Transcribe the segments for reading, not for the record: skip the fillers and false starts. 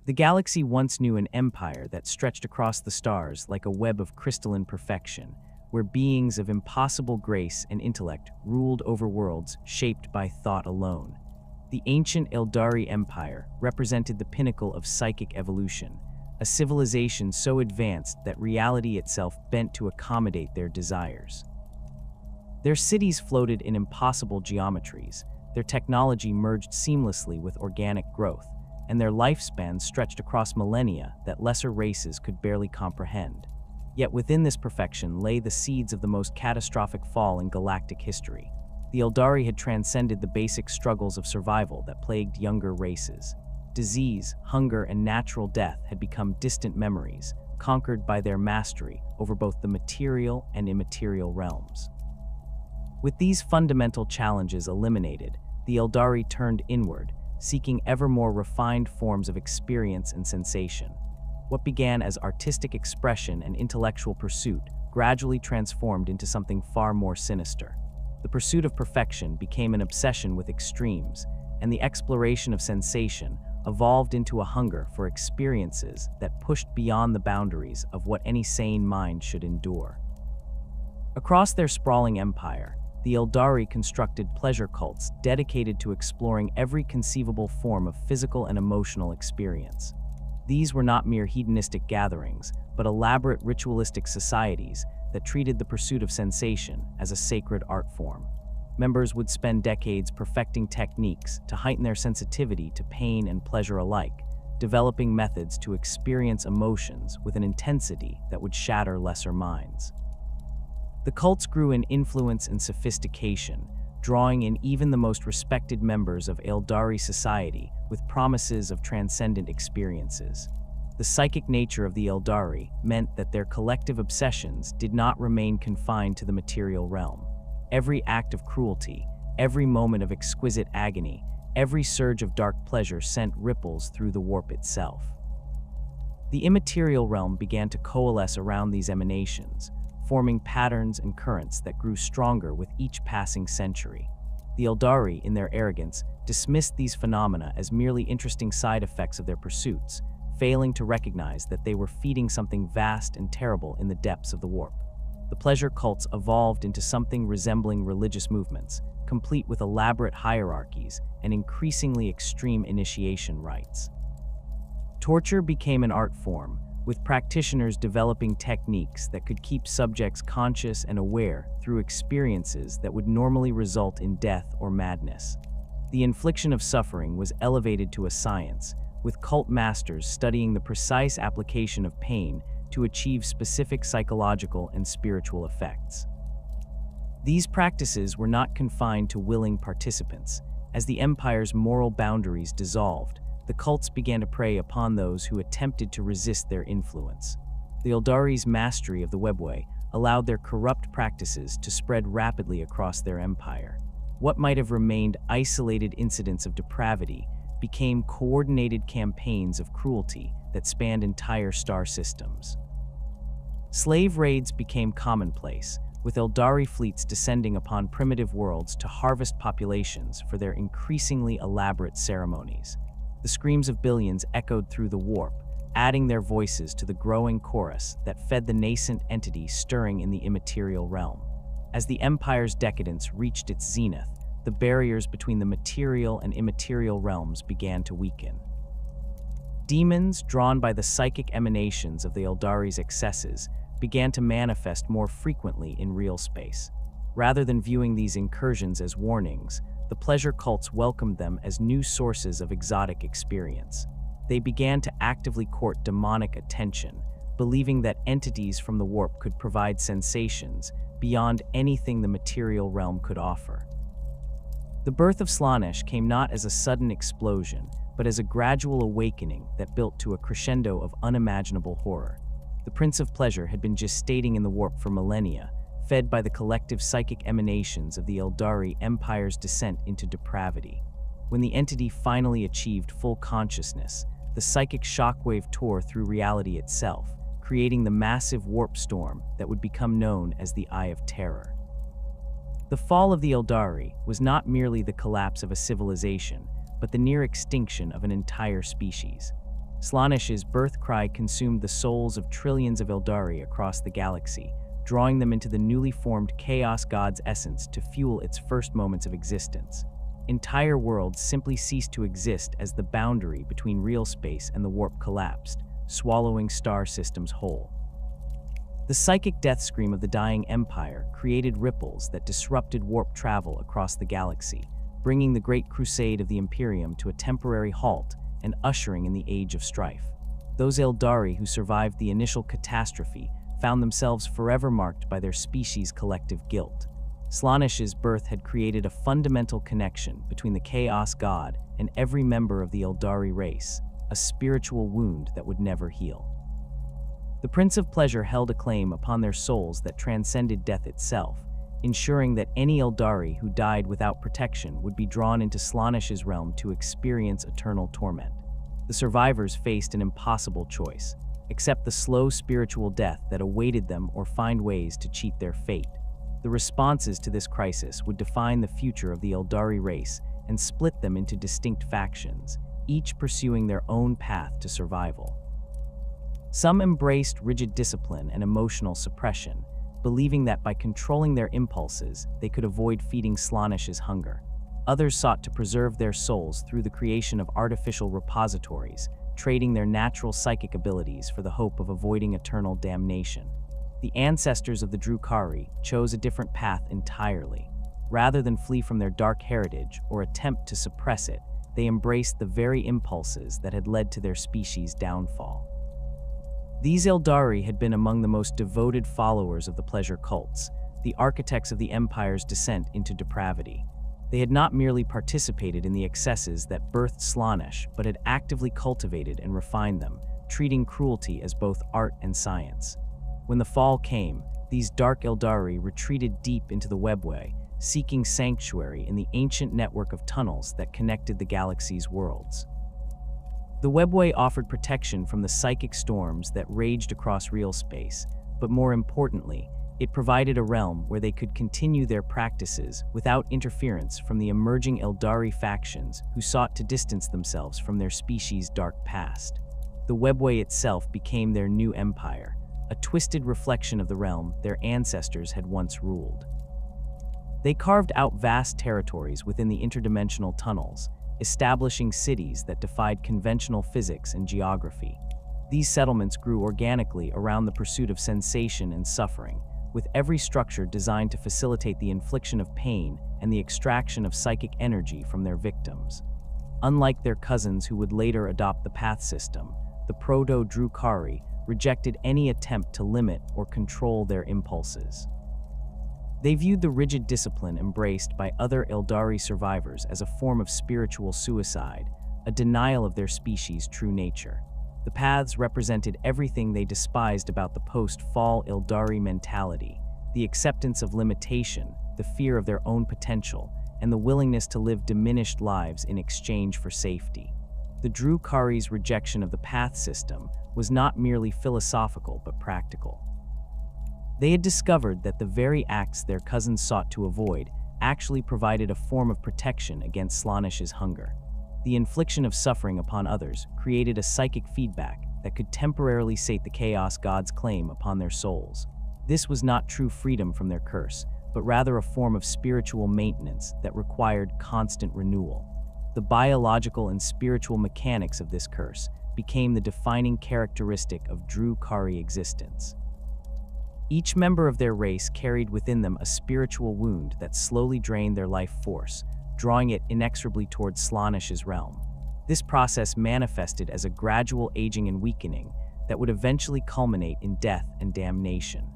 The galaxy once knew an empire that stretched across the stars like a web of crystalline perfection, where beings of impossible grace and intellect ruled over worlds shaped by thought alone. The ancient Aeldari Empire represented the pinnacle of psychic evolution, a civilization so advanced that reality itself bent to accommodate their desires. Their cities floated in impossible geometries, their technology merged seamlessly with organic growth, and their lifespans stretched across millennia that lesser races could barely comprehend. Yet within this perfection lay the seeds of the most catastrophic fall in galactic history. The Aeldari had transcended the basic struggles of survival that plagued younger races. Disease, hunger, and natural death had become distant memories, conquered by their mastery over both the material and immaterial realms. With these fundamental challenges eliminated, the Aeldari turned inward, seeking ever more refined forms of experience and sensation. What began as artistic expression and intellectual pursuit gradually transformed into something far more sinister. The pursuit of perfection became an obsession with extremes, and the exploration of sensation evolved into a hunger for experiences that pushed beyond the boundaries of what any sane mind should endure. Across their sprawling empire, the Aeldari constructed pleasure cults dedicated to exploring every conceivable form of physical and emotional experience. These were not mere hedonistic gatherings, but elaborate ritualistic societies that treated the pursuit of sensation as a sacred art form. Members would spend decades perfecting techniques to heighten their sensitivity to pain and pleasure alike, developing methods to experience emotions with an intensity that would shatter lesser minds. The cults grew in influence and sophistication, drawing in even the most respected members of Aeldari society with promises of transcendent experiences. The psychic nature of the Aeldari meant that their collective obsessions did not remain confined to the material realm. Every act of cruelty, every moment of exquisite agony, every surge of dark pleasure sent ripples through the warp itself. The immaterial realm began to coalesce around these emanations, forming patterns and currents that grew stronger with each passing century. The Aeldari, in their arrogance, dismissed these phenomena as merely interesting side effects of their pursuits, failing to recognize that they were feeding something vast and terrible in the depths of the warp. The pleasure cults evolved into something resembling religious movements, complete with elaborate hierarchies and increasingly extreme initiation rites. Torture became an art form, with practitioners developing techniques that could keep subjects conscious and aware through experiences that would normally result in death or madness. The infliction of suffering was elevated to a science, with cult masters studying the precise application of pain to achieve specific psychological and spiritual effects. These practices were not confined to willing participants. As the empire's moral boundaries dissolved, the cults began to prey upon those who attempted to resist their influence. The Aeldari's mastery of the webway allowed their corrupt practices to spread rapidly across their empire. What might have remained isolated incidents of depravity became coordinated campaigns of cruelty that spanned entire star systems. Slave raids became commonplace, with Aeldari fleets descending upon primitive worlds to harvest populations for their increasingly elaborate ceremonies. The screams of billions echoed through the warp, adding their voices to the growing chorus that fed the nascent entity stirring in the immaterial realm. As the Empire's decadence reached its zenith, the barriers between the material and immaterial realms began to weaken. Demons, drawn by the psychic emanations of the Aeldari's excesses, began to manifest more frequently in real space. Rather than viewing these incursions as warnings, the pleasure cults welcomed them as new sources of exotic experience. They began to actively court demonic attention, believing that entities from the warp could provide sensations beyond anything the material realm could offer. The birth of Slaanesh came not as a sudden explosion, but as a gradual awakening that built to a crescendo of unimaginable horror. The Prince of Pleasure had been gestating in the warp for millennia, fed by the collective psychic emanations of the Aeldari Empire's descent into depravity. When the entity finally achieved full consciousness, the psychic shockwave tore through reality itself, creating the massive warp storm that would become known as the Eye of Terror. The fall of the Aeldari was not merely the collapse of a civilization, but the near extinction of an entire species. Slaanesh's birth cry consumed the souls of trillions of Aeldari across the galaxy, drawing them into the newly formed Chaos God's essence to fuel its first moments of existence. Entire worlds simply ceased to exist as the boundary between real space and the warp collapsed, swallowing star systems whole. The psychic death scream of the dying empire created ripples that disrupted warp travel across the galaxy, bringing the Great Crusade of the Imperium to a temporary halt and ushering in the Age of Strife. Those Aeldari who survived the initial catastrophe found themselves forever marked by their species' collective guilt. Slaanesh's birth had created a fundamental connection between the Chaos God and every member of the Aeldari race, a spiritual wound that would never heal. The Prince of Pleasure held a claim upon their souls that transcended death itself, ensuring that any Aeldari who died without protection would be drawn into Slaanesh's realm to experience eternal torment. The survivors faced an impossible choice: accept the slow spiritual death that awaited them or find ways to cheat their fate. The responses to this crisis would define the future of the Aeldari race and split them into distinct factions, each pursuing their own path to survival. Some embraced rigid discipline and emotional suppression, believing that by controlling their impulses, they could avoid feeding Slaanesh's hunger. Others sought to preserve their souls through the creation of artificial repositories, trading their natural psychic abilities for the hope of avoiding eternal damnation. The ancestors of the Drukhari chose a different path entirely. Rather than flee from their dark heritage or attempt to suppress it, they embraced the very impulses that had led to their species' downfall. These Aeldari had been among the most devoted followers of the pleasure cults, the architects of the Empire's descent into depravity. They had not merely participated in the excesses that birthed Slaanesh, but had actively cultivated and refined them, treating cruelty as both art and science. When the fall came, these dark Aeldari retreated deep into the webway, seeking sanctuary in the ancient network of tunnels that connected the galaxy's worlds. The webway offered protection from the psychic storms that raged across real space, but more importantly, it provided a realm where they could continue their practices without interference from the emerging Aeldari factions who sought to distance themselves from their species' dark past. The webway itself became their new empire, a twisted reflection of the realm their ancestors had once ruled. They carved out vast territories within the interdimensional tunnels, establishing cities that defied conventional physics and geography. These settlements grew organically around the pursuit of sensation and suffering, with every structure designed to facilitate the infliction of pain and the extraction of psychic energy from their victims. Unlike their cousins who would later adopt the path system, the Proto-Drukhari rejected any attempt to limit or control their impulses. They viewed the rigid discipline embraced by other Aeldari survivors as a form of spiritual suicide, a denial of their species' true nature. The paths represented everything they despised about the post-fall Aeldari mentality: the acceptance of limitation, the fear of their own potential, and the willingness to live diminished lives in exchange for safety. The Drukhari's rejection of the path system was not merely philosophical but practical. They had discovered that the very acts their cousins sought to avoid actually provided a form of protection against Slaanesh's hunger. The infliction of suffering upon others created a psychic feedback that could temporarily sate the Chaos God's claim upon their souls. This was not true freedom from their curse, but rather a form of spiritual maintenance that required constant renewal. The biological and spiritual mechanics of this curse became the defining characteristic of Drukhari existence. Each member of their race carried within them a spiritual wound that slowly drained their life force, drawing it inexorably towards Slaanesh's realm. This process manifested as a gradual aging and weakening that would eventually culminate in death and damnation.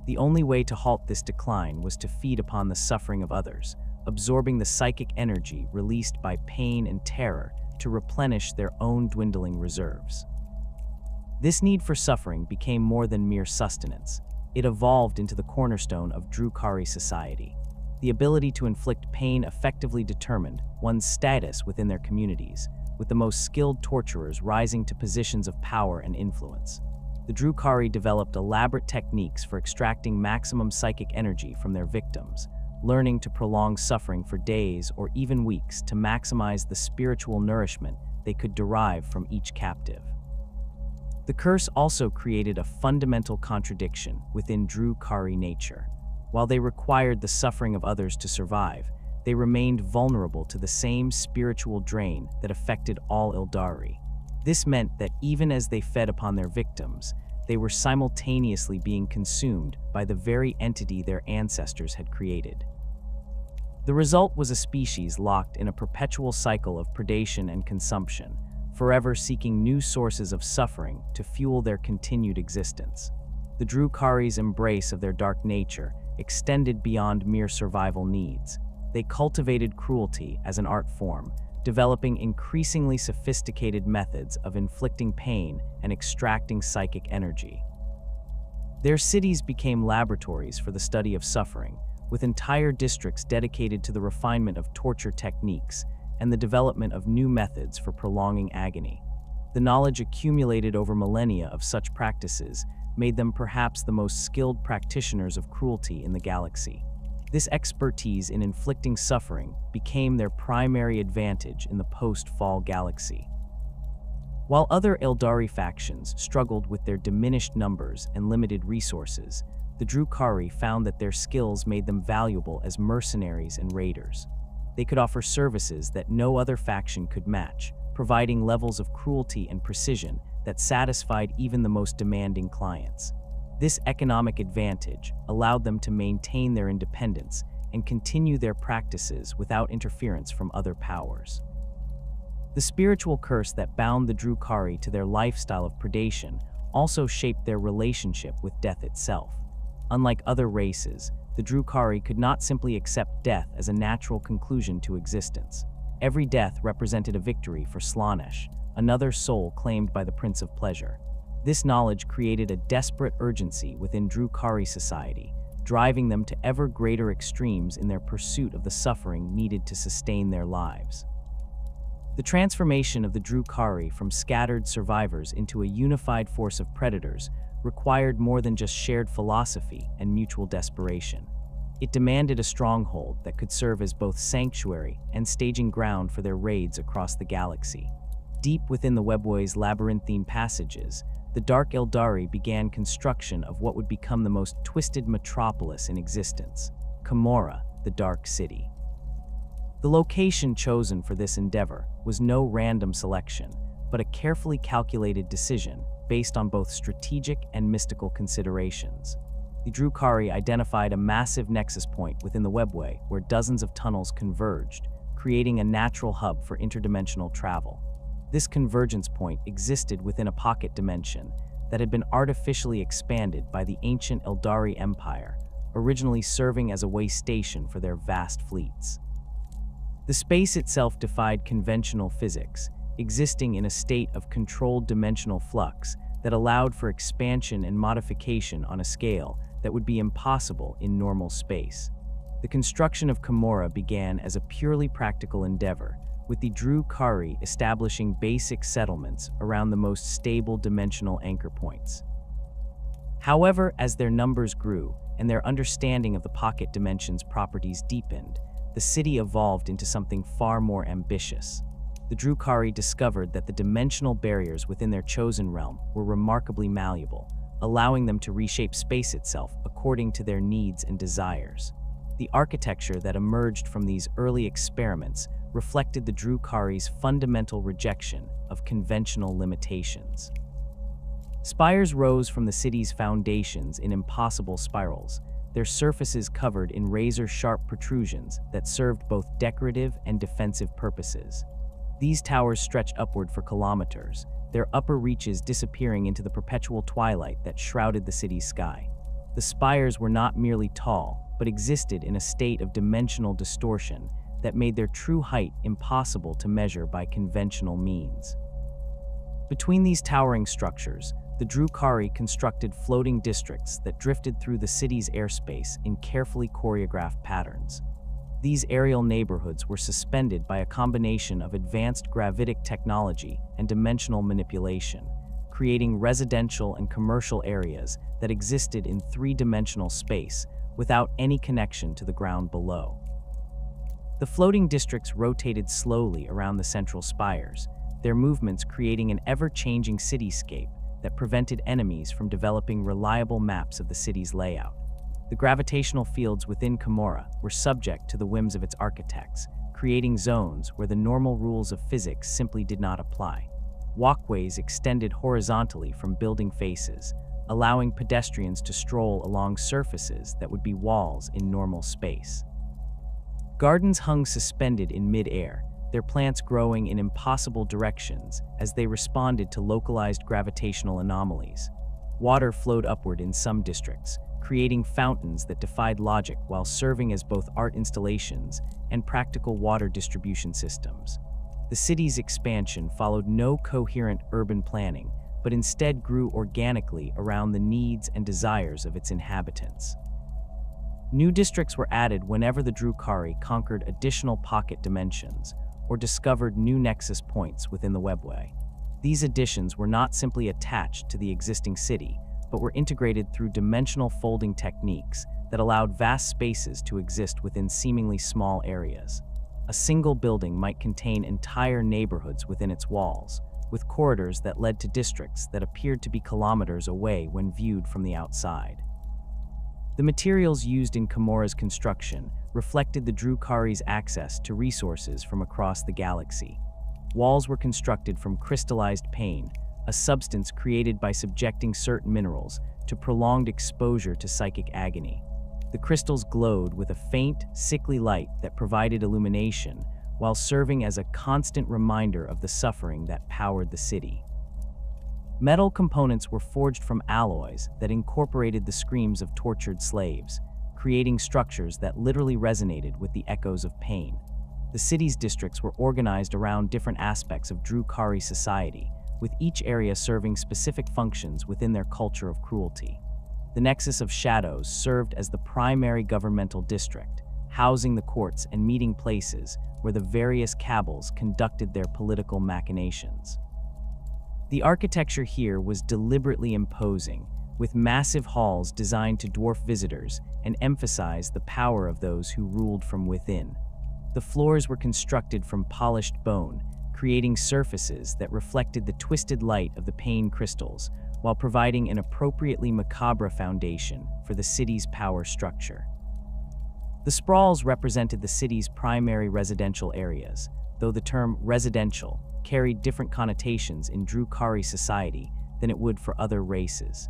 The only way to halt this decline was to feed upon the suffering of others, absorbing the psychic energy released by pain and terror to replenish their own dwindling reserves. This need for suffering became more than mere sustenance. It evolved into the cornerstone of Drukhari society. The ability to inflict pain effectively determined one's status within their communities, with the most skilled torturers rising to positions of power and influence. The Drukhari developed elaborate techniques for extracting maximum psychic energy from their victims, learning to prolong suffering for days or even weeks to maximize the spiritual nourishment they could derive from each captive. The curse also created a fundamental contradiction within Drukhari nature. While they required the suffering of others to survive, they remained vulnerable to the same spiritual drain that affected all Aeldari. This meant that even as they fed upon their victims, they were simultaneously being consumed by the very entity their ancestors had created. The result was a species locked in a perpetual cycle of predation and consumption, forever seeking new sources of suffering to fuel their continued existence. The Drukhari's embrace of their dark nature extended beyond mere survival needs. They cultivated cruelty as an art form, developing increasingly sophisticated methods of inflicting pain and extracting psychic energy. Their cities became laboratories for the study of suffering, with entire districts dedicated to the refinement of torture techniques and the development of new methods for prolonging agony. The knowledge accumulated over millennia of such practices made them perhaps the most skilled practitioners of cruelty in the galaxy. This expertise in inflicting suffering became their primary advantage in the post-Fall galaxy. While other Aeldari factions struggled with their diminished numbers and limited resources, the Drukhari found that their skills made them valuable as mercenaries and raiders. They could offer services that no other faction could match, providing levels of cruelty and precision that satisfied even the most demanding clients. This economic advantage allowed them to maintain their independence and continue their practices without interference from other powers. The spiritual curse that bound the Drukhari to their lifestyle of predation also shaped their relationship with death itself. Unlike other races, the Drukhari could not simply accept death as a natural conclusion to existence. Every death represented a victory for Slaanesh, another soul claimed by the Prince of Pleasure. This knowledge created a desperate urgency within Drukhari society, driving them to ever greater extremes in their pursuit of the suffering needed to sustain their lives. The transformation of the Drukhari from scattered survivors into a unified force of predators required more than just shared philosophy and mutual desperation. It demanded a stronghold that could serve as both sanctuary and staging ground for their raids across the galaxy. Deep within the webway's labyrinthine passages, the Dark Aeldari began construction of what would become the most twisted metropolis in existence, Commorragh, the Dark City. The location chosen for this endeavor was no random selection, but a carefully calculated decision based on both strategic and mystical considerations. The Drukhari identified a massive nexus point within the webway where dozens of tunnels converged, creating a natural hub for interdimensional travel. This convergence point existed within a pocket dimension that had been artificially expanded by the ancient Aeldari Empire, originally serving as a way station for their vast fleets. The space itself defied conventional physics, existing in a state of controlled dimensional flux that allowed for expansion and modification on a scale that would be impossible in normal space. The construction of Commorragh began as a purely practical endeavor, with the Drukhari establishing basic settlements around the most stable dimensional anchor points. However, as their numbers grew and their understanding of the pocket dimension's properties deepened, the city evolved into something far more ambitious. The Drukhari discovered that the dimensional barriers within their chosen realm were remarkably malleable, allowing them to reshape space itself according to their needs and desires. The architecture that emerged from these early experiments reflected the Drukhari's fundamental rejection of conventional limitations. Spires rose from the city's foundations in impossible spirals, their surfaces covered in razor-sharp protrusions that served both decorative and defensive purposes. These towers stretched upward for kilometers, their upper reaches disappearing into the perpetual twilight that shrouded the city's sky. The spires were not merely tall, but existed in a state of dimensional distortion that made their true height impossible to measure by conventional means. Between these towering structures, the Drukhari constructed floating districts that drifted through the city's airspace in carefully choreographed patterns. These aerial neighborhoods were suspended by a combination of advanced gravitic technology and dimensional manipulation, creating residential and commercial areas that existed in three-dimensional space without any connection to the ground below. The floating districts rotated slowly around the central spires, their movements creating an ever-changing cityscape that prevented enemies from developing reliable maps of the city's layout. The gravitational fields within Commorragh were subject to the whims of its architects, creating zones where the normal rules of physics simply did not apply. Walkways extended horizontally from building faces, allowing pedestrians to stroll along surfaces that would be walls in normal space. Gardens hung suspended in mid-air, their plants growing in impossible directions as they responded to localized gravitational anomalies. Water flowed upward in some districts, creating fountains that defied logic while serving as both art installations and practical water distribution systems. The city's expansion followed no coherent urban planning, but instead grew organically around the needs and desires of its inhabitants. New districts were added whenever the Drukhari conquered additional pocket dimensions or discovered new nexus points within the webway. These additions were not simply attached to the existing city, but were integrated through dimensional folding techniques that allowed vast spaces to exist within seemingly small areas. A single building might contain entire neighborhoods within its walls, with corridors that led to districts that appeared to be kilometers away when viewed from the outside. The materials used in Commorragh's construction reflected the Drukhari's access to resources from across the galaxy. Walls were constructed from crystallized pain, a substance created by subjecting certain minerals to prolonged exposure to psychic agony. The crystals glowed with a faint, sickly light that provided illumination, while serving as a constant reminder of the suffering that powered the city. Metal components were forged from alloys that incorporated the screams of tortured slaves, creating structures that literally resonated with the echoes of pain. The city's districts were organized around different aspects of Drukhari society, with each area serving specific functions within their culture of cruelty. The Nexus of Shadows served as the primary governmental district, housing the courts and meeting places where the various cabals conducted their political machinations. The architecture here was deliberately imposing, with massive halls designed to dwarf visitors and emphasize the power of those who ruled from within. The floors were constructed from polished bone, creating surfaces that reflected the twisted light of the pain crystals, while providing an appropriately macabre foundation for the city's power structure. The sprawls represented the city's primary residential areas, though the term residential carried different connotations in Drukhari society than it would for other races.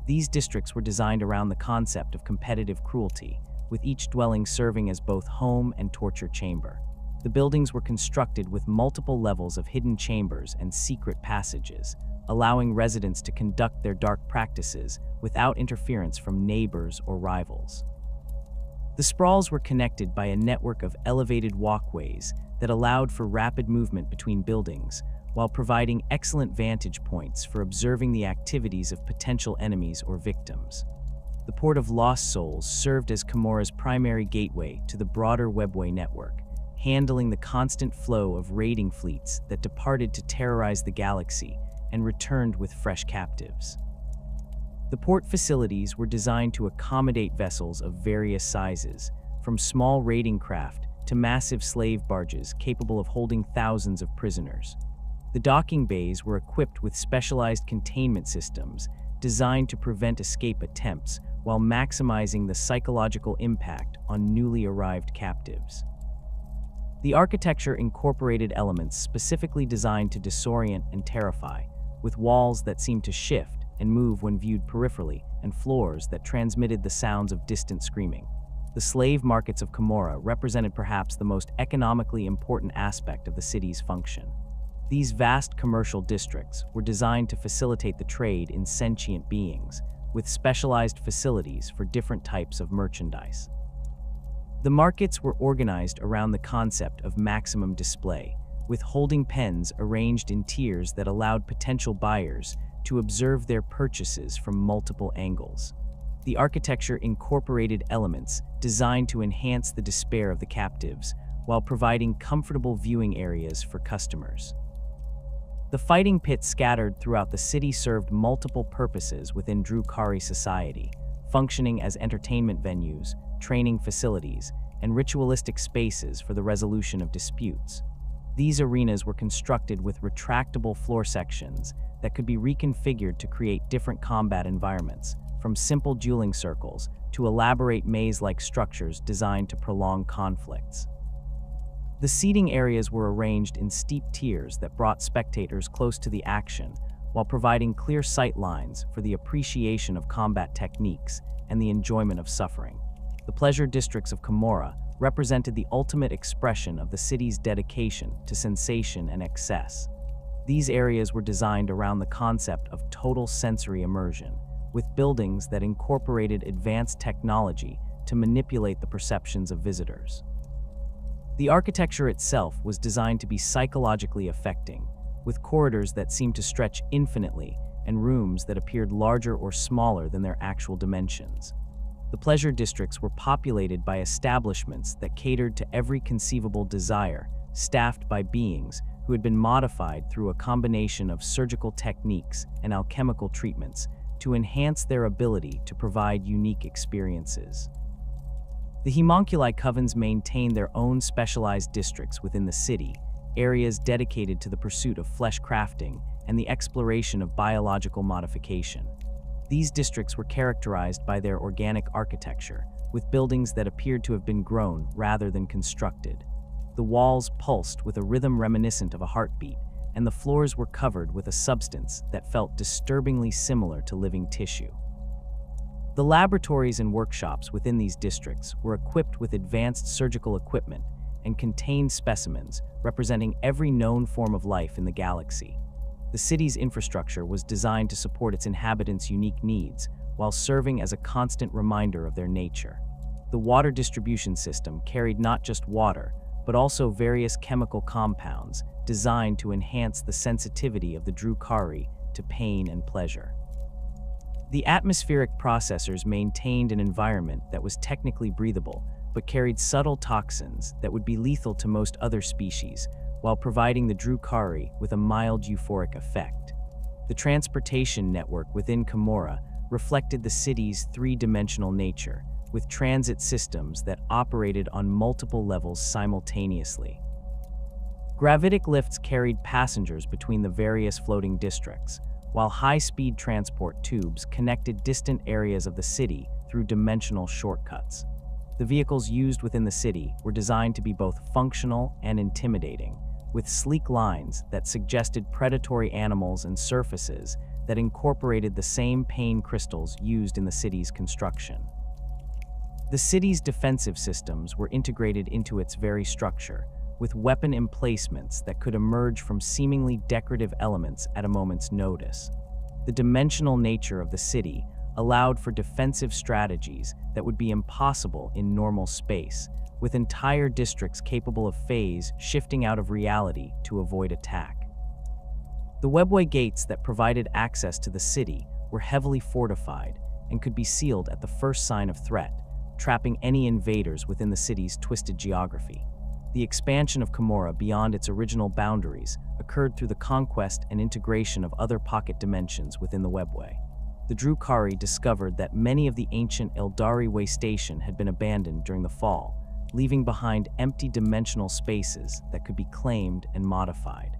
These districts were designed around the concept of competitive cruelty, with each dwelling serving as both home and torture chamber. The buildings were constructed with multiple levels of hidden chambers and secret passages, allowing residents to conduct their dark practices without interference from neighbors or rivals. The sprawls were connected by a network of elevated walkways that allowed for rapid movement between buildings, while providing excellent vantage points for observing the activities of potential enemies or victims. The Port of Lost Souls served as Commorragh's primary gateway to the broader webway network, handling the constant flow of raiding fleets that departed to terrorize the galaxy and returned with fresh captives. The port facilities were designed to accommodate vessels of various sizes, from small raiding craft to massive slave barges capable of holding thousands of prisoners. The docking bays were equipped with specialized containment systems designed to prevent escape attempts while maximizing the psychological impact on newly arrived captives. The architecture incorporated elements specifically designed to disorient and terrify, with walls that seemed to shift and move when viewed peripherally, and floors that transmitted the sounds of distant screaming. The slave markets of Commorragh represented perhaps the most economically important aspect of the city's function. These vast commercial districts were designed to facilitate the trade in sentient beings, with specialized facilities for different types of merchandise. The markets were organized around the concept of maximum display, with holding pens arranged in tiers that allowed potential buyers to observe their purchases from multiple angles. The architecture incorporated elements designed to enhance the despair of the captives while providing comfortable viewing areas for customers. The fighting pits scattered throughout the city served multiple purposes within Drukhari society, functioning as entertainment venues, training facilities, and ritualistic spaces for the resolution of disputes. These arenas were constructed with retractable floor sections that could be reconfigured to create different combat environments, from simple dueling circles to elaborate maze-like structures designed to prolong conflicts. The seating areas were arranged in steep tiers that brought spectators close to the action, while providing clear sight lines for the appreciation of combat techniques and the enjoyment of suffering. The pleasure districts of Commorragh represented the ultimate expression of the city's dedication to sensation and excess. These areas were designed around the concept of total sensory immersion, with buildings that incorporated advanced technology to manipulate the perceptions of visitors. The architecture itself was designed to be psychologically affecting, with corridors that seemed to stretch infinitely and rooms that appeared larger or smaller than their actual dimensions. The pleasure districts were populated by establishments that catered to every conceivable desire, staffed by beings who had been modified through a combination of surgical techniques and alchemical treatments to enhance their ability to provide unique experiences. The homunculi covens maintained their own specialized districts within the city, areas dedicated to the pursuit of flesh crafting and the exploration of biological modification. These districts were characterized by their organic architecture, with buildings that appeared to have been grown rather than constructed. The walls pulsed with a rhythm reminiscent of a heartbeat, and the floors were covered with a substance that felt disturbingly similar to living tissue. The laboratories and workshops within these districts were equipped with advanced surgical equipment and contained specimens representing every known form of life in the galaxy. The city's infrastructure was designed to support its inhabitants' unique needs, while serving as a constant reminder of their nature. The water distribution system carried not just water, but also various chemical compounds designed to enhance the sensitivity of the Drukhari to pain and pleasure. The atmospheric processors maintained an environment that was technically breathable, but carried subtle toxins that would be lethal to most other species, while providing the Drukhari with a mild euphoric effect. The transportation network within Commorragh reflected the city's three-dimensional nature, with transit systems that operated on multiple levels simultaneously. Gravitic lifts carried passengers between the various floating districts, while high-speed transport tubes connected distant areas of the city through dimensional shortcuts. The vehicles used within the city were designed to be both functional and intimidating, with sleek lines that suggested predatory animals and surfaces that incorporated the same pain crystals used in the city's construction. The city's defensive systems were integrated into its very structure, with weapon emplacements that could emerge from seemingly decorative elements at a moment's notice. The dimensional nature of the city allowed for defensive strategies that would be impossible in normal space, with entire districts capable of phase shifting out of reality to avoid attack. The webway gates that provided access to the city were heavily fortified and could be sealed at the first sign of threat, trapping any invaders within the city's twisted geography. The expansion of Commorragh beyond its original boundaries occurred through the conquest and integration of other pocket dimensions within the webway. The Drukhari discovered that many of the ancient Aeldari way station had been abandoned during the fall, leaving behind empty dimensional spaces that could be claimed and modified.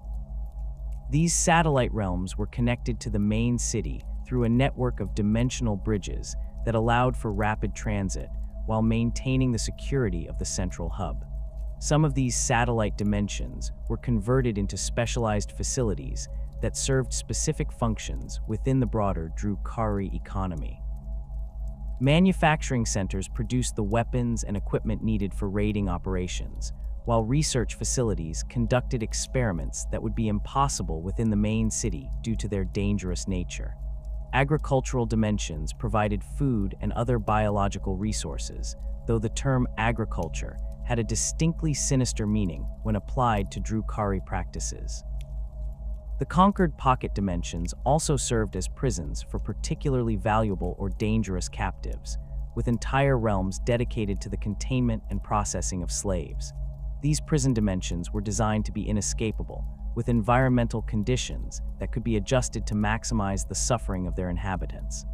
These satellite realms were connected to the main city through a network of dimensional bridges that allowed for rapid transit while maintaining the security of the central hub. Some of these satellite dimensions were converted into specialized facilities that served specific functions within the broader Drukhari economy. Manufacturing centers produced the weapons and equipment needed for raiding operations, while research facilities conducted experiments that would be impossible within the main city due to their dangerous nature. Agricultural dimensions provided food and other biological resources, though the term agriculture had a distinctly sinister meaning when applied to Drukhari practices. The conquered pocket dimensions also served as prisons for particularly valuable or dangerous captives, with entire realms dedicated to the containment and processing of slaves. These prison dimensions were designed to be inescapable, with environmental conditions that could be adjusted to maximize the suffering of their inhabitants.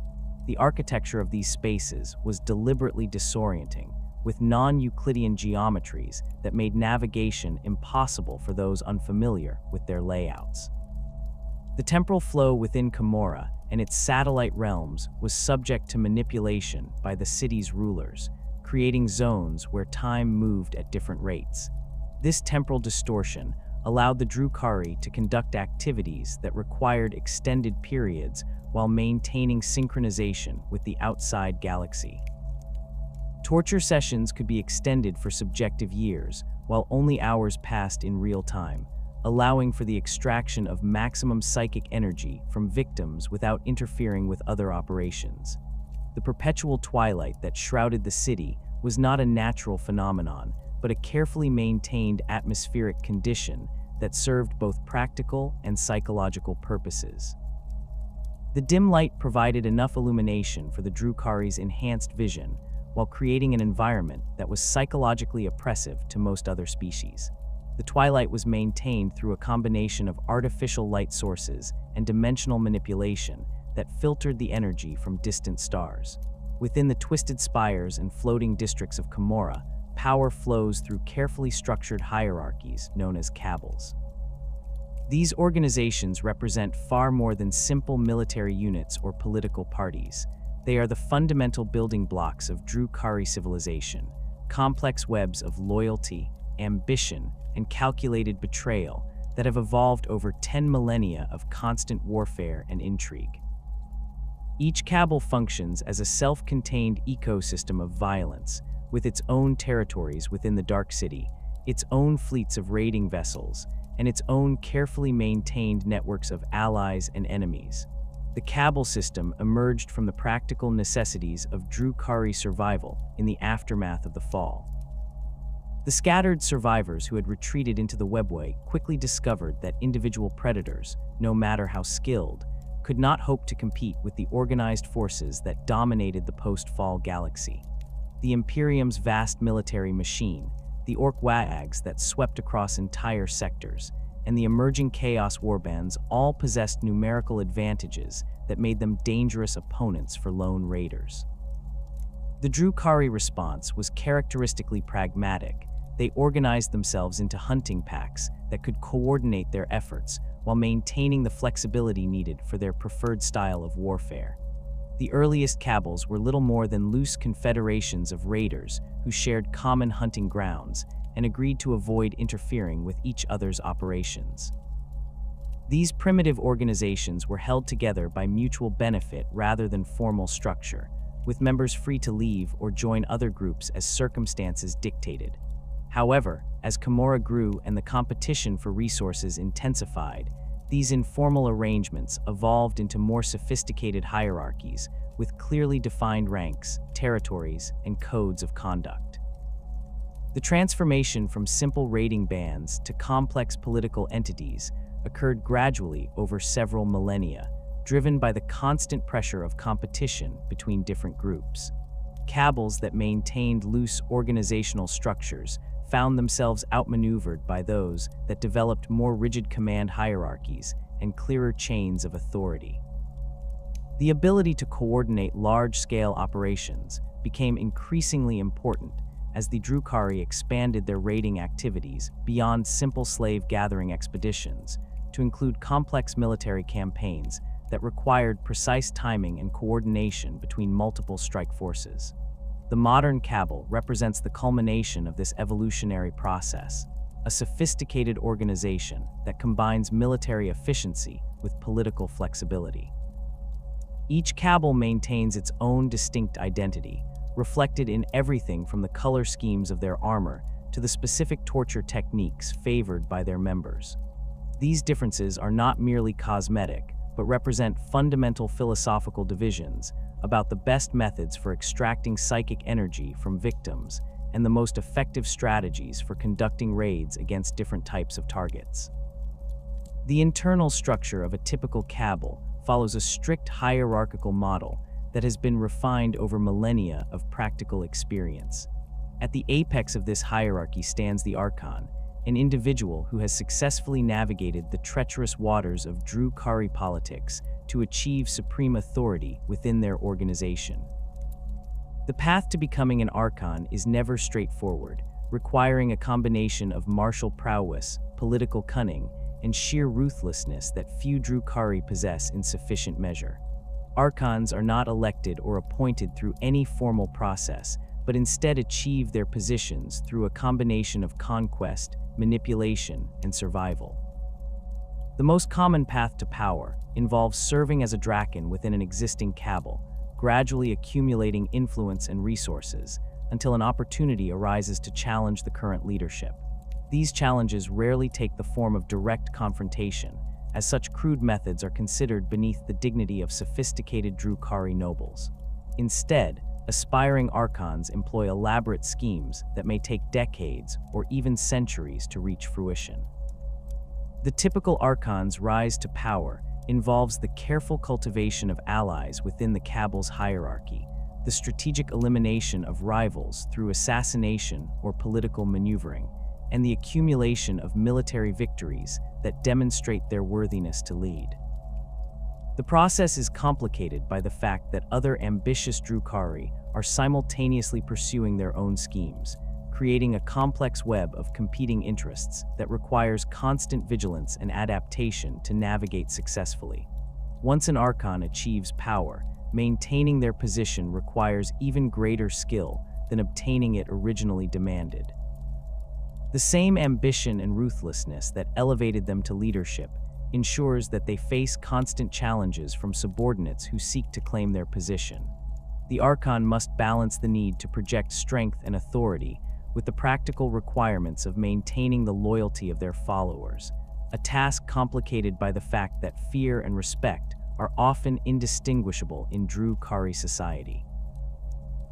The architecture of these spaces was deliberately disorienting, with non-Euclidean geometries that made navigation impossible for those unfamiliar with their layouts. The temporal flow within Commorragh and its satellite realms was subject to manipulation by the city's rulers, creating zones where time moved at different rates. This temporal distortion allowed the Drukhari to conduct activities that required extended periods while maintaining synchronization with the outside galaxy. Torture sessions could be extended for subjective years, while only hours passed in real time, allowing for the extraction of maximum psychic energy from victims without interfering with other operations. The perpetual twilight that shrouded the city was not a natural phenomenon, but a carefully maintained atmospheric condition that served both practical and psychological purposes. The dim light provided enough illumination for the Drukhari's enhanced vision, while creating an environment that was psychologically oppressive to most other species. The twilight was maintained through a combination of artificial light sources and dimensional manipulation that filtered the energy from distant stars. Within the twisted spires and floating districts of Commorragh, power flows through carefully structured hierarchies known as cabals. These organizations represent far more than simple military units or political parties. They are the fundamental building blocks of Drukhari civilization, complex webs of loyalty, ambition, and calculated betrayal that have evolved over 10 millennia of constant warfare and intrigue. Each cabal functions as a self-contained ecosystem of violence, with its own territories within the Dark City, its own fleets of raiding vessels, and its own carefully maintained networks of allies and enemies. The cabal system emerged from the practical necessities of Drukhari survival in the aftermath of the fall. The scattered survivors who had retreated into the webway quickly discovered that individual predators, no matter how skilled, could not hope to compete with the organized forces that dominated the post-fall galaxy. The Imperium's vast military machine, the Orc Waags that swept across entire sectors, and the emerging Chaos warbands all possessed numerical advantages that made them dangerous opponents for lone raiders. The Drukhari response was characteristically pragmatic. They organized themselves into hunting packs that could coordinate their efforts while maintaining the flexibility needed for their preferred style of warfare. The earliest cabals were little more than loose confederations of raiders who shared common hunting grounds and agreed to avoid interfering with each other's operations. These primitive organizations were held together by mutual benefit rather than formal structure, with members free to leave or join other groups as circumstances dictated. However, as Commorragh grew and the competition for resources intensified, these informal arrangements evolved into more sophisticated hierarchies with clearly defined ranks, territories, and codes of conduct. The transformation from simple raiding bands to complex political entities occurred gradually over several millennia, driven by the constant pressure of competition between different groups. Cabals that maintained loose organizational structures found themselves outmaneuvered by those that developed more rigid command hierarchies and clearer chains of authority. The ability to coordinate large-scale operations became increasingly important as the Drukhari expanded their raiding activities beyond simple slave-gathering expeditions to include complex military campaigns that required precise timing and coordination between multiple strike forces. The modern cabal represents the culmination of this evolutionary process, a sophisticated organization that combines military efficiency with political flexibility. Each cabal maintains its own distinct identity, reflected in everything from the color schemes of their armor to the specific torture techniques favored by their members. These differences are not merely cosmetic, but represent fundamental philosophical divisions about the best methods for extracting psychic energy from victims and the most effective strategies for conducting raids against different types of targets. The internal structure of a typical cabal follows a strict hierarchical model that has been refined over millennia of practical experience. At the apex of this hierarchy stands the Archon, an individual who has successfully navigated the treacherous waters of Drukhari politics to achieve supreme authority within their organization. The path to becoming an Archon is never straightforward, requiring a combination of martial prowess, political cunning, and sheer ruthlessness that few Drukhari possess in sufficient measure. Archons are not elected or appointed through any formal process, but instead achieve their positions through a combination of conquest, manipulation, and survival. The most common path to power involves serving as a Draken within an existing cabal, gradually accumulating influence and resources until an opportunity arises to challenge the current leadership. These challenges rarely take the form of direct confrontation, as such crude methods are considered beneath the dignity of sophisticated Drukhari nobles. Instead, aspiring Archons employ elaborate schemes that may take decades or even centuries to reach fruition. The typical Archon's rise to power involves the careful cultivation of allies within the cabal's hierarchy, the strategic elimination of rivals through assassination or political maneuvering, and the accumulation of military victories that demonstrate their worthiness to lead. The process is complicated by the fact that other ambitious Drukhari are simultaneously pursuing their own schemes, creating a complex web of competing interests that requires constant vigilance and adaptation to navigate successfully. Once an Archon achieves power, maintaining their position requires even greater skill than obtaining it originally demanded. The same ambition and ruthlessness that elevated them to leadership ensures that they face constant challenges from subordinates who seek to claim their position. The Archon must balance the need to project strength and authority with the practical requirements of maintaining the loyalty of their followers, a task complicated by the fact that fear and respect are often indistinguishable in Drukhari society.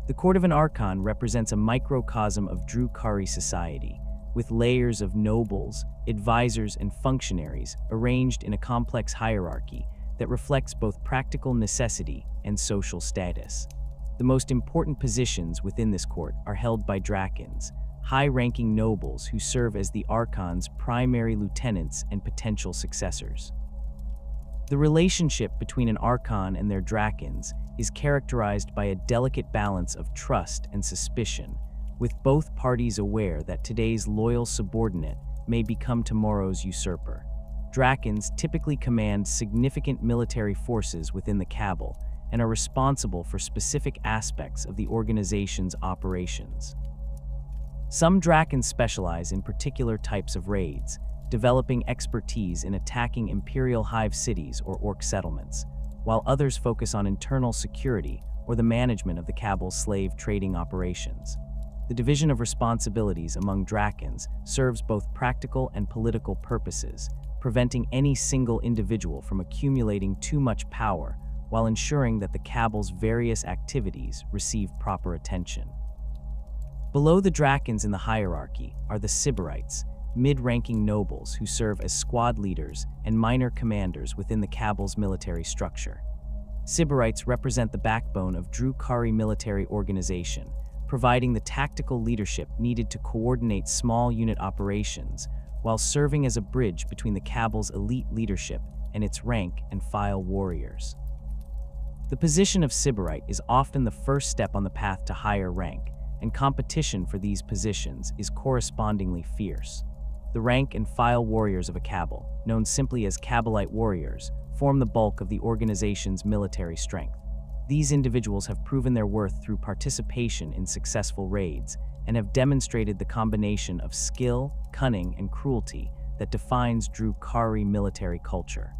The court of an Archon represents a microcosm of Drukhari society, with layers of nobles, advisors, and functionaries arranged in a complex hierarchy that reflects both practical necessity and social status. The most important positions within this court are held by Drakens, high-ranking nobles who serve as the Archon's primary lieutenants and potential successors. The relationship between an Archon and their Drakens is characterized by a delicate balance of trust and suspicion, with both parties aware that today's loyal subordinate may become tomorrow's usurper. Drakens typically command significant military forces within the cabal and are responsible for specific aspects of the organization's operations. Some Drakens specialize in particular types of raids, developing expertise in attacking Imperial Hive cities or Orc settlements, while others focus on internal security or the management of the cabal's slave trading operations. The division of responsibilities among Drakens serves both practical and political purposes, preventing any single individual from accumulating too much power while ensuring that the cabal's various activities receive proper attention. Below the Drakens in the hierarchy are the Sybarites, mid-ranking nobles who serve as squad leaders and minor commanders within the cabal's military structure. Sybarites represent the backbone of Drukhari military organization, providing the tactical leadership needed to coordinate small unit operations while serving as a bridge between the cabal's elite leadership and its rank and file warriors. The position of Sybarite is often the first step on the path to higher rank, and competition for these positions is correspondingly fierce. The rank and file warriors of a cabal, known simply as Cabalite warriors, form the bulk of the organization's military strength. These individuals have proven their worth through participation in successful raids and have demonstrated the combination of skill, cunning, and cruelty that defines Drukhari military culture.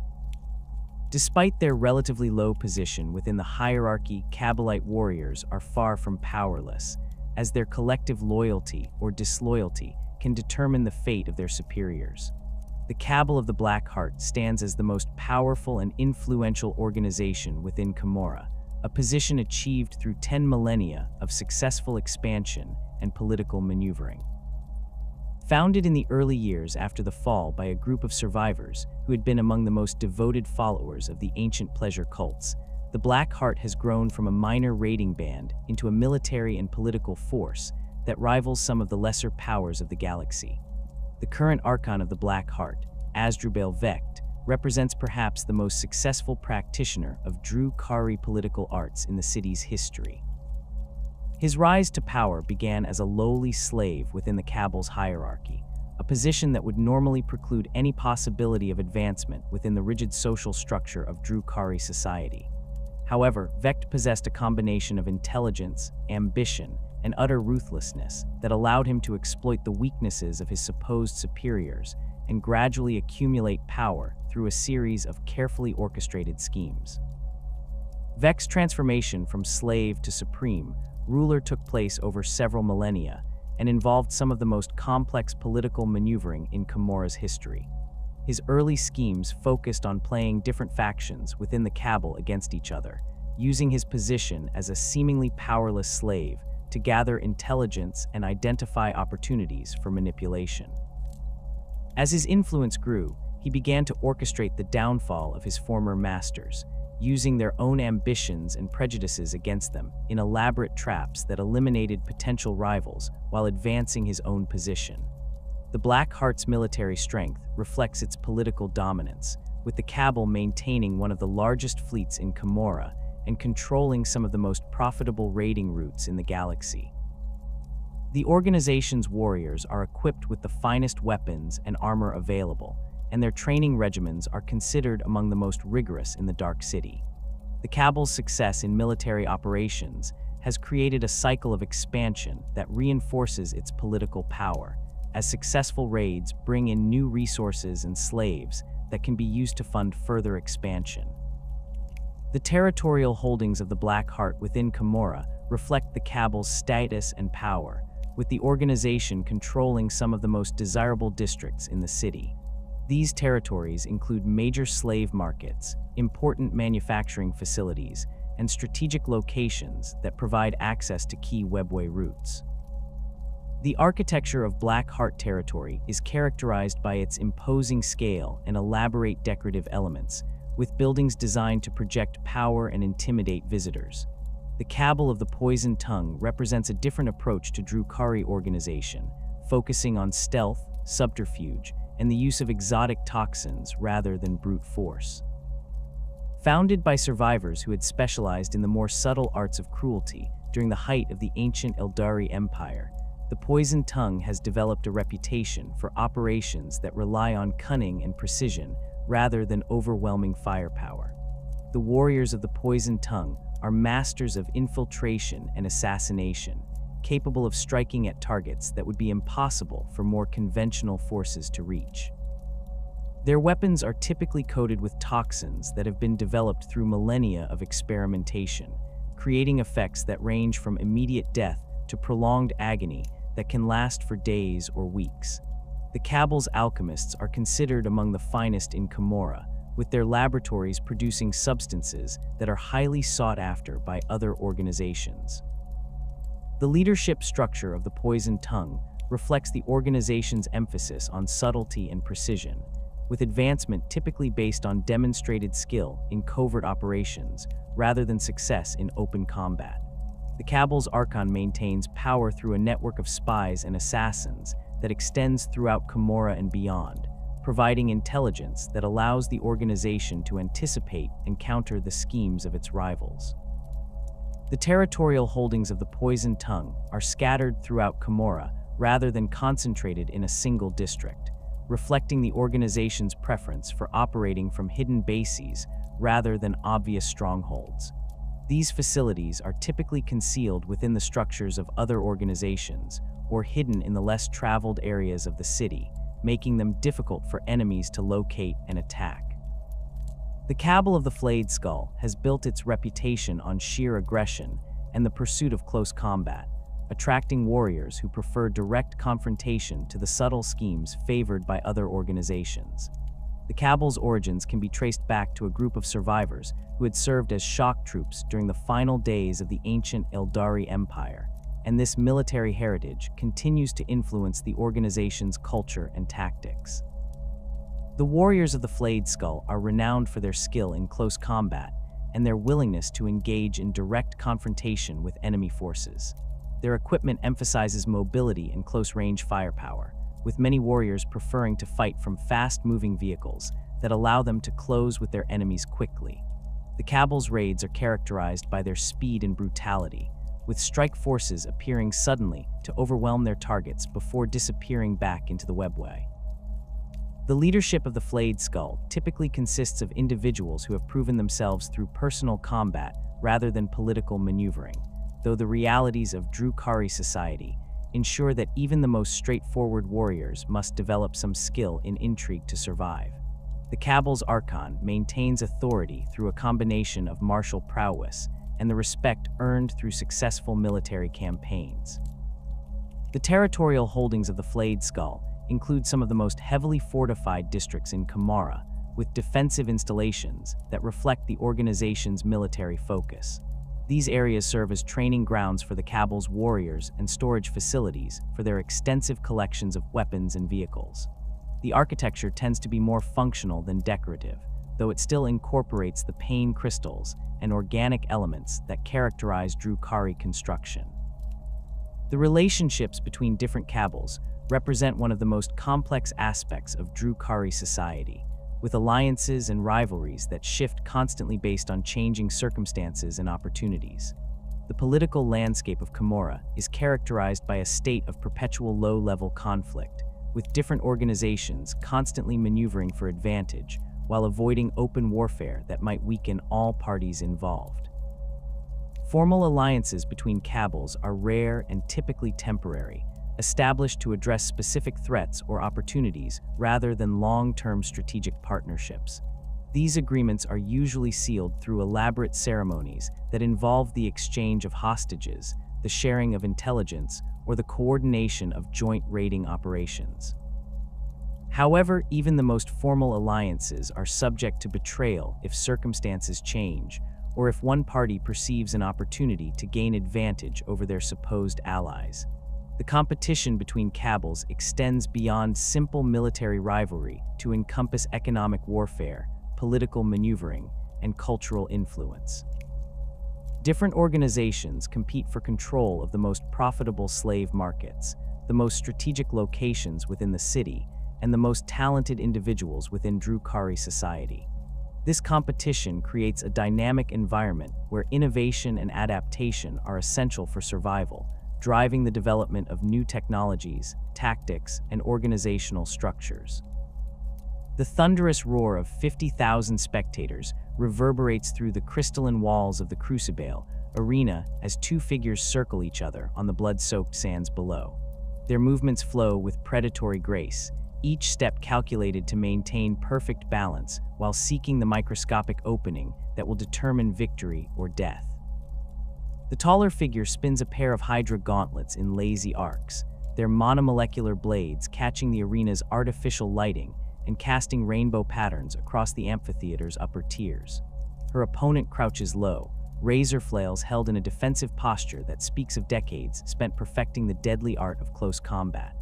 Despite their relatively low position within the hierarchy, Cabalite warriors are far from powerless, as their collective loyalty or disloyalty can determine the fate of their superiors. The Cabal of the Black Heart stands as the most powerful and influential organization within Commorragh, a position achieved through 10 millennia of successful expansion and political maneuvering. Founded in the early years after the fall by a group of survivors who had been among the most devoted followers of the ancient pleasure cults, the Black Heart has grown from a minor raiding band into a military and political force that rivals some of the lesser powers of the galaxy. The current Archon of the Black Heart, Asdrubal Vecht, represents perhaps the most successful practitioner of Drukhari political arts in the city's history. His rise to power began as a lowly slave within the cabal's hierarchy, a position that would normally preclude any possibility of advancement within the rigid social structure of Drukhari society. However, Vect possessed a combination of intelligence, ambition, and utter ruthlessness that allowed him to exploit the weaknesses of his supposed superiors and gradually accumulate power through a series of carefully orchestrated schemes. Vect's transformation from slave to supreme ruler took place over several millennia and involved some of the most complex political maneuvering in Commorragh's history. His early schemes focused on playing different factions within the cabal against each other, using his position as a seemingly powerless slave to gather intelligence and identify opportunities for manipulation. As his influence grew, he began to orchestrate the downfall of his former masters, using their own ambitions and prejudices against them in elaborate traps that eliminated potential rivals while advancing his own position. The Black Heart's military strength reflects its political dominance, with the cabal maintaining one of the largest fleets in Commorragh and controlling some of the most profitable raiding routes in the galaxy. The organization's warriors are equipped with the finest weapons and armor available, and their training regimens are considered among the most rigorous in the Dark City. The cabal's success in military operations has created a cycle of expansion that reinforces its political power, as successful raids bring in new resources and slaves that can be used to fund further expansion. The territorial holdings of the Black Heart within Commorragh reflect the cabal's status and power, with the organization controlling some of the most desirable districts in the city. These territories include major slave markets, important manufacturing facilities, and strategic locations that provide access to key webway routes. The architecture of Black Heart territory is characterized by its imposing scale and elaborate decorative elements, with buildings designed to project power and intimidate visitors. The Cabal of the Poisoned Tongue represents a different approach to Drukhari organization, focusing on stealth, subterfuge, and the use of exotic toxins rather than brute force. Founded by survivors who had specialized in the more subtle arts of cruelty during the height of the ancient Aeldari Empire, the Poisoned Tongue has developed a reputation for operations that rely on cunning and precision rather than overwhelming firepower. The warriors of the Poisoned Tongue are masters of infiltration and assassination, capable of striking at targets that would be impossible for more conventional forces to reach. Their weapons are typically coated with toxins that have been developed through millennia of experimentation, creating effects that range from immediate death to prolonged agony that can last for days or weeks. The Cabal's alchemists are considered among the finest in Commorragh, with their laboratories producing substances that are highly sought after by other organizations. The leadership structure of the Poisoned Tongue reflects the organization's emphasis on subtlety and precision, with advancement typically based on demonstrated skill in covert operations rather than success in open combat. The Cabal's Archon maintains power through a network of spies and assassins that extends throughout Commorragh and beyond, providing intelligence that allows the organization to anticipate and counter the schemes of its rivals. The territorial holdings of the Poisoned Tongue are scattered throughout Commorragh rather than concentrated in a single district, reflecting the organization's preference for operating from hidden bases rather than obvious strongholds. These facilities are typically concealed within the structures of other organizations or hidden in the less traveled areas of the city, making them difficult for enemies to locate and attack. The Cabal of the Flayed Skull has built its reputation on sheer aggression and the pursuit of close combat, attracting warriors who prefer direct confrontation to the subtle schemes favored by other organizations. The Cabal's origins can be traced back to a group of survivors who had served as shock troops during the final days of the ancient Aeldari Empire, and this military heritage continues to influence the organization's culture and tactics. The warriors of the Flayed Skull are renowned for their skill in close combat and their willingness to engage in direct confrontation with enemy forces. Their equipment emphasizes mobility and close-range firepower, with many warriors preferring to fight from fast-moving vehicles that allow them to close with their enemies quickly. The Cabal's raids are characterized by their speed and brutality, with strike forces appearing suddenly to overwhelm their targets before disappearing back into the webway. The leadership of the Flayed Skull typically consists of individuals who have proven themselves through personal combat rather than political maneuvering, though the realities of Drukhari society ensure that even the most straightforward warriors must develop some skill in intrigue to survive. The Cabal's Archon maintains authority through a combination of martial prowess and the respect earned through successful military campaigns. The territorial holdings of the Flayed Skull include some of the most heavily fortified districts in Commorragh, with defensive installations that reflect the organization's military focus. These areas serve as training grounds for the Cabal's warriors and storage facilities for their extensive collections of weapons and vehicles. The architecture tends to be more functional than decorative, though it still incorporates the pain crystals and organic elements that characterize Drukhari construction. The relationships between different Cabals represent one of the most complex aspects of Drukhari society, with alliances and rivalries that shift constantly based on changing circumstances and opportunities. The political landscape of Commorragh is characterized by a state of perpetual low-level conflict, with different organizations constantly maneuvering for advantage while avoiding open warfare that might weaken all parties involved. Formal alliances between Cabals are rare and typically temporary, established to address specific threats or opportunities rather than long-term strategic partnerships. These agreements are usually sealed through elaborate ceremonies that involve the exchange of hostages, the sharing of intelligence, or the coordination of joint raiding operations. However, even the most formal alliances are subject to betrayal if circumstances change, or if one party perceives an opportunity to gain advantage over their supposed allies. The competition between Cabals extends beyond simple military rivalry to encompass economic warfare, political maneuvering, and cultural influence. Different organizations compete for control of the most profitable slave markets, the most strategic locations within the city, and the most talented individuals within Drukhari society. This competition creates a dynamic environment where innovation and adaptation are essential for survival, driving the development of new technologies, tactics, and organizational structures. The thunderous roar of 50,000 spectators reverberates through the crystalline walls of the Crucible arena as two figures circle each other on the blood-soaked sands below. Their movements flow with predatory grace, each step calculated to maintain perfect balance while seeking the microscopic opening that will determine victory or death. The taller figure spins a pair of Hydra gauntlets in lazy arcs, their monomolecular blades catching the arena's artificial lighting and casting rainbow patterns across the amphitheater's upper tiers. Her opponent crouches low, razor flails held in a defensive posture that speaks of decades spent perfecting the deadly art of close combat.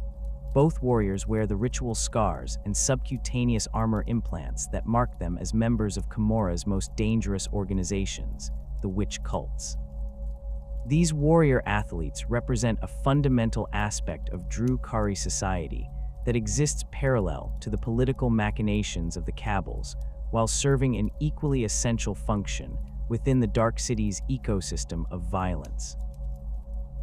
Both warriors wear the ritual scars and subcutaneous armor implants that mark them as members of Commorragh's most dangerous organizations, the witch cults. These warrior athletes represent a fundamental aspect of Drukhari society that exists parallel to the political machinations of the Cabals, while serving an equally essential function within the Dark City's ecosystem of violence.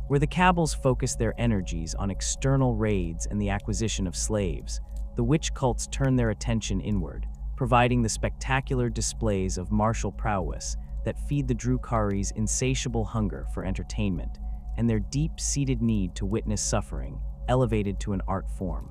Where the Cabals focus their energies on external raids and the acquisition of slaves, the witch cults turn their attention inward, providing the spectacular displays of martial prowess that feed the Drukhari's insatiable hunger for entertainment and their deep-seated need to witness suffering, elevated to an art form.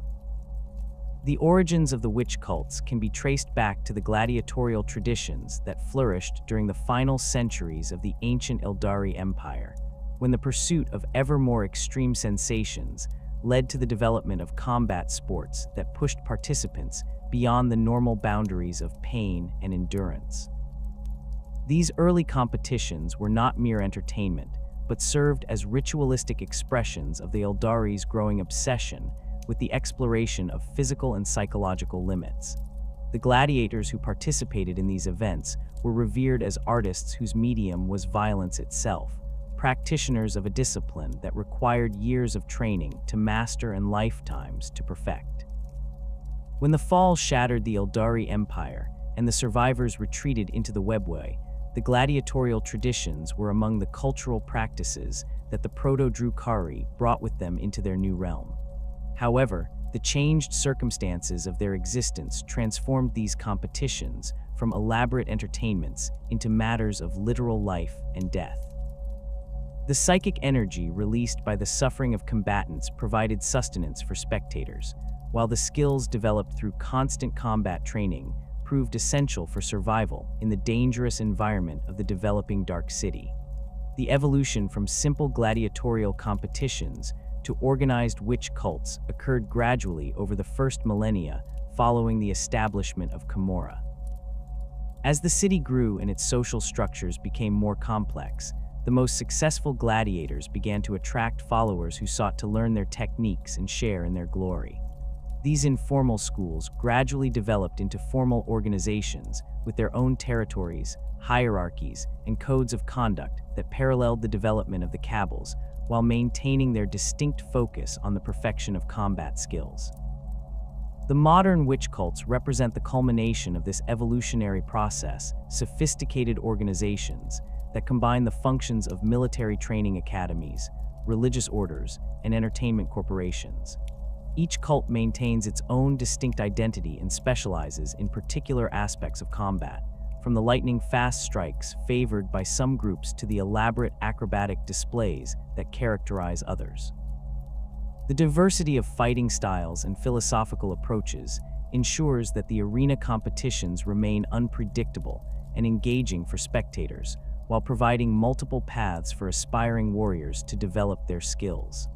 The origins of the witch cults can be traced back to the gladiatorial traditions that flourished during the final centuries of the ancient Aeldari Empire, when the pursuit of ever more extreme sensations led to the development of combat sports that pushed participants beyond the normal boundaries of pain and endurance. These early competitions were not mere entertainment, but served as ritualistic expressions of the Aeldari's growing obsession with the exploration of physical and psychological limits. The gladiators who participated in these events were revered as artists whose medium was violence itself, practitioners of a discipline that required years of training to master and lifetimes to perfect. When the fall shattered the Aeldari Empire and the survivors retreated into the webway, the gladiatorial traditions were among the cultural practices that the Proto-Drukhari brought with them into their new realm. However, the changed circumstances of their existence transformed these competitions from elaborate entertainments into matters of literal life and death. The psychic energy released by the suffering of combatants provided sustenance for spectators, while the skills developed through constant combat training proved essential for survival in the dangerous environment of the developing Dark City. The evolution from simple gladiatorial competitions to organized witch cults occurred gradually over the first millennia following the establishment of Commorragh. As the city grew and its social structures became more complex, the most successful gladiators began to attract followers who sought to learn their techniques and share in their glory. These informal schools gradually developed into formal organizations with their own territories, hierarchies, and codes of conduct that paralleled the development of the cabals, while maintaining their distinct focus on the perfection of combat skills. The modern witch cults represent the culmination of this evolutionary process, sophisticated organizations that combine the functions of military training academies, religious orders, and entertainment corporations. Each cult maintains its own distinct identity and specializes in particular aspects of combat, from the lightning-fast strikes favored by some groups to the elaborate acrobatic displays that characterize others. The diversity of fighting styles and philosophical approaches ensures that the arena competitions remain unpredictable and engaging for spectators, while providing multiple paths for aspiring warriors to develop their skills.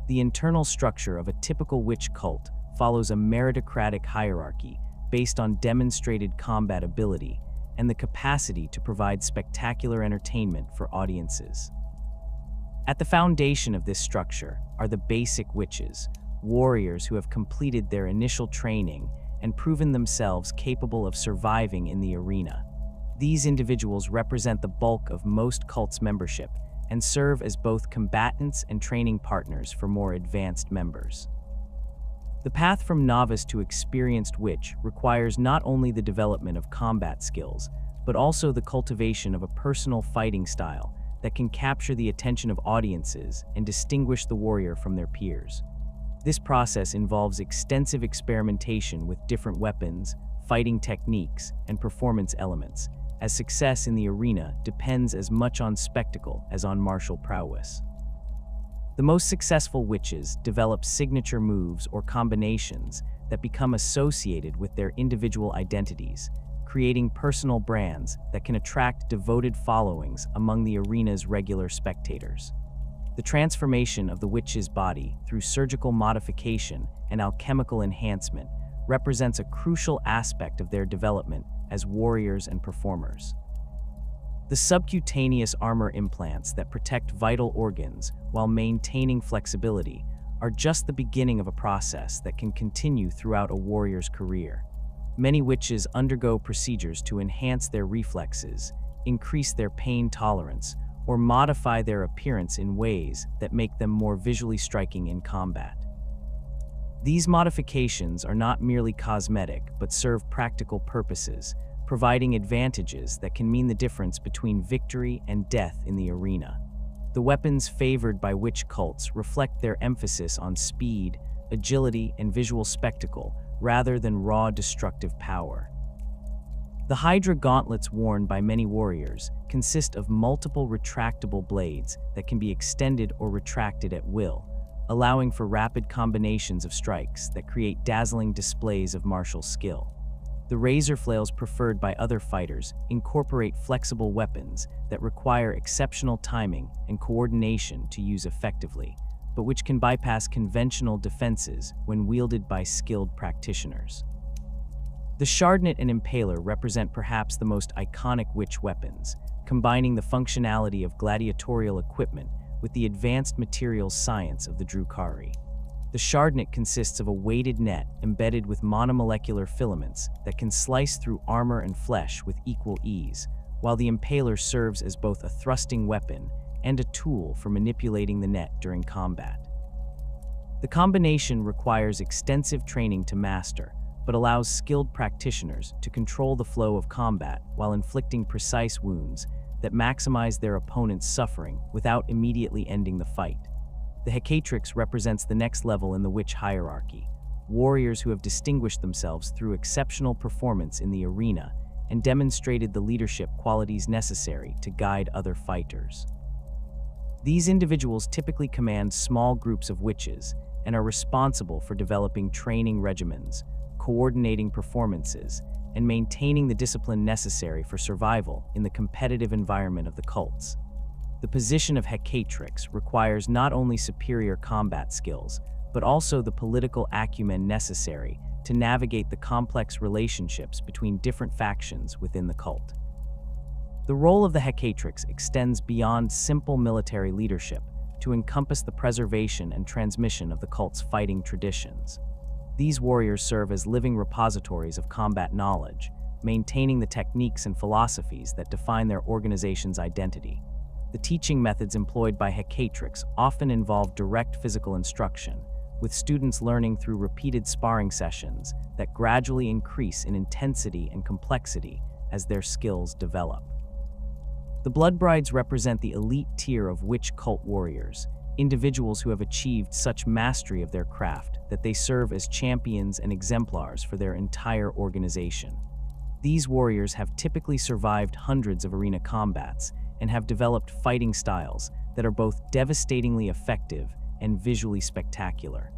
The internal structure of a typical witch cult follows a meritocratic hierarchy based on demonstrated combat ability and the capacity to provide spectacular entertainment for audiences. At the foundation of this structure are the basic witches, warriors who have completed their initial training and proven themselves capable of surviving in the arena. These individuals represent the bulk of most cults' membership and serve as both combatants and training partners for more advanced members. The path from novice to experienced witch requires not only the development of combat skills, but also the cultivation of a personal fighting style that can capture the attention of audiences and distinguish the warrior from their peers. This process involves extensive experimentation with different weapons, fighting techniques, and performance elements, as success in the arena depends as much on spectacle as on martial prowess. The most successful witches develop signature moves or combinations that become associated with their individual identities, creating personal brands that can attract devoted followings among the arena's regular spectators. The transformation of the witch's body through surgical modification and alchemical enhancement represents a crucial aspect of their development as warriors and performers. The subcutaneous armor implants that protect vital organs while maintaining flexibility are just the beginning of a process that can continue throughout a warrior's career. Many witches undergo procedures to enhance their reflexes, increase their pain tolerance, or modify their appearance in ways that make them more visually striking in combat. These modifications are not merely cosmetic, but serve practical purposes, providing advantages that can mean the difference between victory and death in the arena. The weapons favored by witch cults reflect their emphasis on speed, agility, and visual spectacle, rather than raw destructive power. The Hydra gauntlets worn by many warriors consist of multiple retractable blades that can be extended or retracted at will, allowing for rapid combinations of strikes that create dazzling displays of martial skill. The razor flails preferred by other fighters incorporate flexible weapons that require exceptional timing and coordination to use effectively, but which can bypass conventional defenses when wielded by skilled practitioners. The Shardnet and Impaler represent perhaps the most iconic witch weapons, combining the functionality of gladiatorial equipment with the advanced materials science of the Drukhari. The Shardnet consists of a weighted net embedded with monomolecular filaments that can slice through armor and flesh with equal ease, while the Impaler serves as both a thrusting weapon and a tool for manipulating the net during combat. The combination requires extensive training to master, but allows skilled practitioners to control the flow of combat while inflicting precise wounds, that maximize their opponent's suffering without immediately ending the fight. The Hecatrix represents the next level in the witch hierarchy, warriors who have distinguished themselves through exceptional performance in the arena and demonstrated the leadership qualities necessary to guide other fighters. These individuals typically command small groups of witches and are responsible for developing training regimens, coordinating performances, and maintaining the discipline necessary for survival in the competitive environment of the cults. The position of Hecatrix requires not only superior combat skills, but also the political acumen necessary to navigate the complex relationships between different factions within the cult. The role of the Hecatrix extends beyond simple military leadership to encompass the preservation and transmission of the cult's fighting traditions. These warriors serve as living repositories of combat knowledge, maintaining the techniques and philosophies that define their organization's identity. The teaching methods employed by Hecatrix often involve direct physical instruction, with students learning through repeated sparring sessions that gradually increase in intensity and complexity as their skills develop. The Blood Brides represent the elite tier of witch cult warriors, individuals who have achieved such mastery of their craft that they serve as champions and exemplars for their entire organization. These warriors have typically survived hundreds of arena combats and have developed fighting styles that are both devastatingly effective and visually spectacular.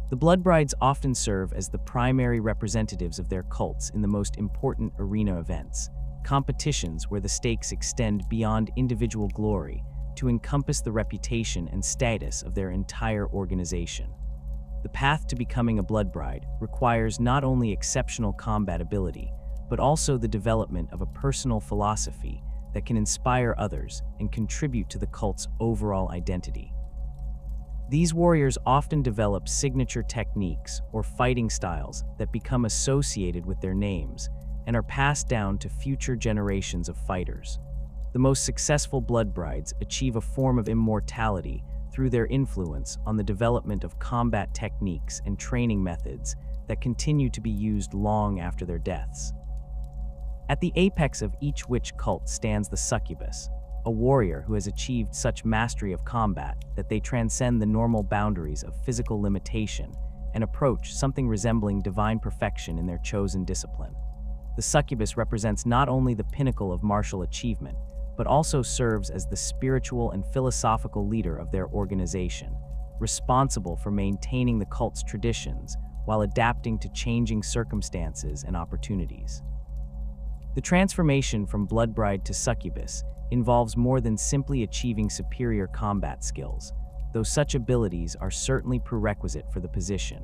The Blood Brides often serve as the primary representatives of their cults in the most important arena events, competitions where the stakes extend beyond individual glory to encompass the reputation and status of their entire organization. The path to becoming a Blood Bride requires not only exceptional combat ability, but also the development of a personal philosophy that can inspire others and contribute to the cult's overall identity. These warriors often develop signature techniques or fighting styles that become associated with their names and are passed down to future generations of fighters. The most successful Blood Brides achieve a form of immortality through their influence on the development of combat techniques and training methods that continue to be used long after their deaths. At the apex of each witch cult stands the succubus, a warrior who has achieved such mastery of combat that they transcend the normal boundaries of physical limitation and approach something resembling divine perfection in their chosen discipline. The succubus represents not only the pinnacle of martial achievement, but also serves as the spiritual and philosophical leader of their organization, responsible for maintaining the cult's traditions while adapting to changing circumstances and opportunities. The transformation from Blood Bride to succubus involves more than simply achieving superior combat skills, though such abilities are certainly prerequisite for the position.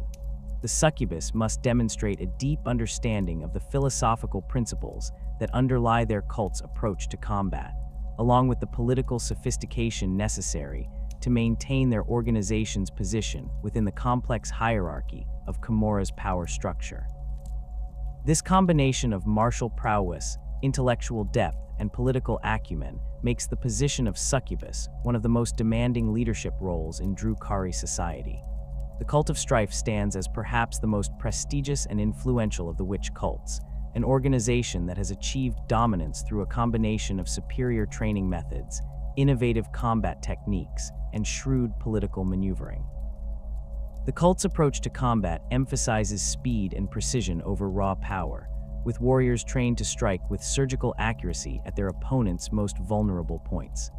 The succubus must demonstrate a deep understanding of the philosophical principles that underlie their cult's approach to combat, along with the political sophistication necessary to maintain their organization's position within the complex hierarchy of Commorragh's power structure. This combination of martial prowess, intellectual depth, and political acumen makes the position of succubus one of the most demanding leadership roles in Drukhari society. The Cult of Strife stands as perhaps the most prestigious and influential of the witch cults, an organization that has achieved dominance through a combination of superior training methods, innovative combat techniques, and shrewd political maneuvering. The cult's approach to combat emphasizes speed and precision over raw power, with warriors trained to strike with surgical accuracy at their opponent's most vulnerable points.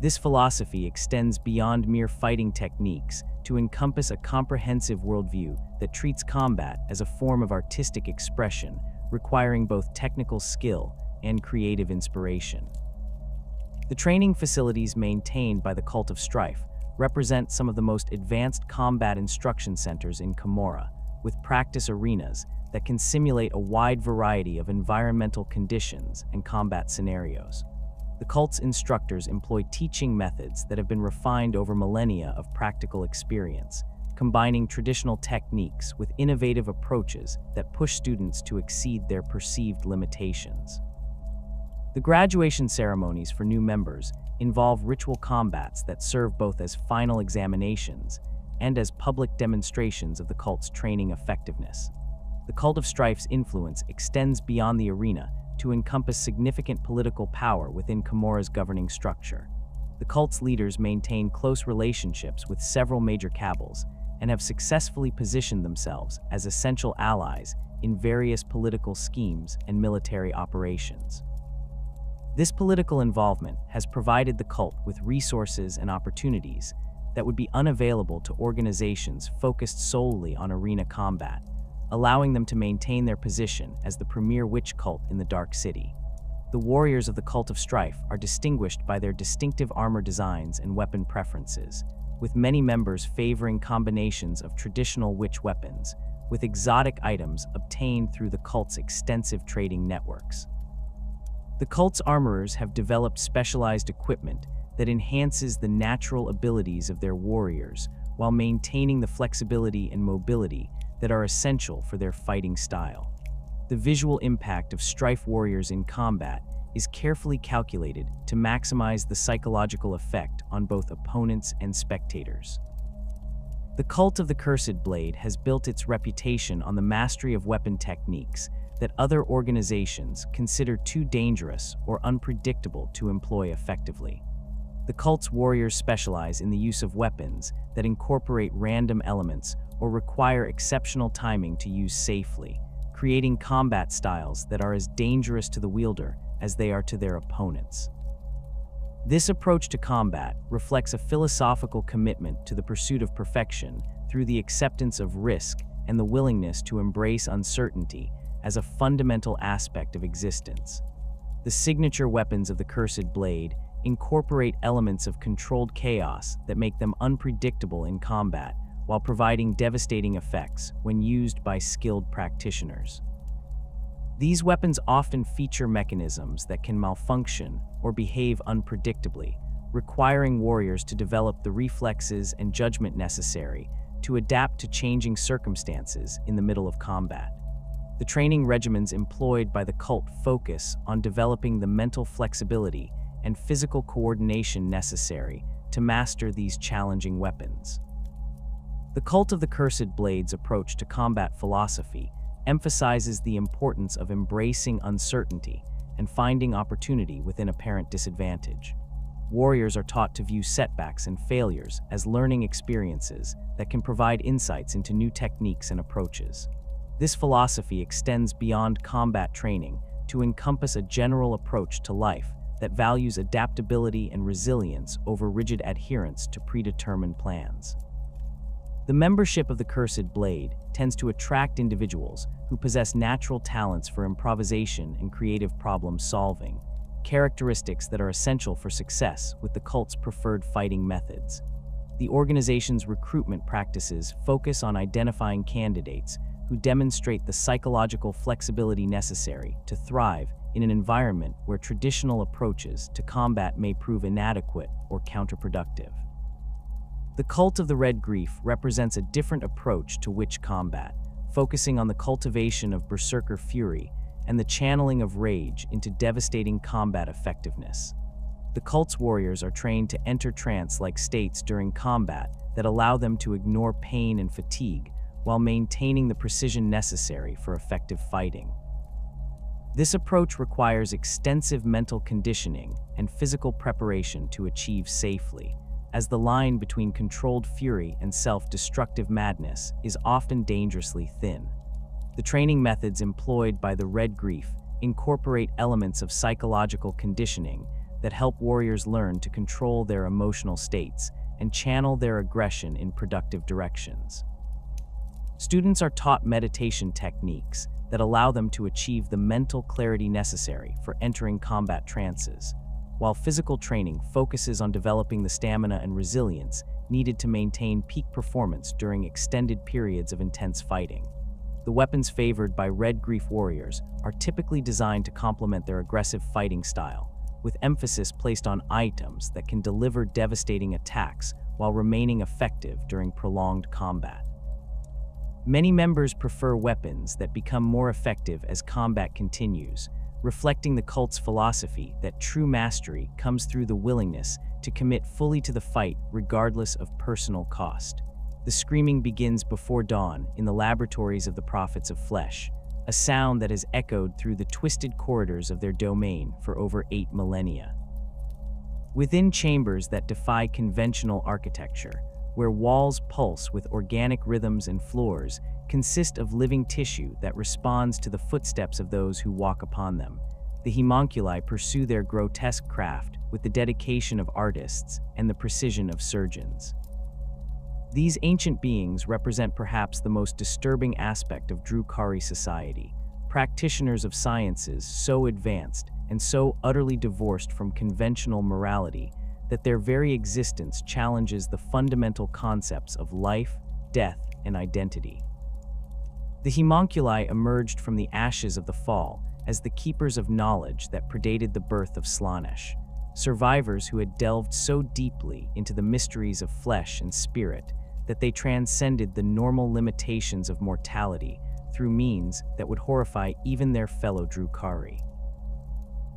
This philosophy extends beyond mere fighting techniques to encompass a comprehensive worldview that treats combat as a form of artistic expression, requiring both technical skill and creative inspiration. The training facilities maintained by the Cult of Strife represent some of the most advanced combat instruction centers in Commorragh, with practice arenas that can simulate a wide variety of environmental conditions and combat scenarios. The cult's instructors employ teaching methods that have been refined over millennia of practical experience, combining traditional techniques with innovative approaches that push students to exceed their perceived limitations. The graduation ceremonies for new members involve ritual combats that serve both as final examinations and as public demonstrations of the cult's training effectiveness. The Cult of Strife's influence extends beyond the arena to encompass significant political power within Commorragh's governing structure. The cult's leaders maintain close relationships with several major cabals and have successfully positioned themselves as essential allies in various political schemes and military operations. This political involvement has provided the cult with resources and opportunities that would be unavailable to organizations focused solely on arena combat, allowing them to maintain their position as the premier witch cult in the Dark City. The warriors of the Cult of Strife are distinguished by their distinctive armor designs and weapon preferences, with many members favoring combinations of traditional witch weapons with exotic items obtained through the cult's extensive trading networks. The cult's armorers have developed specialized equipment that enhances the natural abilities of their warriors while maintaining the flexibility and mobility that are essential for their fighting style. The visual impact of Strife warriors in combat is carefully calculated to maximize the psychological effect on both opponents and spectators. The Cult of the Cursed Blade has built its reputation on the mastery of weapon techniques that other organizations consider too dangerous or unpredictable to employ effectively. The cult's warriors specialize in the use of weapons that incorporate random elements or require exceptional timing to use safely, creating combat styles that are as dangerous to the wielder as they are to their opponents. This approach to combat reflects a philosophical commitment to the pursuit of perfection through the acceptance of risk and the willingness to embrace uncertainty as a fundamental aspect of existence. The signature weapons of the Cursed Blade incorporate elements of controlled chaos that make them unpredictable in combat while providing devastating effects when used by skilled practitioners. These weapons often feature mechanisms that can malfunction or behave unpredictably, requiring warriors to develop the reflexes and judgment necessary to adapt to changing circumstances in the middle of combat. The training regimens employed by the cult focus on developing the mental flexibility and physical coordination necessary to master these challenging weapons. The Cult of the Cursed Blade's approach to combat philosophy emphasizes the importance of embracing uncertainty and finding opportunity within apparent disadvantage. Warriors are taught to view setbacks and failures as learning experiences that can provide insights into new techniques and approaches. This philosophy extends beyond combat training to encompass a general approach to life that values adaptability and resilience over rigid adherence to predetermined plans. The membership of the Cursed Blade tends to attract individuals who possess natural talents for improvisation and creative problem solving, characteristics that are essential for success with the cult's preferred fighting methods. The organization's recruitment practices focus on identifying candidates who demonstrate the psychological flexibility necessary to thrive in an environment where traditional approaches to combat may prove inadequate or counterproductive. The Cult of the Red Grief represents a different approach to witch combat, focusing on the cultivation of berserker fury and the channeling of rage into devastating combat effectiveness. The cult's warriors are trained to enter trance-like states during combat that allow them to ignore pain and fatigue while maintaining the precision necessary for effective fighting. This approach requires extensive mental conditioning and physical preparation to achieve safely, as the line between controlled fury and self-destructive madness is often dangerously thin. The training methods employed by the Red Grief incorporate elements of psychological conditioning that help warriors learn to control their emotional states and channel their aggression in productive directions. Students are taught meditation techniques that allow them to achieve the mental clarity necessary for entering combat trances, while physical training focuses on developing the stamina and resilience needed to maintain peak performance during extended periods of intense fighting. The weapons favored by Red Grief warriors are typically designed to complement their aggressive fighting style, with emphasis placed on items that can deliver devastating attacks while remaining effective during prolonged combat. Many members prefer weapons that become more effective as combat continues, reflecting the cult's philosophy that true mastery comes through the willingness to commit fully to the fight regardless of personal cost. The screaming begins before dawn in the laboratories of the Prophets of Flesh, a sound that has echoed through the twisted corridors of their domain for over 8 millennia. Within chambers that defy conventional architecture, where walls pulse with organic rhythms and floors consist of living tissue that responds to the footsteps of those who walk upon them, the homunculi pursue their grotesque craft with the dedication of artists and the precision of surgeons. These ancient beings represent perhaps the most disturbing aspect of Drukhari society, practitioners of sciences so advanced and so utterly divorced from conventional morality that their very existence challenges the fundamental concepts of life, death, and identity. The homunculi emerged from the ashes of the fall as the keepers of knowledge that predated the birth of Slaanesh, survivors who had delved so deeply into the mysteries of flesh and spirit that they transcended the normal limitations of mortality through means that would horrify even their fellow Drukhari.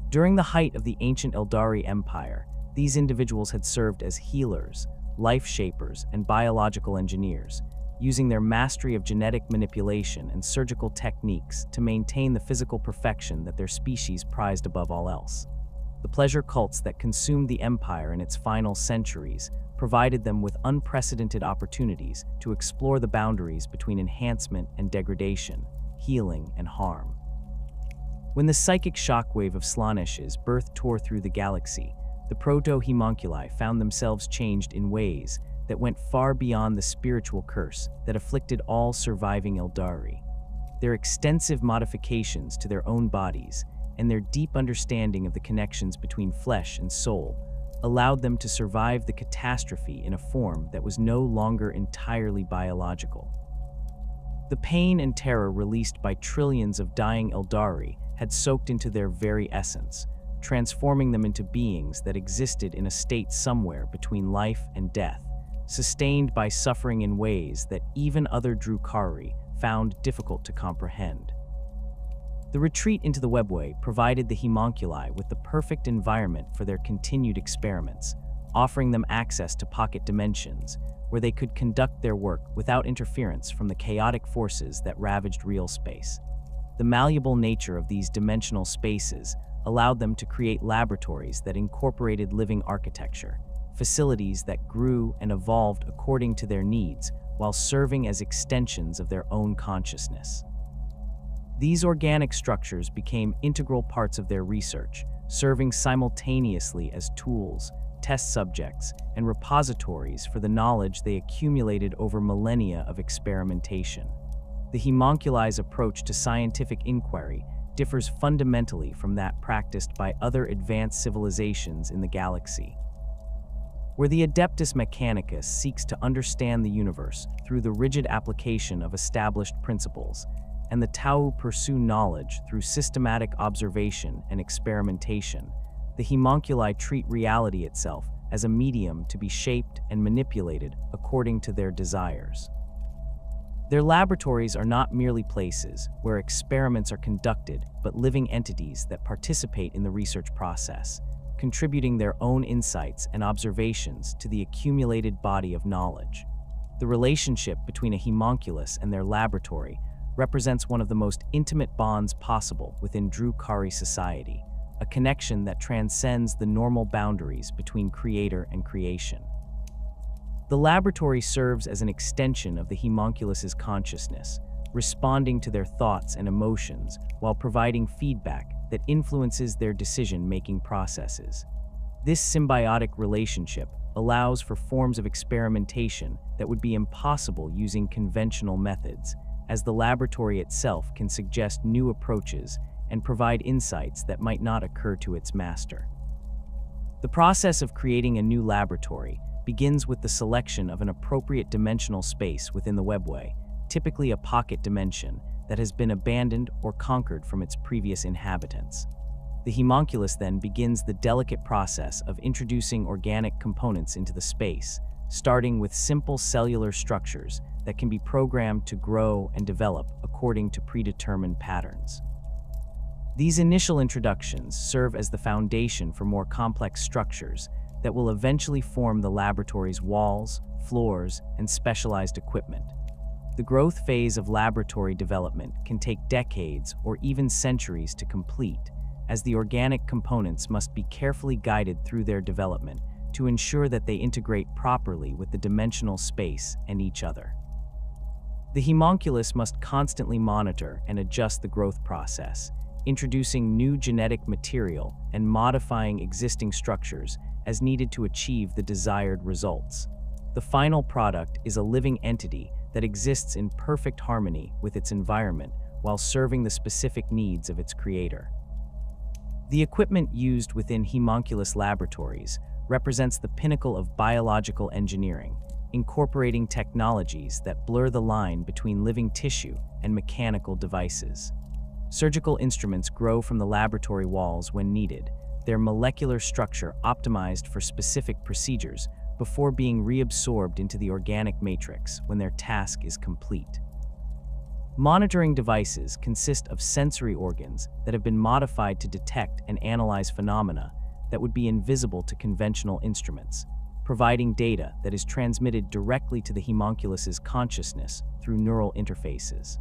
During the height of the ancient Aeldari Empire, these individuals had served as healers, life shapers, and biological engineers, using their mastery of genetic manipulation and surgical techniques to maintain the physical perfection that their species prized above all else. The pleasure cults that consumed the empire in its final centuries provided them with unprecedented opportunities to explore the boundaries between enhancement and degradation, healing and harm. When the psychic shockwave of Slaanesh's birth tore through the galaxy, the proto-homunculi found themselves changed in ways that went far beyond the spiritual curse that afflicted all surviving Aeldari. Their extensive modifications to their own bodies and their deep understanding of the connections between flesh and soul allowed them to survive the catastrophe in a form that was no longer entirely biological. The pain and terror released by trillions of dying Aeldari had soaked into their very essence, transforming them into beings that existed in a state somewhere between life and death, sustained by suffering in ways that even other Drukhari found difficult to comprehend. The retreat into the webway provided the homunculi with the perfect environment for their continued experiments, offering them access to pocket dimensions, where they could conduct their work without interference from the chaotic forces that ravaged real space. The malleable nature of these dimensional spaces allowed them to create laboratories that incorporated living architecture, facilities that grew and evolved according to their needs while serving as extensions of their own consciousness. These organic structures became integral parts of their research, serving simultaneously as tools, test subjects, and repositories for the knowledge they accumulated over millennia of experimentation. The homunculi's approach to scientific inquiry differs fundamentally from that practiced by other advanced civilizations in the galaxy. Where the Adeptus Mechanicus seeks to understand the universe through the rigid application of established principles, and the Tau pursue knowledge through systematic observation and experimentation, the homunculi treat reality itself as a medium to be shaped and manipulated according to their desires. Their laboratories are not merely places where experiments are conducted, but living entities that participate in the research process, contributing their own insights and observations to the accumulated body of knowledge. The relationship between a homunculus and their laboratory represents one of the most intimate bonds possible within Drukhari society, a connection that transcends the normal boundaries between creator and creation. The laboratory serves as an extension of the homunculus's consciousness, responding to their thoughts and emotions while providing feedback that influences their decision-making processes. This symbiotic relationship allows for forms of experimentation that would be impossible using conventional methods, as the laboratory itself can suggest new approaches and provide insights that might not occur to its master. The process of creating a new laboratory begins with the selection of an appropriate dimensional space within the webway, typically a pocket dimension that has been abandoned or conquered from its previous inhabitants. The homunculus then begins the delicate process of introducing organic components into the space, starting with simple cellular structures that can be programmed to grow and develop according to predetermined patterns. These initial introductions serve as the foundation for more complex structures that will eventually form the laboratory's walls, floors, and specialized equipment. The growth phase of laboratory development can take decades or even centuries to complete, as the organic components must be carefully guided through their development to ensure that they integrate properly with the dimensional space and each other. The homunculus must constantly monitor and adjust the growth process, introducing new genetic material and modifying existing structures as needed to achieve the desired results. The final product is a living entity that exists in perfect harmony with its environment while serving the specific needs of its creator. The equipment used within homunculus laboratories represents the pinnacle of biological engineering, incorporating technologies that blur the line between living tissue and mechanical devices. Surgical instruments grow from the laboratory walls when needed, their molecular structure optimized for specific procedures before being reabsorbed into the organic matrix when their task is complete. Monitoring devices consist of sensory organs that have been modified to detect and analyze phenomena that would be invisible to conventional instruments, providing data that is transmitted directly to the homunculus's consciousness through neural interfaces.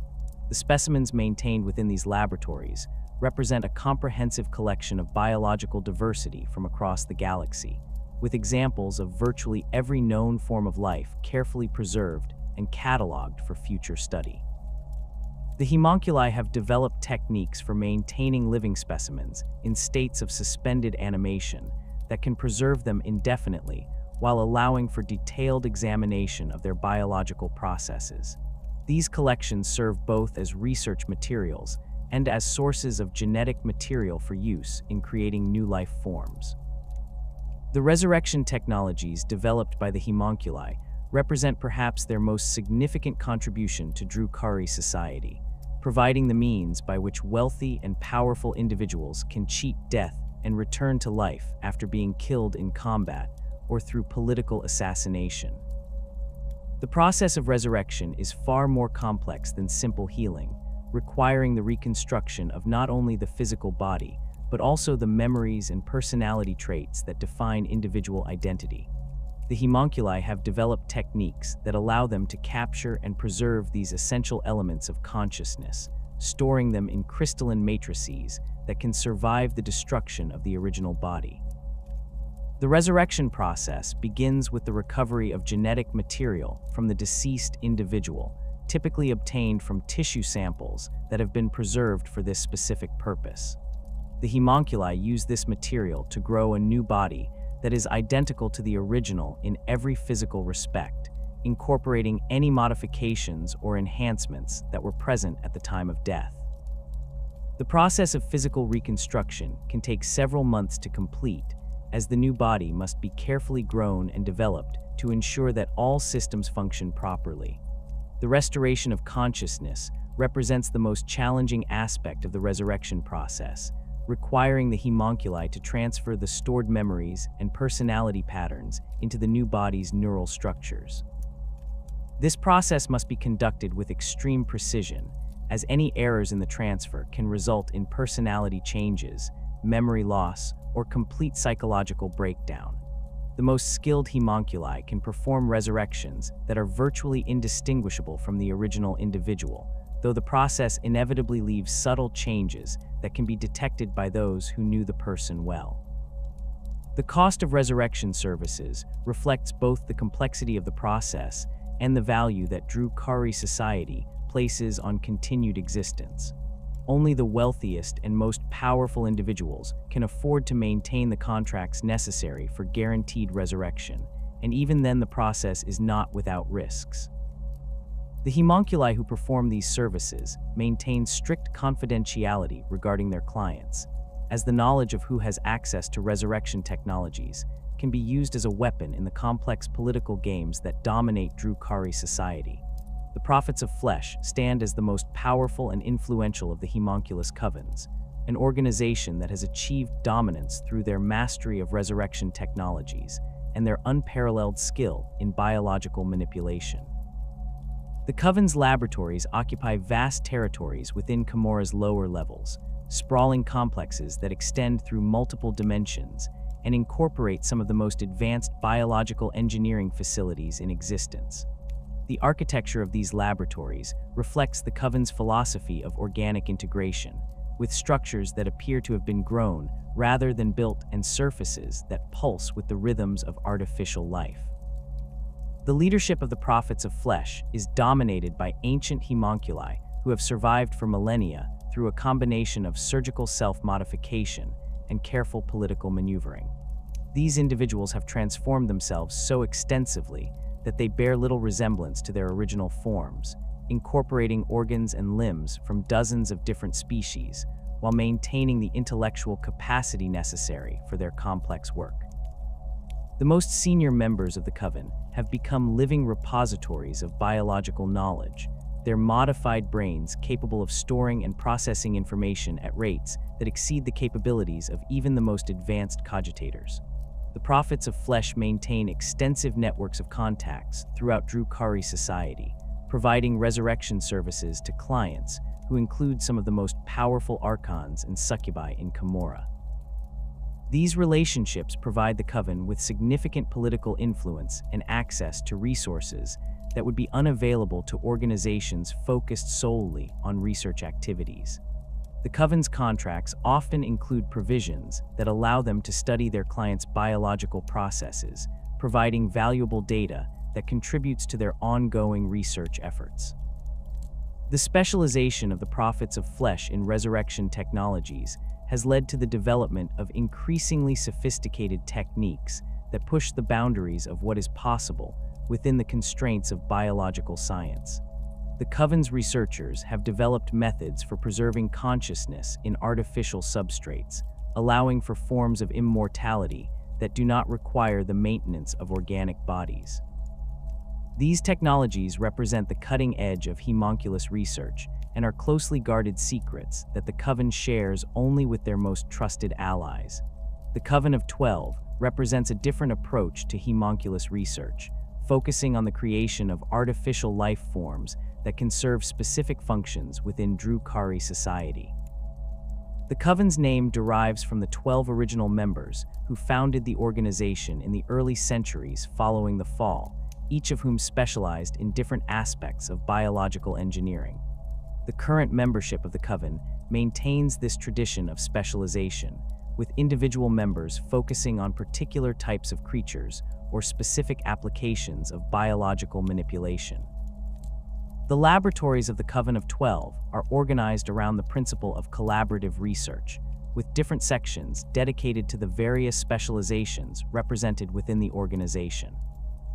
The specimens maintained within these laboratories represent a comprehensive collection of biological diversity from across the galaxy, with examples of virtually every known form of life carefully preserved and cataloged for future study. The homunculi have developed techniques for maintaining living specimens in states of suspended animation that can preserve them indefinitely while allowing for detailed examination of their biological processes. These collections serve both as research materials and as sources of genetic material for use in creating new life forms. The resurrection technologies developed by the homunculi represent perhaps their most significant contribution to Drukhari society, providing the means by which wealthy and powerful individuals can cheat death and return to life after being killed in combat or through political assassination. The process of resurrection is far more complex than simple healing, requiring the reconstruction of not only the physical body, but also the memories and personality traits that define individual identity. The homunculi have developed techniques that allow them to capture and preserve these essential elements of consciousness, storing them in crystalline matrices that can survive the destruction of the original body. The resurrection process begins with the recovery of genetic material from the deceased individual, typically obtained from tissue samples that have been preserved for this specific purpose. The homunculi use this material to grow a new body that is identical to the original in every physical respect, incorporating any modifications or enhancements that were present at the time of death. The process of physical reconstruction can take several months to complete, as the new body must be carefully grown and developed to ensure that all systems function properly. The restoration of consciousness represents the most challenging aspect of the resurrection process, requiring the homunculi to transfer the stored memories and personality patterns into the new body's neural structures. This process must be conducted with extreme precision, as any errors in the transfer can result in personality changes, memory loss, or complete psychological breakdown. The most skilled homunculi can perform resurrections that are virtually indistinguishable from the original individual, though the process inevitably leaves subtle changes that can be detected by those who knew the person well. The cost of resurrection services reflects both the complexity of the process and the value that Drukhari society places on continued existence. Only the wealthiest and most powerful individuals can afford to maintain the contracts necessary for guaranteed resurrection, and even then the process is not without risks. The homunculi who perform these services maintain strict confidentiality regarding their clients, as the knowledge of who has access to resurrection technologies can be used as a weapon in the complex political games that dominate Drukhari society. The Prophets of Flesh stand as the most powerful and influential of the homunculus covens, an organization that has achieved dominance through their mastery of resurrection technologies and their unparalleled skill in biological manipulation. The Coven's laboratories occupy vast territories within Commorragh's lower levels, sprawling complexes that extend through multiple dimensions and incorporate some of the most advanced biological engineering facilities in existence. The architecture of these laboratories reflects the Coven's philosophy of organic integration, with structures that appear to have been grown rather than built and surfaces that pulse with the rhythms of artificial life. The leadership of the Prophets of Flesh is dominated by ancient homunculi who have survived for millennia through a combination of surgical self-modification and careful political maneuvering. These individuals have transformed themselves so extensively that they bear little resemblance to their original forms, incorporating organs and limbs from dozens of different species, while maintaining the intellectual capacity necessary for their complex work. The most senior members of the Coven have become living repositories of biological knowledge, their modified brains capable of storing and processing information at rates that exceed the capabilities of even the most advanced cogitators. The Prophets of Flesh maintain extensive networks of contacts throughout Drukhari society, providing resurrection services to clients who include some of the most powerful archons and succubi in Commorragh. These relationships provide the Coven with significant political influence and access to resources that would be unavailable to organizations focused solely on research activities. The Coven's contracts often include provisions that allow them to study their clients' biological processes, providing valuable data that contributes to their ongoing research efforts. The specialization of the Prophets of Flesh in resurrection technologies has led to the development of increasingly sophisticated techniques that push the boundaries of what is possible within the constraints of biological science. The Coven's researchers have developed methods for preserving consciousness in artificial substrates, allowing for forms of immortality that do not require the maintenance of organic bodies. These technologies represent the cutting edge of homunculus research and are closely guarded secrets that the Coven shares only with their most trusted allies. The Coven of 12 represents a different approach to homunculus research, focusing on the creation of artificial life forms that can serve specific functions within Drukhari society. The Coven's name derives from the 12 original members who founded the organization in the early centuries following the fall, each of whom specialized in different aspects of biological engineering. The current membership of the Coven maintains this tradition of specialization, with individual members focusing on particular types of creatures or specific applications of biological manipulation. The laboratories of the Coven of 12 are organized around the principle of collaborative research, with different sections dedicated to the various specializations represented within the organization.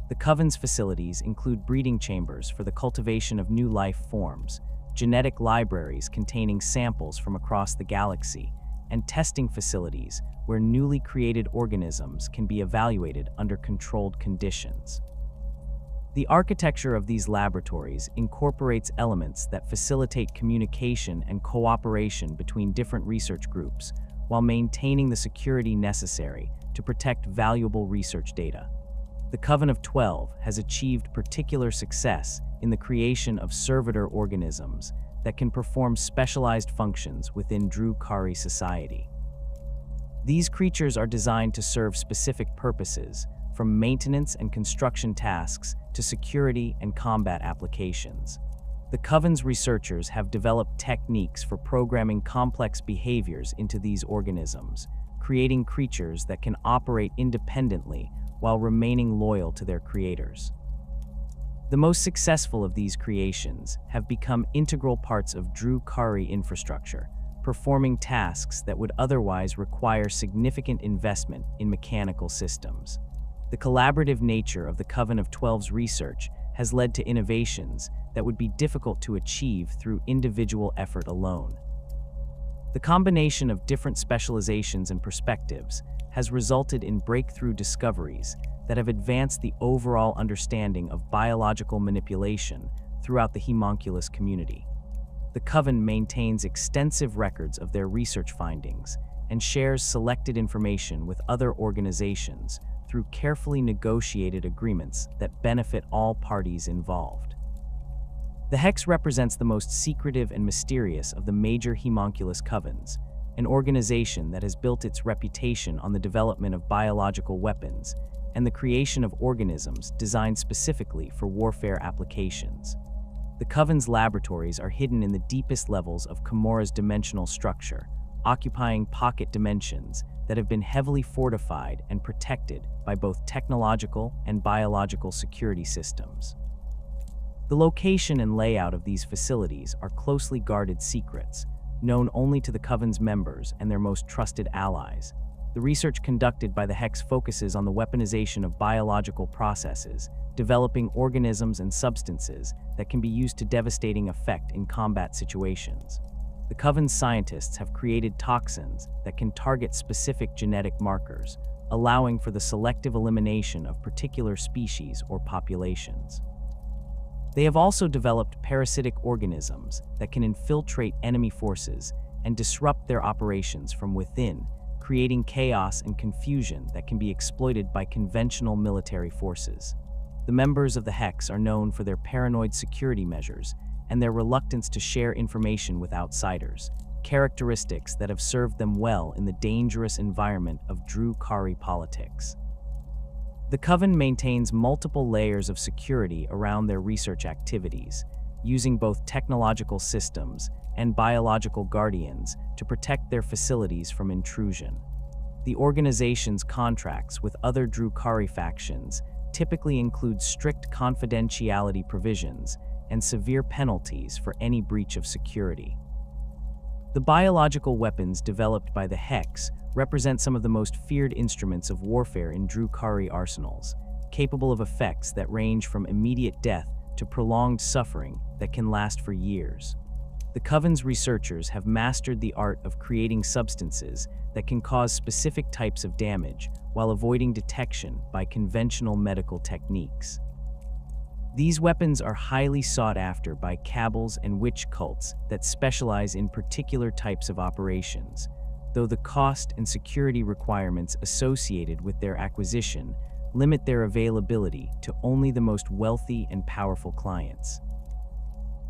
The Coven's facilities include breeding chambers for the cultivation of new life forms, genetic libraries containing samples from across the galaxy, and testing facilities where newly created organisms can be evaluated under controlled conditions. The architecture of these laboratories incorporates elements that facilitate communication and cooperation between different research groups, while maintaining the security necessary to protect valuable research data. The Coven of 12 has achieved particular success in the creation of servitor organisms that can perform specialized functions within Drukhari society. These creatures are designed to serve specific purposes, from maintenance and construction tasks to security and combat applications. The Coven's researchers have developed techniques for programming complex behaviors into these organisms, creating creatures that can operate independently while remaining loyal to their creators. The most successful of these creations have become integral parts of Drukhari infrastructure, performing tasks that would otherwise require significant investment in mechanical systems. The collaborative nature of the Coven of 12's research has led to innovations that would be difficult to achieve through individual effort alone. The combination of different specializations and perspectives has resulted in breakthrough discoveries that have advanced the overall understanding of biological manipulation throughout the homunculus community. The Coven maintains extensive records of their research findings and shares selected information with other organizations through carefully negotiated agreements that benefit all parties involved. The Hex represents the most secretive and mysterious of the major homunculus covens, an organization that has built its reputation on the development of biological weapons and the creation of organisms designed specifically for warfare applications. The Coven's laboratories are hidden in the deepest levels of Commorragh's dimensional structure, occupying pocket dimensions that have been heavily fortified and protected by both technological and biological security systems. The location and layout of these facilities are closely guarded secrets, known only to the Coven's members and their most trusted allies. The research conducted by the Hex focuses on the weaponization of biological processes, developing organisms and substances that can be used to devastating effect in combat situations. The Coven's scientists have created toxins that can target specific genetic markers, allowing for the selective elimination of particular species or populations. They have also developed parasitic organisms that can infiltrate enemy forces and disrupt their operations from within, creating chaos and confusion that can be exploited by conventional military forces. The members of the Hex are known for their paranoid security measures and their reluctance to share information with outsiders, characteristics that have served them well in the dangerous environment of Drukhari politics. The Coven maintains multiple layers of security around their research activities, using both technological systems and biological guardians to protect their facilities from intrusion. The organization's contracts with other Drukhari factions typically include strict confidentiality provisions and severe penalties for any breach of security. The biological weapons developed by the Hex represent some of the most feared instruments of warfare in Drukhari arsenals, capable of effects that range from immediate death to prolonged suffering that can last for years. The Coven's researchers have mastered the art of creating substances that can cause specific types of damage while avoiding detection by conventional medical techniques. These weapons are highly sought after by cabals and witch cults that specialize in particular types of operations, though the cost and security requirements associated with their acquisition limit their availability to only the most wealthy and powerful clients.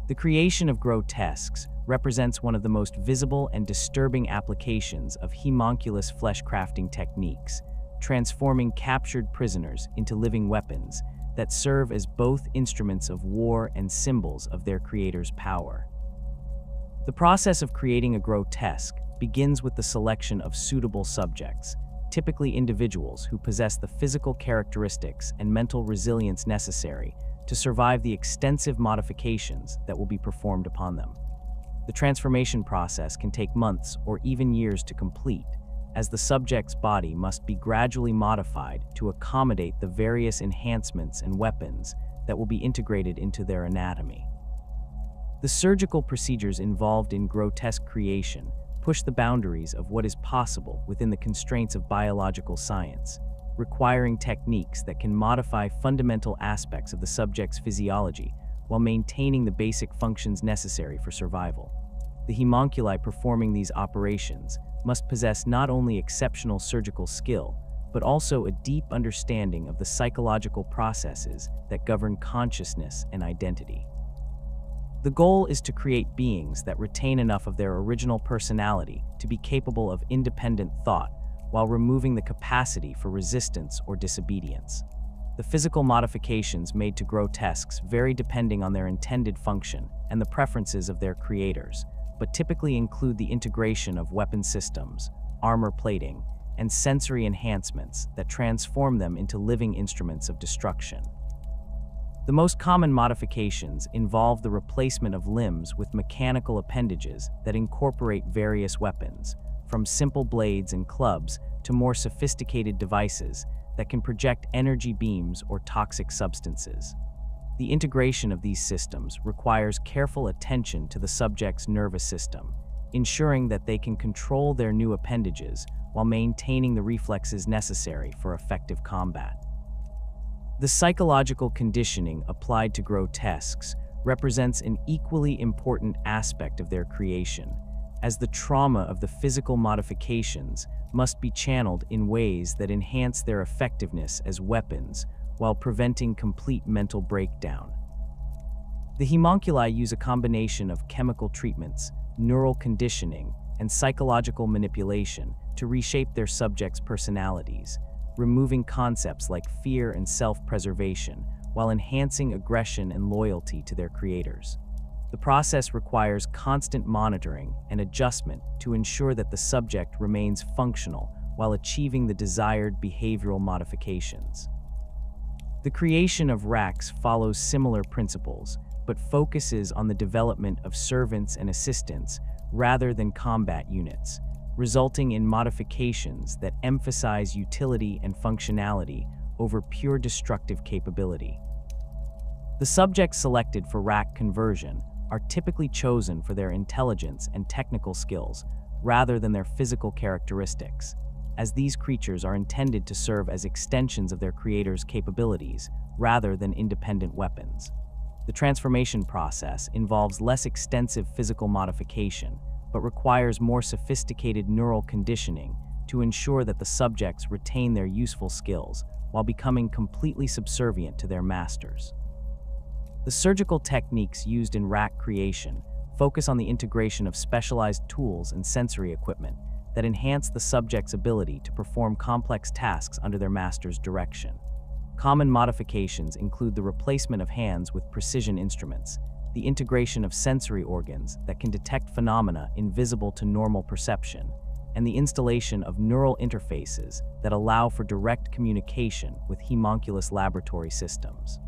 The creation of grotesques represents one of the most visible and disturbing applications of homunculus flesh crafting techniques, transforming captured prisoners into living weapons that serve as both instruments of war and symbols of their creator's power. The process of creating a grotesque begins with the selection of suitable subjects, typically individuals who possess the physical characteristics and mental resilience necessary to survive the extensive modifications that will be performed upon them. The transformation process can take months or even years to complete, as the subject's body must be gradually modified to accommodate the various enhancements and weapons that will be integrated into their anatomy. The surgical procedures involved in grotesque creation push the boundaries of what is possible within the constraints of biological science, requiring techniques that can modify fundamental aspects of the subject's physiology while maintaining the basic functions necessary for survival. The homunculi performing these operations must possess not only exceptional surgical skill, but also a deep understanding of the psychological processes that govern consciousness and identity. The goal is to create beings that retain enough of their original personality to be capable of independent thought, while removing the capacity for resistance or disobedience. The physical modifications made to grotesques vary depending on their intended function and the preferences of their creators, but typically include the integration of weapon systems, armor plating, and sensory enhancements that transform them into living instruments of destruction. The most common modifications involve the replacement of limbs with mechanical appendages that incorporate various weapons, from simple blades and clubs to more sophisticated devices that can project energy beams or toxic substances. The integration of these systems requires careful attention to the subject's nervous system, ensuring that they can control their new appendages while maintaining the reflexes necessary for effective combat. The psychological conditioning applied to grotesques represents an equally important aspect of their creation, as the trauma of the physical modifications must be channeled in ways that enhance their effectiveness as weapons while preventing complete mental breakdown. The homunculi use a combination of chemical treatments, neural conditioning, and psychological manipulation to reshape their subjects' personalities, removing concepts like fear and self-preservation, while enhancing aggression and loyalty to their creators. The process requires constant monitoring and adjustment to ensure that the subject remains functional while achieving the desired behavioral modifications. The creation of racks follows similar principles, but focuses on the development of servants and assistants rather than combat units, resulting in modifications that emphasize utility and functionality over pure destructive capability. The subjects selected for rack conversion are typically chosen for their intelligence and technical skills rather than their physical characteristics, as these creatures are intended to serve as extensions of their creators' capabilities rather than independent weapons. The transformation process involves less extensive physical modification, but requires more sophisticated neural conditioning to ensure that the subjects retain their useful skills while becoming completely subservient to their masters. The surgical techniques used in rack creation focus on the integration of specialized tools and sensory equipment that enhance the subject's ability to perform complex tasks under their master's direction. Common modifications include the replacement of hands with precision instruments, the integration of sensory organs that can detect phenomena invisible to normal perception, and the installation of neural interfaces that allow for direct communication with homunculus laboratory systems.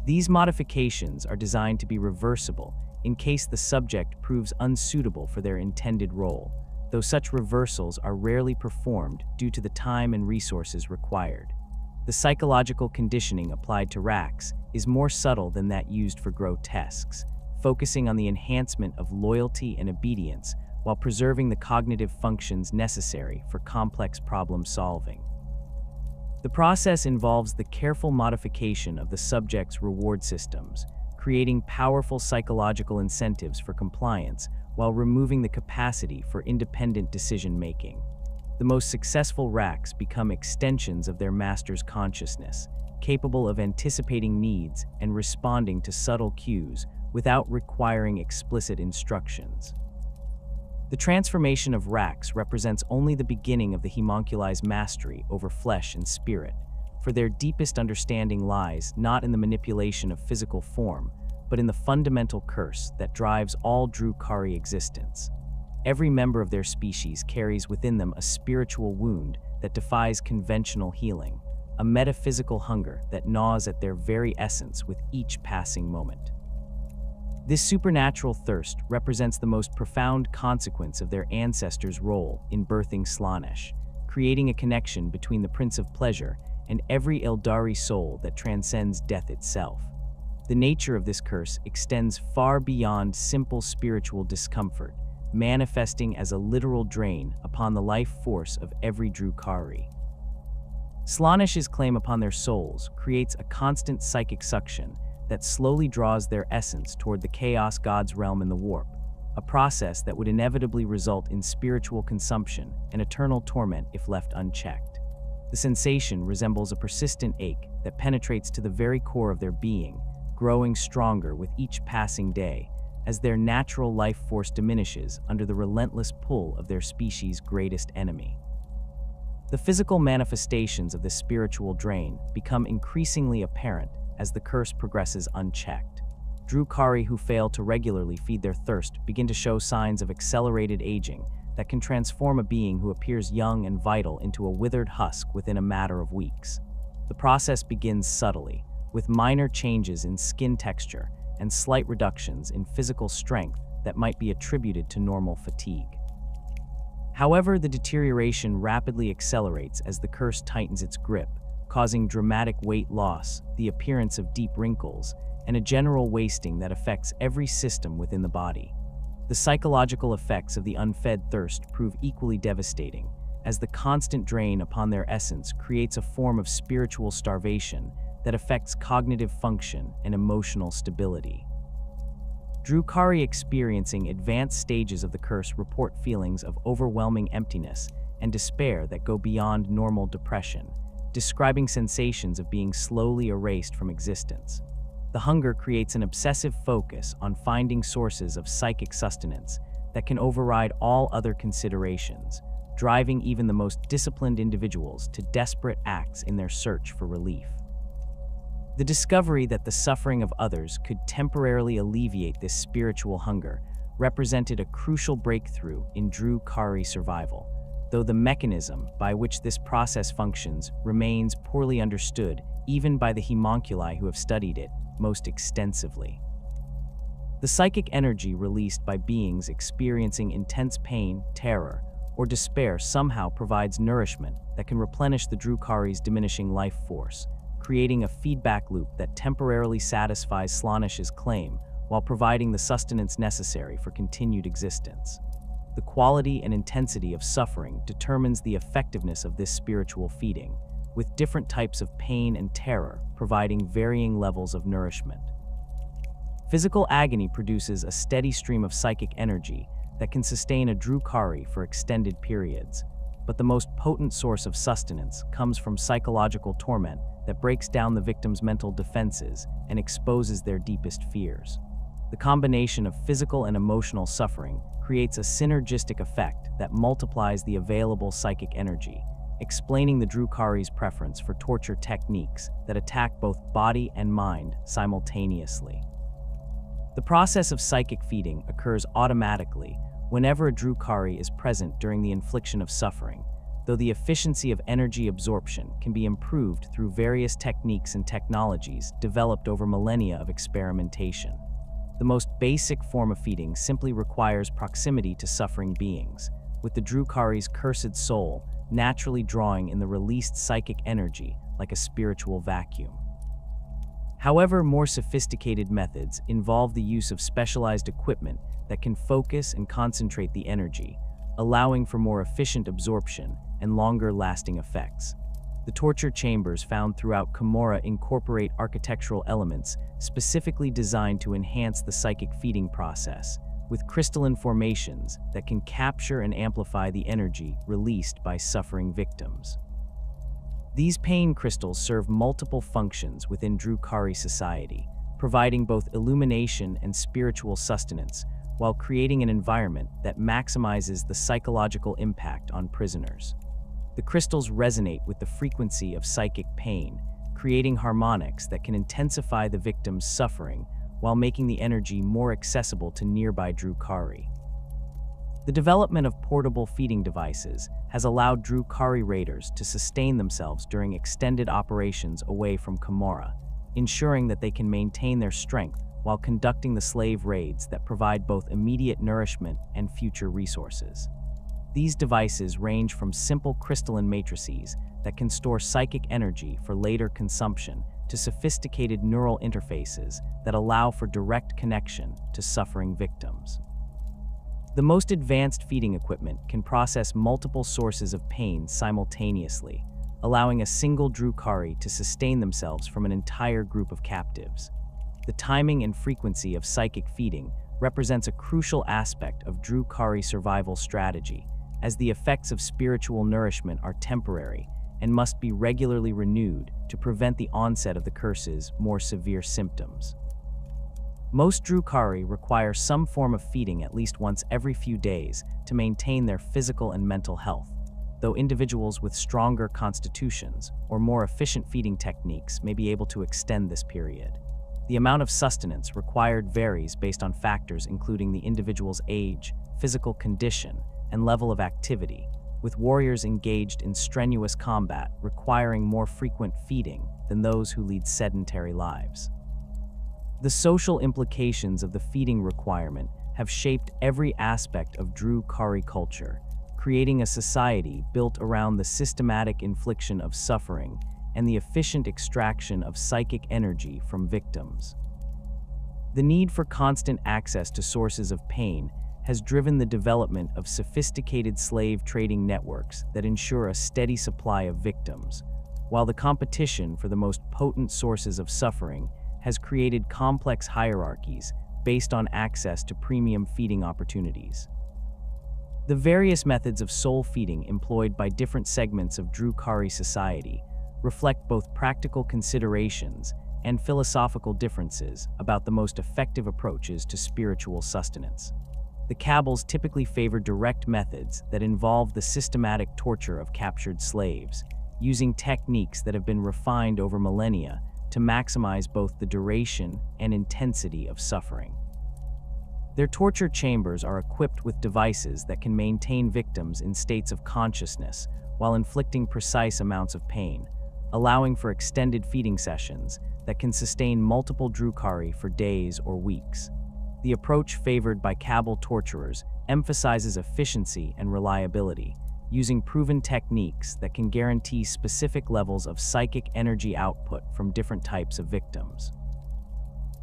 These modifications are designed to be reversible in case the subject proves unsuitable for their intended role, though such reversals are rarely performed due to the time and resources required. The psychological conditioning applied to racks is more subtle than that used for grotesques, focusing on the enhancement of loyalty and obedience while preserving the cognitive functions necessary for complex problem solving. The process involves the careful modification of the subject's reward systems, creating powerful psychological incentives for compliance while removing the capacity for independent decision-making. The most successful racks become extensions of their master's consciousness, capable of anticipating needs and responding to subtle cues without requiring explicit instructions. The transformation of racks represents only the beginning of the homunculi's mastery over flesh and spirit, for their deepest understanding lies not in the manipulation of physical form, but in the fundamental curse that drives all Drukhari existence. Every member of their species carries within them a spiritual wound that defies conventional healing, a metaphysical hunger that gnaws at their very essence with each passing moment. This supernatural thirst represents the most profound consequence of their ancestors' role in birthing Slaanesh, creating a connection between the Prince of Pleasure and every Aeldari soul that transcends death itself. The nature of this curse extends far beyond simple spiritual discomfort, manifesting as a literal drain upon the life force of every Drukhari. Slaanesh's claim upon their souls creates a constant psychic suction that slowly draws their essence toward the Chaos God's realm in the warp, a process that would inevitably result in spiritual consumption and eternal torment if left unchecked. The sensation resembles a persistent ache that penetrates to the very core of their being, growing stronger with each passing day, as their natural life force diminishes under the relentless pull of their species' greatest enemy. The physical manifestations of this spiritual drain become increasingly apparent as the curse progresses unchecked. Drukhari who fail to regularly feed their thirst begin to show signs of accelerated aging that can transform a being who appears young and vital into a withered husk within a matter of weeks. The process begins subtly, with minor changes in skin texture and slight reductions in physical strength that might be attributed to normal fatigue. However, the deterioration rapidly accelerates as the curse tightens its grip, causing dramatic weight loss, the appearance of deep wrinkles, and a general wasting that affects every system within the body. The psychological effects of the unfed thirst prove equally devastating, as the constant drain upon their essence creates a form of spiritual starvation that affects cognitive function and emotional stability. Drukhari experiencing advanced stages of the curse report feelings of overwhelming emptiness and despair that go beyond normal depression, describing sensations of being slowly erased from existence. The hunger creates an obsessive focus on finding sources of psychic sustenance that can override all other considerations, driving even the most disciplined individuals to desperate acts in their search for relief. The discovery that the suffering of others could temporarily alleviate this spiritual hunger represented a crucial breakthrough in Drukhari survival, though the mechanism by which this process functions remains poorly understood even by the homunculi who have studied it most extensively. The psychic energy released by beings experiencing intense pain, terror, or despair somehow provides nourishment that can replenish the Drukhari's diminishing life force, creating a feedback loop that temporarily satisfies Slaanesh's claim while providing the sustenance necessary for continued existence. The quality and intensity of suffering determines the effectiveness of this spiritual feeding, with different types of pain and terror providing varying levels of nourishment. Physical agony produces a steady stream of psychic energy that can sustain a Drukhari for extended periods, but the most potent source of sustenance comes from psychological torment that breaks down the victim's mental defenses and exposes their deepest fears. The combination of physical and emotional suffering creates a synergistic effect that multiplies the available psychic energy, explaining the Drukhari's preference for torture techniques that attack both body and mind simultaneously. The process of psychic feeding occurs automatically whenever a Drukhari is present during the infliction of suffering, though the efficiency of energy absorption can be improved through various techniques and technologies developed over millennia of experimentation. The most basic form of feeding simply requires proximity to suffering beings, with the Drukhari's cursed soul naturally drawing in the released psychic energy like a spiritual vacuum. However, more sophisticated methods involve the use of specialized equipment that can focus and concentrate the energy, allowing for more efficient absorption and longer-lasting effects. The torture chambers found throughout Commorragh incorporate architectural elements specifically designed to enhance the psychic feeding process, with crystalline formations that can capture and amplify the energy released by suffering victims. These pain crystals serve multiple functions within Drukhari society, providing both illumination and spiritual sustenance, while creating an environment that maximizes the psychological impact on prisoners. The crystals resonate with the frequency of psychic pain, creating harmonics that can intensify the victim's suffering while making the energy more accessible to nearby Drukhari. The development of portable feeding devices has allowed Drukhari raiders to sustain themselves during extended operations away from Commorragh, ensuring that they can maintain their strength while conducting the slave raids that provide both immediate nourishment and future resources. These devices range from simple crystalline matrices that can store psychic energy for later consumption to sophisticated neural interfaces that allow for direct connection to suffering victims. The most advanced feeding equipment can process multiple sources of pain simultaneously, allowing a single Drukhari to sustain themselves from an entire group of captives. The timing and frequency of psychic feeding represents a crucial aspect of Drukhari survival strategy, as the effects of spiritual nourishment are temporary and must be regularly renewed to prevent the onset of the curse's more severe symptoms. Most Drukhari require some form of feeding at least once every few days to maintain their physical and mental health, though individuals with stronger constitutions or more efficient feeding techniques may be able to extend this period. The amount of sustenance required varies based on factors including the individual's age, physical condition, and level of activity, with warriors engaged in strenuous combat requiring more frequent feeding than those who lead sedentary lives. The social implications of the feeding requirement have shaped every aspect of Drukhari culture, creating a society built around the systematic infliction of suffering and the efficient extraction of psychic energy from victims. The need for constant access to sources of pain has driven the development of sophisticated slave trading networks that ensure a steady supply of victims, while the competition for the most potent sources of suffering has created complex hierarchies based on access to premium feeding opportunities. The various methods of soul feeding employed by different segments of Drukhari society reflect both practical considerations and philosophical differences about the most effective approaches to spiritual sustenance. The cabals typically favor direct methods that involve the systematic torture of captured slaves, using techniques that have been refined over millennia to maximize both the duration and intensity of suffering. Their torture chambers are equipped with devices that can maintain victims in states of consciousness while inflicting precise amounts of pain, allowing for extended feeding sessions that can sustain multiple Drukhari for days or weeks. The approach favored by cabal torturers emphasizes efficiency and reliability, using proven techniques that can guarantee specific levels of psychic energy output from different types of victims.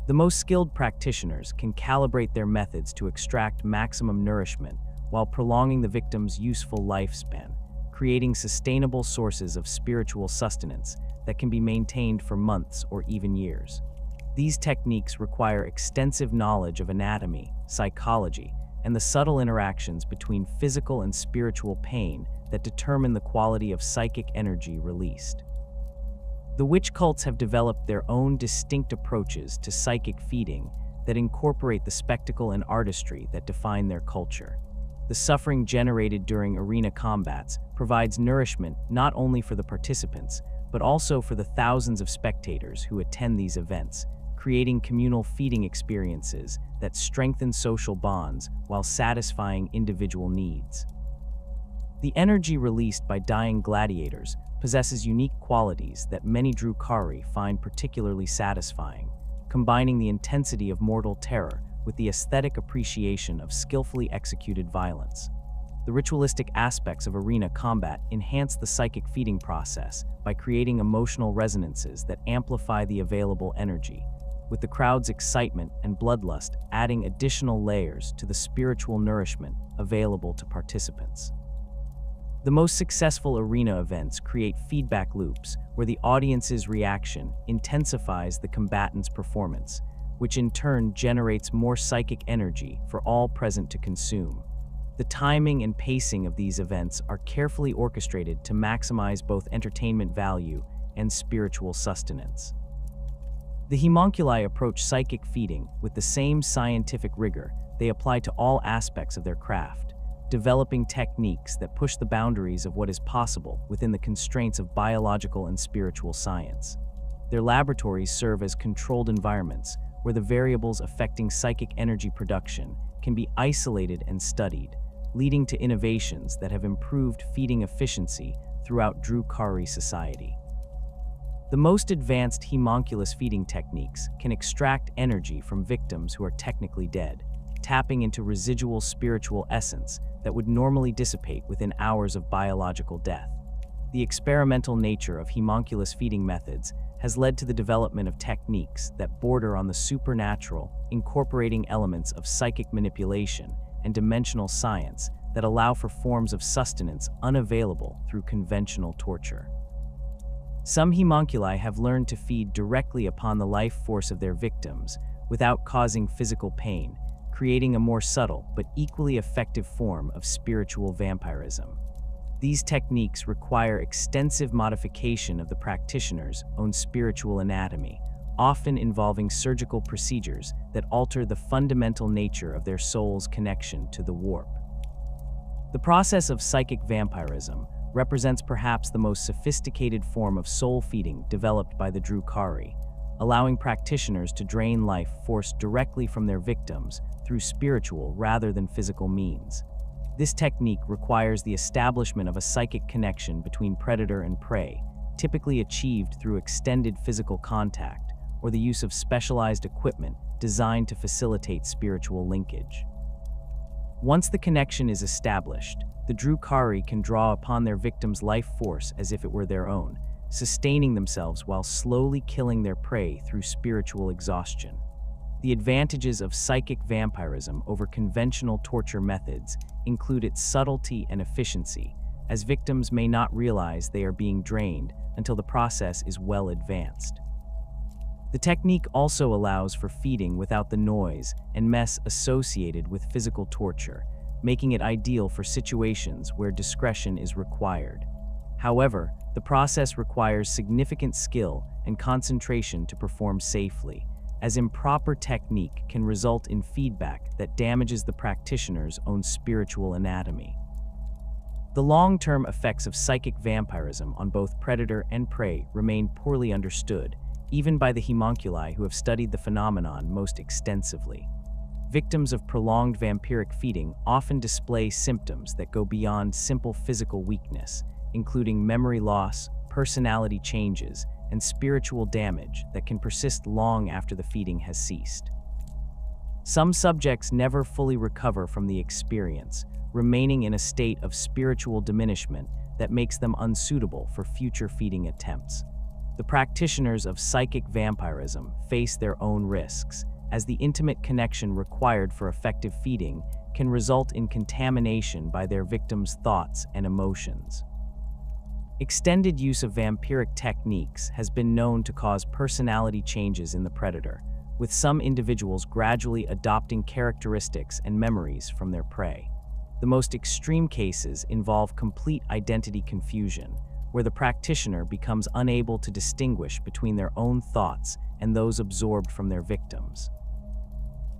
The most skilled practitioners can calibrate their methods to extract maximum nourishment while prolonging the victim's useful lifespan, creating sustainable sources of spiritual sustenance that can be maintained for months or even years. These techniques require extensive knowledge of anatomy, psychology, and the subtle interactions between physical and spiritual pain that determine the quality of psychic energy released. The witch cults have developed their own distinct approaches to psychic feeding that incorporate the spectacle and artistry that define their culture. The suffering generated during arena combats provides nourishment not only for the participants, but also for the thousands of spectators who attend these events, creating communal feeding experiences that strengthen social bonds while satisfying individual needs. The energy released by dying gladiators possesses unique qualities that many Drukhari find particularly satisfying, combining the intensity of mortal terror with the aesthetic appreciation of skillfully executed violence. The ritualistic aspects of arena combat enhance the psychic feeding process by creating emotional resonances that amplify the available energy, with the crowd's excitement and bloodlust adding additional layers to the spiritual nourishment available to participants. The most successful arena events create feedback loops where the audience's reaction intensifies the combatant's performance, which in turn generates more psychic energy for all present to consume. The timing and pacing of these events are carefully orchestrated to maximize both entertainment value and spiritual sustenance. The homunculi approach psychic feeding with the same scientific rigor they apply to all aspects of their craft, developing techniques that push the boundaries of what is possible within the constraints of biological and spiritual science. Their laboratories serve as controlled environments where the variables affecting psychic energy production can be isolated and studied, leading to innovations that have improved feeding efficiency throughout Drukhari society. The most advanced homunculus feeding techniques can extract energy from victims who are technically dead, tapping into residual spiritual essence that would normally dissipate within hours of biological death. The experimental nature of homunculus feeding methods has led to the development of techniques that border on the supernatural, incorporating elements of psychic manipulation and dimensional science that allow for forms of sustenance unavailable through conventional torture. Some homunculi have learned to feed directly upon the life force of their victims without causing physical pain, creating a more subtle but equally effective form of spiritual vampirism. These techniques require extensive modification of the practitioner's own spiritual anatomy, often involving surgical procedures that alter the fundamental nature of their soul's connection to the warp. The process of psychic vampirism represents perhaps the most sophisticated form of soul feeding developed by the Drukhari, allowing practitioners to drain life force directly from their victims through spiritual rather than physical means. This technique requires the establishment of a psychic connection between predator and prey, typically achieved through extended physical contact or the use of specialized equipment designed to facilitate spiritual linkage. Once the connection is established, the Drukhari can draw upon their victim's life force as if it were their own, sustaining themselves while slowly killing their prey through spiritual exhaustion. The advantages of psychic vampirism over conventional torture methods include its subtlety and efficiency, as victims may not realize they are being drained until the process is well advanced. The technique also allows for feeding without the noise and mess associated with physical torture, making it ideal for situations where discretion is required. However, the process requires significant skill and concentration to perform safely, as improper technique can result in feedback that damages the practitioner's own spiritual anatomy. The long-term effects of psychic vampirism on both predator and prey remain poorly understood, even by the homunculi who have studied the phenomenon most extensively. Victims of prolonged vampiric feeding often display symptoms that go beyond simple physical weakness, including memory loss, personality changes, and spiritual damage that can persist long after the feeding has ceased. Some subjects never fully recover from the experience, remaining in a state of spiritual diminishment that makes them unsuitable for future feeding attempts. The practitioners of psychic vampirism face their own risks, as the intimate connection required for effective feeding can result in contamination by their victims' thoughts and emotions. Extended use of vampiric techniques has been known to cause personality changes in the predator, with some individuals gradually adopting characteristics and memories from their prey. The most extreme cases involve complete identity confusion, where the practitioner becomes unable to distinguish between their own thoughts and those absorbed from their victims.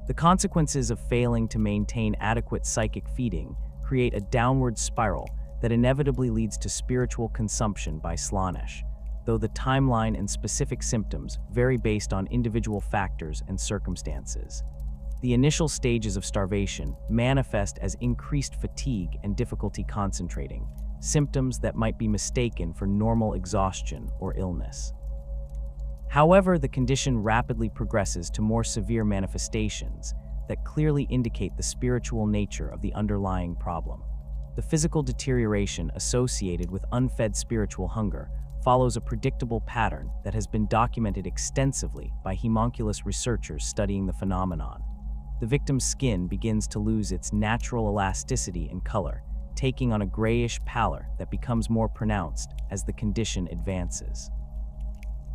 The consequences of failing to maintain adequate psychic feeding create a downward spiral that inevitably leads to spiritual consumption by Slaanesh, though the timeline and specific symptoms vary based on individual factors and circumstances. The initial stages of starvation manifest as increased fatigue and difficulty concentrating, symptoms that might be mistaken for normal exhaustion or illness. However, the condition rapidly progresses to more severe manifestations that clearly indicate the spiritual nature of the underlying problem. The physical deterioration associated with unfed spiritual hunger follows a predictable pattern that has been documented extensively by homunculus researchers studying the phenomenon. The victim's skin begins to lose its natural elasticity and color, taking on a grayish pallor that becomes more pronounced as the condition advances.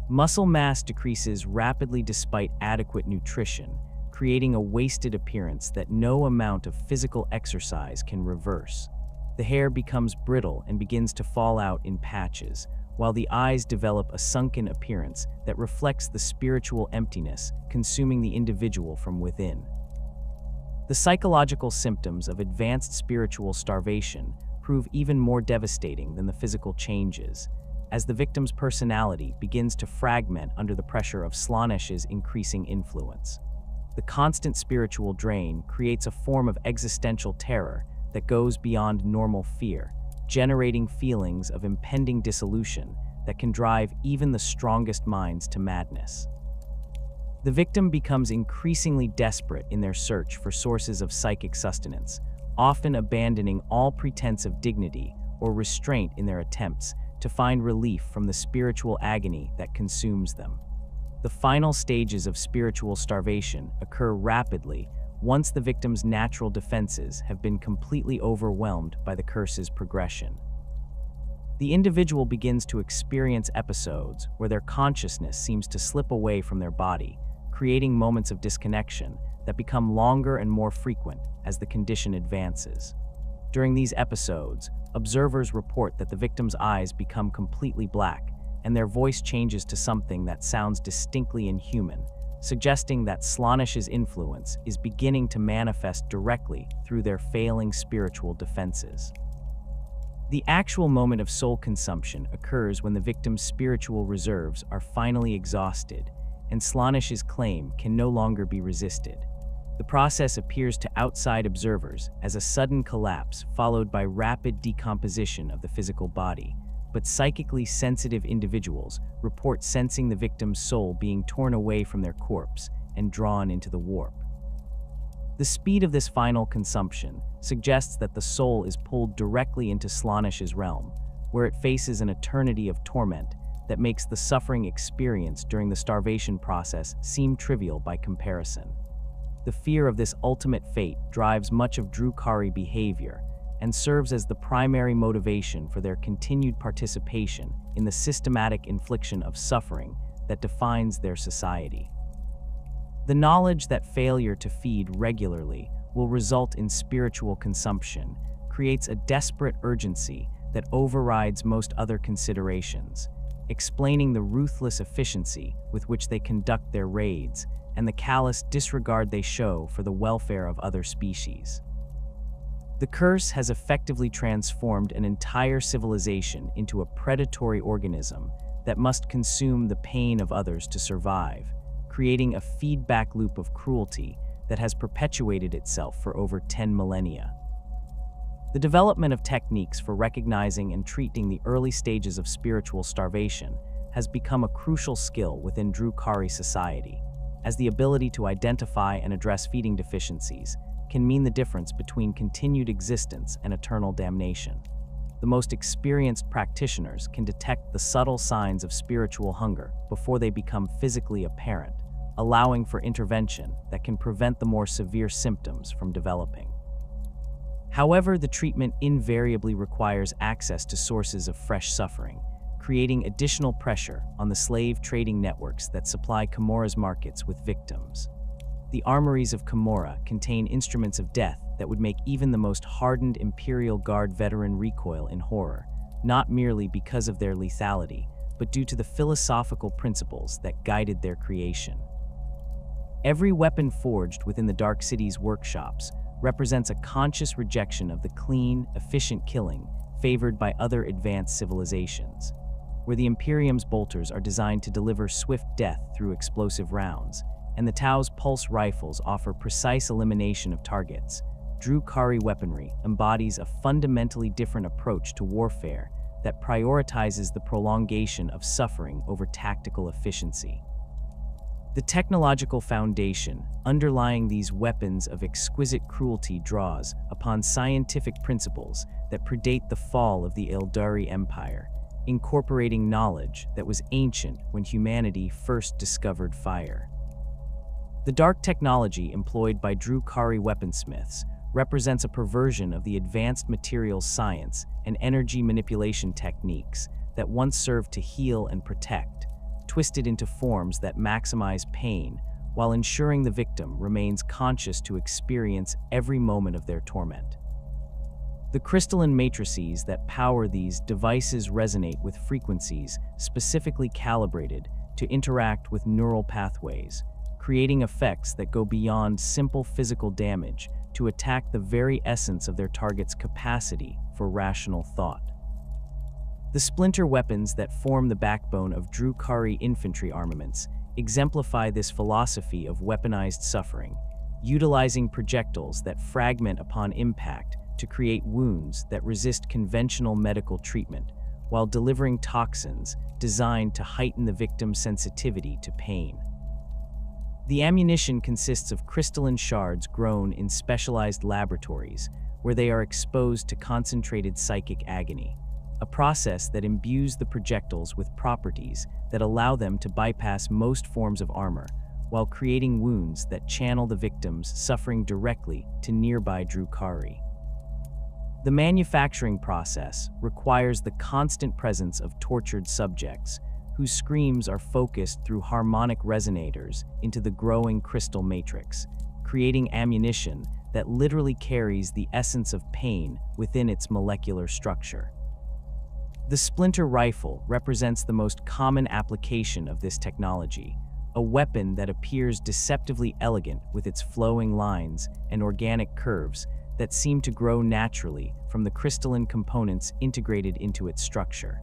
Muscle mass decreases rapidly despite adequate nutrition, creating a wasted appearance that no amount of physical exercise can reverse. The hair becomes brittle and begins to fall out in patches, while the eyes develop a sunken appearance that reflects the spiritual emptiness consuming the individual from within. The psychological symptoms of advanced spiritual starvation prove even more devastating than the physical changes, as the victim's personality begins to fragment under the pressure of Slaanesh's increasing influence. The constant spiritual drain creates a form of existential terror that goes beyond normal fear, generating feelings of impending dissolution that can drive even the strongest minds to madness. The victim becomes increasingly desperate in their search for sources of psychic sustenance, often abandoning all pretense of dignity or restraint in their attempts to find relief from the spiritual agony that consumes them. The final stages of spiritual starvation occur rapidly once the victim's natural defenses have been completely overwhelmed by the curse's progression. The individual begins to experience episodes where their consciousness seems to slip away from their body, creating moments of disconnection that become longer and more frequent as the condition advances. During these episodes, observers report that the victim's eyes become completely black and their voice changes to something that sounds distinctly inhuman, suggesting that Slaanesh's influence is beginning to manifest directly through their failing spiritual defenses. The actual moment of soul consumption occurs when the victim's spiritual reserves are finally exhausted, and Slaanesh's claim can no longer be resisted. The process appears to outside observers as a sudden collapse followed by rapid decomposition of the physical body, but psychically sensitive individuals report sensing the victim's soul being torn away from their corpse and drawn into the warp. The speed of this final consumption suggests that the soul is pulled directly into Slaanesh's realm, where it faces an eternity of torment that makes the suffering experienced during the starvation process seem trivial by comparison. The fear of this ultimate fate drives much of Drukhari behavior and serves as the primary motivation for their continued participation in the systematic infliction of suffering that defines their society. The knowledge that failure to feed regularly will result in spiritual consumption creates a desperate urgency that overrides most other considerations, explaining the ruthless efficiency with which they conduct their raids and the callous disregard they show for the welfare of other species. The curse has effectively transformed an entire civilization into a predatory organism that must consume the pain of others to survive, creating a feedback loop of cruelty that has perpetuated itself for over 10 millennia. The development of techniques for recognizing and treating the early stages of spiritual starvation has become a crucial skill within Drukhari society, as the ability to identify and address feeding deficiencies can mean the difference between continued existence and eternal damnation. The most experienced practitioners can detect the subtle signs of spiritual hunger before they become physically apparent, allowing for intervention that can prevent the more severe symptoms from developing. However, the treatment invariably requires access to sources of fresh suffering, creating additional pressure on the slave trading networks that supply Commorragh's markets with victims. The armories of Commorragh contain instruments of death that would make even the most hardened Imperial Guard veteran recoil in horror, not merely because of their lethality, but due to the philosophical principles that guided their creation. Every weapon forged within the Dark City's workshops represents a conscious rejection of the clean, efficient killing favored by other advanced civilizations, where the Imperium's bolters are designed to deliver swift death through explosive rounds, and the Tau's pulse rifles offer precise elimination of targets. Drukhari weaponry embodies a fundamentally different approach to warfare that prioritizes the prolongation of suffering over tactical efficiency. The technological foundation underlying these weapons of exquisite cruelty draws upon scientific principles that predate the fall of the Aeldari Empire, incorporating knowledge that was ancient when humanity first discovered fire. The dark technology employed by Drukhari weaponsmiths represents a perversion of the advanced materials science and energy manipulation techniques that once served to heal and protect, twisted into forms that maximize pain while ensuring the victim remains conscious to experience every moment of their torment. The crystalline matrices that power these devices resonate with frequencies specifically calibrated to interact with neural pathways, creating effects that go beyond simple physical damage to attack the very essence of their target's capacity for rational thought. The splinter weapons that form the backbone of Drukhari infantry armaments exemplify this philosophy of weaponized suffering, utilizing projectiles that fragment upon impact to create wounds that resist conventional medical treatment, while delivering toxins designed to heighten the victim's sensitivity to pain. The ammunition consists of crystalline shards grown in specialized laboratories where they are exposed to concentrated psychic agony, a process that imbues the projectiles with properties that allow them to bypass most forms of armor, while creating wounds that channel the victim's suffering directly to nearby Drukhari. The manufacturing process requires the constant presence of tortured subjects, whose screams are focused through harmonic resonators into the growing crystal matrix, creating ammunition that literally carries the essence of pain within its molecular structure. The splinter rifle represents the most common application of this technology, a weapon that appears deceptively elegant with its flowing lines and organic curves that seem to grow naturally from the crystalline components integrated into its structure.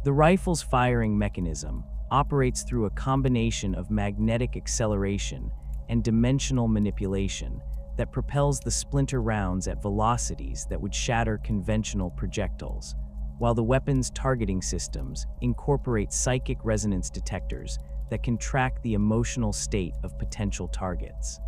The rifle's firing mechanism operates through a combination of magnetic acceleration and dimensional manipulation that propels the splinter rounds at velocities that would shatter conventional projectiles, while the weapon's targeting systems incorporate psychic resonance detectors that can track the emotional state of potential targets.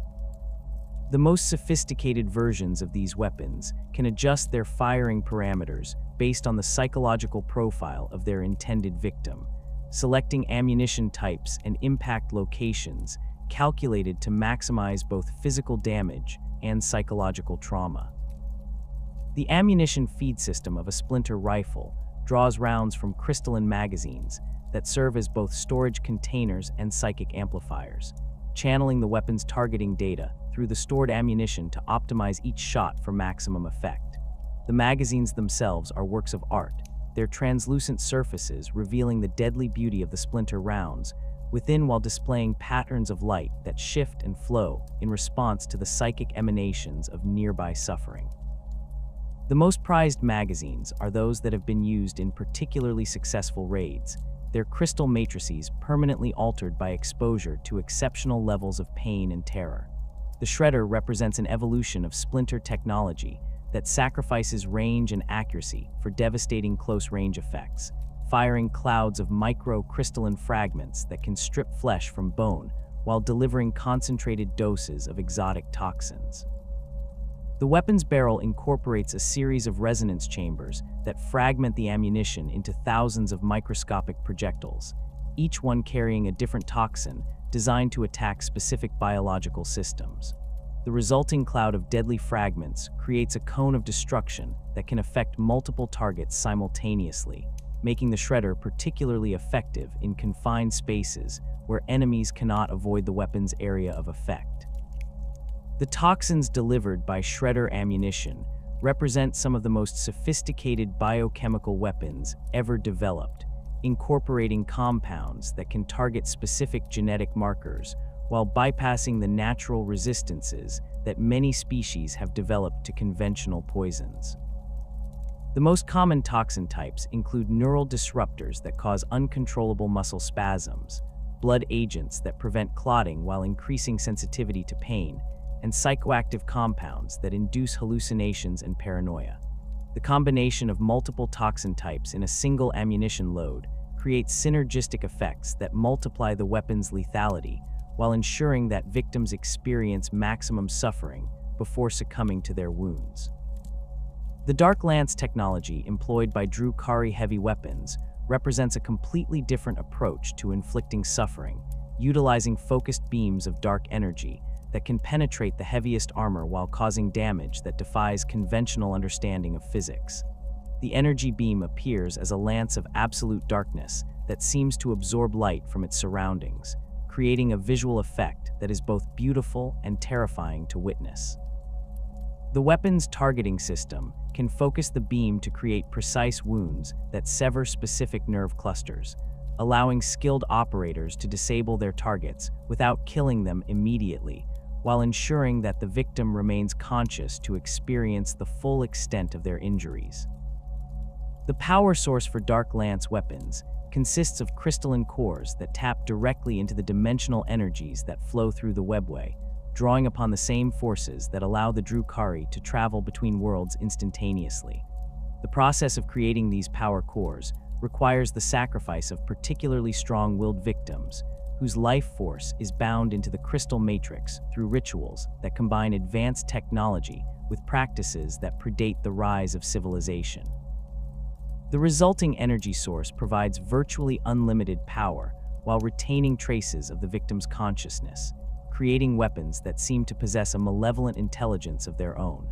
The most sophisticated versions of these weapons can adjust their firing parameters based on the psychological profile of their intended victim, selecting ammunition types and impact locations calculated to maximize both physical damage and psychological trauma. The ammunition feed system of a splinter rifle draws rounds from crystalline magazines that serve as both storage containers and psychic amplifiers, channeling the weapon's targeting data through the stored ammunition to optimize each shot for maximum effect. The magazines themselves are works of art, their translucent surfaces revealing the deadly beauty of the splinter rounds, within while displaying patterns of light that shift and flow in response to the psychic emanations of nearby suffering. The most prized magazines are those that have been used in particularly successful raids, their crystal matrices permanently altered by exposure to exceptional levels of pain and terror. The Shredder represents an evolution of splinter technology that sacrifices range and accuracy for devastating close-range effects, firing clouds of micro-crystalline fragments that can strip flesh from bone while delivering concentrated doses of exotic toxins. The weapon's barrel incorporates a series of resonance chambers that fragment the ammunition into thousands of microscopic projectiles, each one carrying a different toxin designed to attack specific biological systems. The resulting cloud of deadly fragments creates a cone of destruction that can affect multiple targets simultaneously, making the Shredder particularly effective in confined spaces where enemies cannot avoid the weapon's area of effect. The toxins delivered by Shredder ammunition represent some of the most sophisticated biochemical weapons ever developed, incorporating compounds that can target specific genetic markers while bypassing the natural resistances that many species have developed to conventional poisons. The most common toxin types include neural disruptors that cause uncontrollable muscle spasms, blood agents that prevent clotting while increasing sensitivity to pain, and psychoactive compounds that induce hallucinations and paranoia. The combination of multiple toxin types in a single ammunition load creates synergistic effects that multiply the weapon's lethality while ensuring that victims experience maximum suffering before succumbing to their wounds. The Dark Lance technology employed by Drukhari heavy weapons represents a completely different approach to inflicting suffering, utilizing focused beams of dark energy that can penetrate the heaviest armor while causing damage that defies conventional understanding of physics. The energy beam appears as a lance of absolute darkness that seems to absorb light from its surroundings, creating a visual effect that is both beautiful and terrifying to witness. The weapon's targeting system can focus the beam to create precise wounds that sever specific nerve clusters, allowing skilled operators to disable their targets without killing them immediately, while ensuring that the victim remains conscious to experience the full extent of their injuries. The power source for Dark Lance weapons consists of crystalline cores that tap directly into the dimensional energies that flow through the webway, drawing upon the same forces that allow the Drukhari to travel between worlds instantaneously. The process of creating these power cores requires the sacrifice of particularly strong-willed victims, whose life force is bound into the crystal matrix through rituals that combine advanced technology with practices that predate the rise of civilization. The resulting energy source provides virtually unlimited power while retaining traces of the victim's consciousness, creating weapons that seem to possess a malevolent intelligence of their own.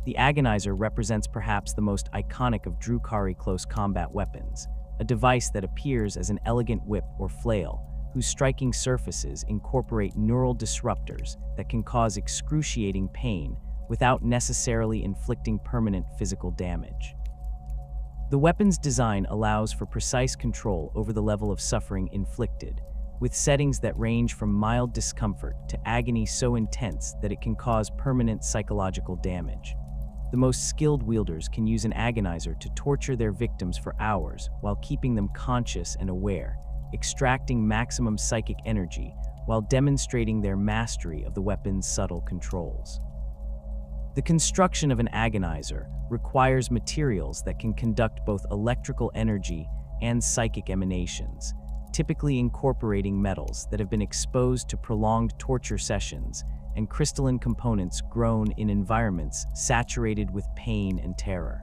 The Agonizer represents perhaps the most iconic of Drukhari close combat weapons, a device that appears as an elegant whip or flail, whose striking surfaces incorporate neural disruptors that can cause excruciating pain without necessarily inflicting permanent physical damage. The weapon's design allows for precise control over the level of suffering inflicted, with settings that range from mild discomfort to agony so intense that it can cause permanent psychological damage. The most skilled wielders can use an agonizer to torture their victims for hours while keeping them conscious and aware, extracting maximum psychic energy while demonstrating their mastery of the weapon's subtle controls. The construction of an agonizer requires materials that can conduct both electrical energy and psychic emanations, typically incorporating metals that have been exposed to prolonged torture sessions and crystalline components grown in environments saturated with pain and terror.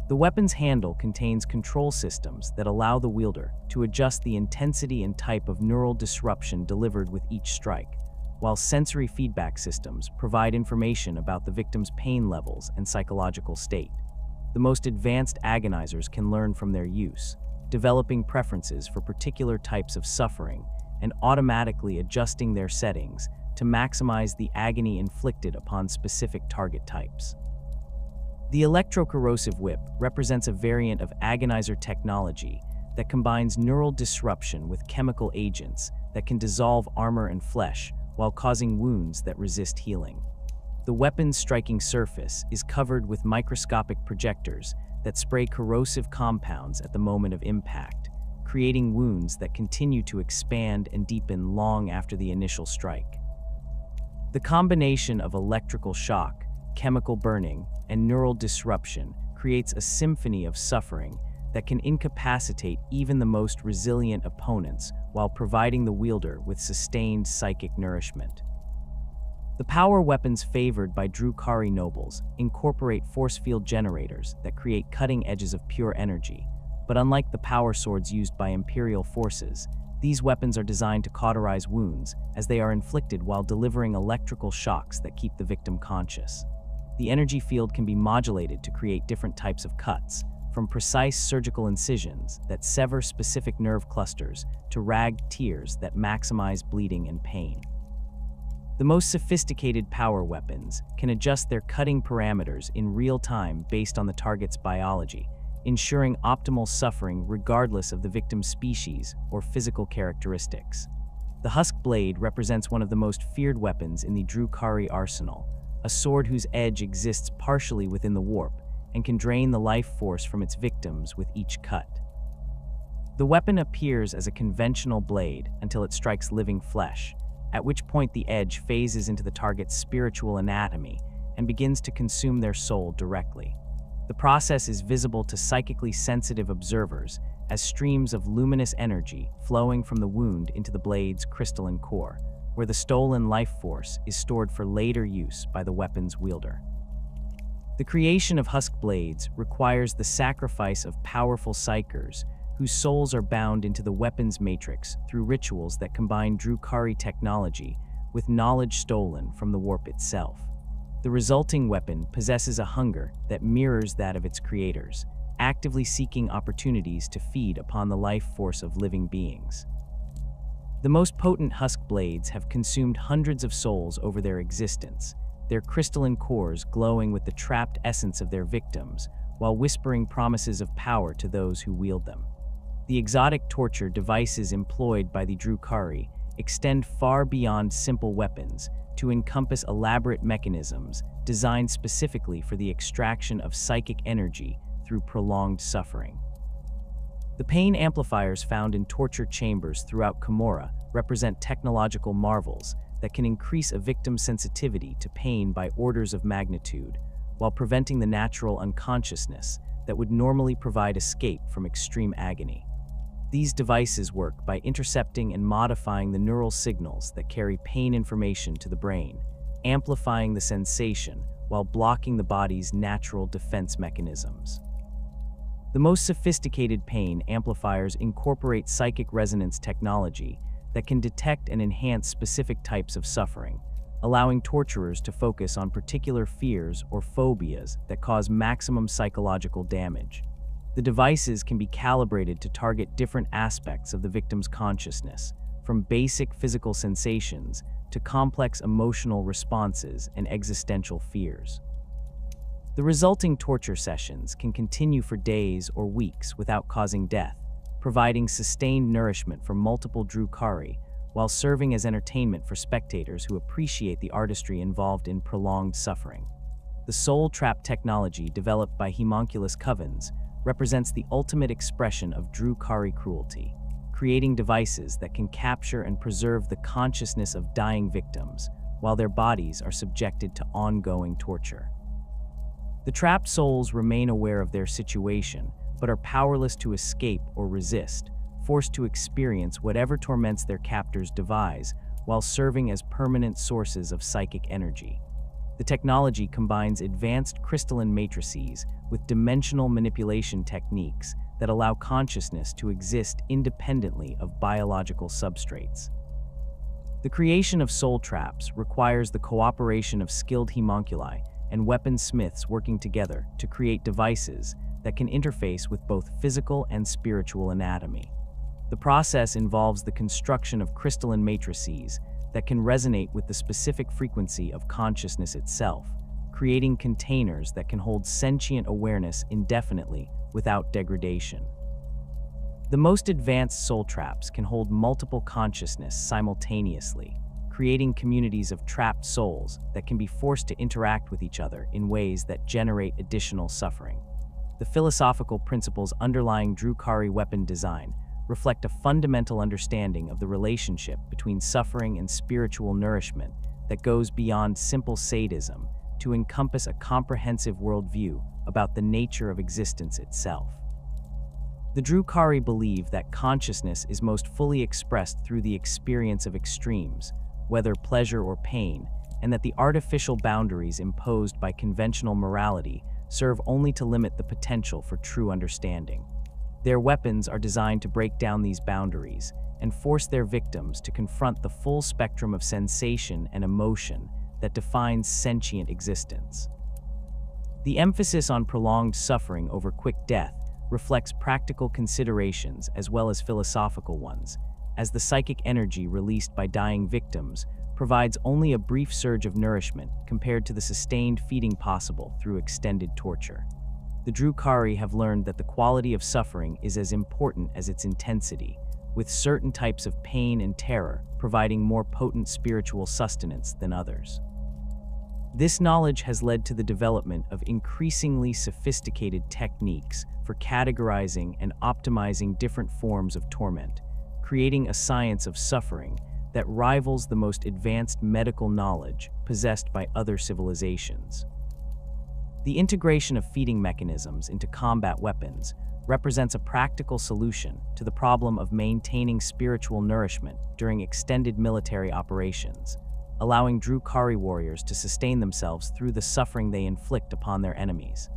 The weapon's handle contains control systems that allow the wielder to adjust the intensity and type of neural disruption delivered with each strike, while sensory feedback systems provide information about the victim's pain levels and psychological state. The most advanced agonizers can learn from their use, developing preferences for particular types of suffering and automatically adjusting their settings to maximize the agony inflicted upon specific target types. The electrocorrosive whip represents a variant of agonizer technology that combines neural disruption with chemical agents that can dissolve armor and flesh while causing wounds that resist healing. The weapon's striking surface is covered with microscopic projectors that spray corrosive compounds at the moment of impact, creating wounds that continue to expand and deepen long after the initial strike. The combination of electrical shock, chemical burning, and neural disruption creates a symphony of suffering that can incapacitate even the most resilient opponents while providing the wielder with sustained psychic nourishment. The power weapons favored by Drukhari nobles incorporate force field generators that create cutting edges of pure energy, but unlike the power swords used by Imperial forces, these weapons are designed to cauterize wounds as they are inflicted while delivering electrical shocks that keep the victim conscious. The energy field can be modulated to create different types of cuts, from precise surgical incisions that sever specific nerve clusters to ragged tears that maximize bleeding and pain. The most sophisticated power weapons can adjust their cutting parameters in real time based on the target's biology, ensuring optimal suffering regardless of the victim's species or physical characteristics. The husk blade represents one of the most feared weapons in the Drukhari arsenal, a sword whose edge exists partially within the warp and can drain the life force from its victims with each cut. The weapon appears as a conventional blade until it strikes living flesh, at which point the edge phases into the target's spiritual anatomy and begins to consume their soul directly. The process is visible to psychically sensitive observers as streams of luminous energy flowing from the wound into the blade's crystalline core, where the stolen life force is stored for later use by the weapon's wielder. The creation of husk blades requires the sacrifice of powerful psychers whose souls are bound into the weapon's matrix through rituals that combine Drukhari technology with knowledge stolen from the warp itself. The resulting weapon possesses a hunger that mirrors that of its creators, actively seeking opportunities to feed upon the life force of living beings. The most potent husk blades have consumed hundreds of souls over their existence, their crystalline cores glowing with the trapped essence of their victims, while whispering promises of power to those who wield them. The exotic torture devices employed by the Drukhari extend far beyond simple weapons to encompass elaborate mechanisms designed specifically for the extraction of psychic energy through prolonged suffering. The pain amplifiers found in torture chambers throughout Commorragh represent technological marvels that can increase a victim's sensitivity to pain by orders of magnitude, while preventing the natural unconsciousness that would normally provide escape from extreme agony. These devices work by intercepting and modifying the neural signals that carry pain information to the brain, amplifying the sensation while blocking the body's natural defense mechanisms. The most sophisticated pain amplifiers incorporate psychic resonance technology that can detect and enhance specific types of suffering, allowing torturers to focus on particular fears or phobias that cause maximum psychological damage. The devices can be calibrated to target different aspects of the victim's consciousness, from basic physical sensations to complex emotional responses and existential fears. The resulting torture sessions can continue for days or weeks without causing death, providing sustained nourishment for multiple Drukhari, while serving as entertainment for spectators who appreciate the artistry involved in prolonged suffering. The soul trap technology developed by homunculus covens represents the ultimate expression of Drukhari cruelty, creating devices that can capture and preserve the consciousness of dying victims while their bodies are subjected to ongoing torture. The trapped souls remain aware of their situation, but are powerless to escape or resist, forced to experience whatever torments their captors devise while serving as permanent sources of psychic energy. The technology combines advanced crystalline matrices with dimensional manipulation techniques that allow consciousness to exist independently of biological substrates. The creation of soul traps requires the cooperation of skilled homunculi and weaponsmiths working together to create devices that can interface with both physical and spiritual anatomy. The process involves the construction of crystalline matrices that can resonate with the specific frequency of consciousness itself, creating containers that can hold sentient awareness indefinitely without degradation. The most advanced soul traps can hold multiple consciousness simultaneously, creating communities of trapped souls that can be forced to interact with each other in ways that generate additional suffering. The philosophical principles underlying Drukhari weapon design reflect a fundamental understanding of the relationship between suffering and spiritual nourishment that goes beyond simple sadism to encompass a comprehensive worldview about the nature of existence itself. The Drukhari believe that consciousness is most fully expressed through the experience of extremes, whether pleasure or pain, and that the artificial boundaries imposed by conventional morality serve only to limit the potential for true understanding. Their weapons are designed to break down these boundaries and force their victims to confront the full spectrum of sensation and emotion that defines sentient existence. The emphasis on prolonged suffering over quick death reflects practical considerations as well as philosophical ones, as the psychic energy released by dying victims provides only a brief surge of nourishment compared to the sustained feeding possible through extended torture. The Drukhari have learned that the quality of suffering is as important as its intensity, with certain types of pain and terror providing more potent spiritual sustenance than others. This knowledge has led to the development of increasingly sophisticated techniques for categorizing and optimizing different forms of torment, creating a science of suffering that rivals the most advanced medical knowledge possessed by other civilizations. The integration of feeding mechanisms into combat weapons represents a practical solution to the problem of maintaining spiritual nourishment during extended military operations, allowing Drukhari warriors to sustain themselves through the suffering they inflict upon their enemies.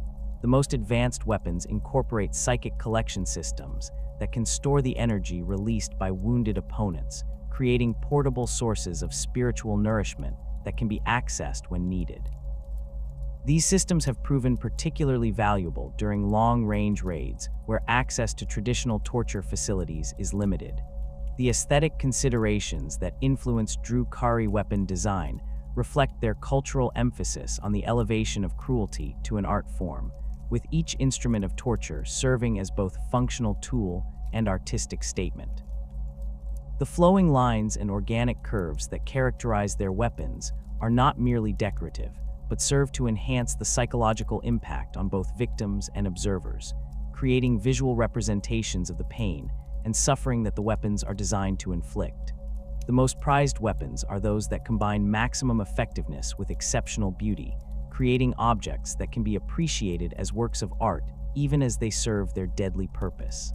The most advanced weapons incorporate psychic collection systems that can store the energy released by wounded opponents, creating portable sources of spiritual nourishment that can be accessed when needed. These systems have proven particularly valuable during long-range raids where access to traditional torture facilities is limited. The aesthetic considerations that influenced Drukhari weapon design reflect their cultural emphasis on the elevation of cruelty to an art form, with each instrument of torture serving as both functional tool and artistic statement. The flowing lines and organic curves that characterize their weapons are not merely decorative, but serve to enhance the psychological impact on both victims and observers, creating visual representations of the pain and suffering that the weapons are designed to inflict. The most prized weapons are those that combine maximum effectiveness with exceptional beauty, creating objects that can be appreciated as works of art even as they serve their deadly purpose.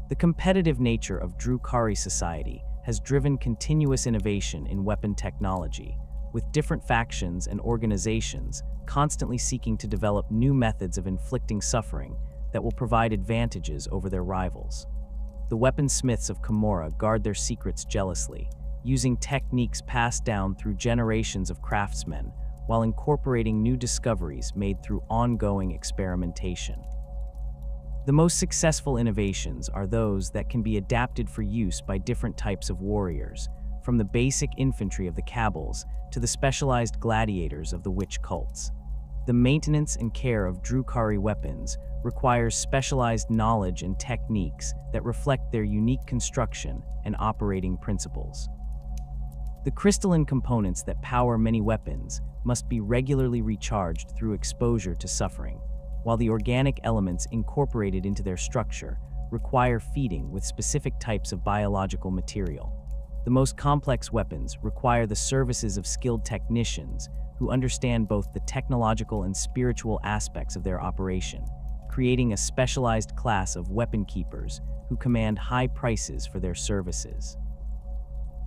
The competitive nature of Drukhari society has driven continuous innovation in weapon technology, with different factions and organizations constantly seeking to develop new methods of inflicting suffering that will provide advantages over their rivals. The weaponsmiths of Commorragh guard their secrets jealously, using techniques passed down through generations of craftsmen while incorporating new discoveries made through ongoing experimentation. The most successful innovations are those that can be adapted for use by different types of warriors, from the basic infantry of the Cabals to the specialized gladiators of the witch cults. The maintenance and care of Drukhari weapons requires specialized knowledge and techniques that reflect their unique construction and operating principles. The crystalline components that power many weapons must be regularly recharged through exposure to suffering, while the organic elements incorporated into their structure require feeding with specific types of biological material. The most complex weapons require the services of skilled technicians who understand both the technological and spiritual aspects of their operation, creating a specialized class of weapon keepers who command high prices for their services.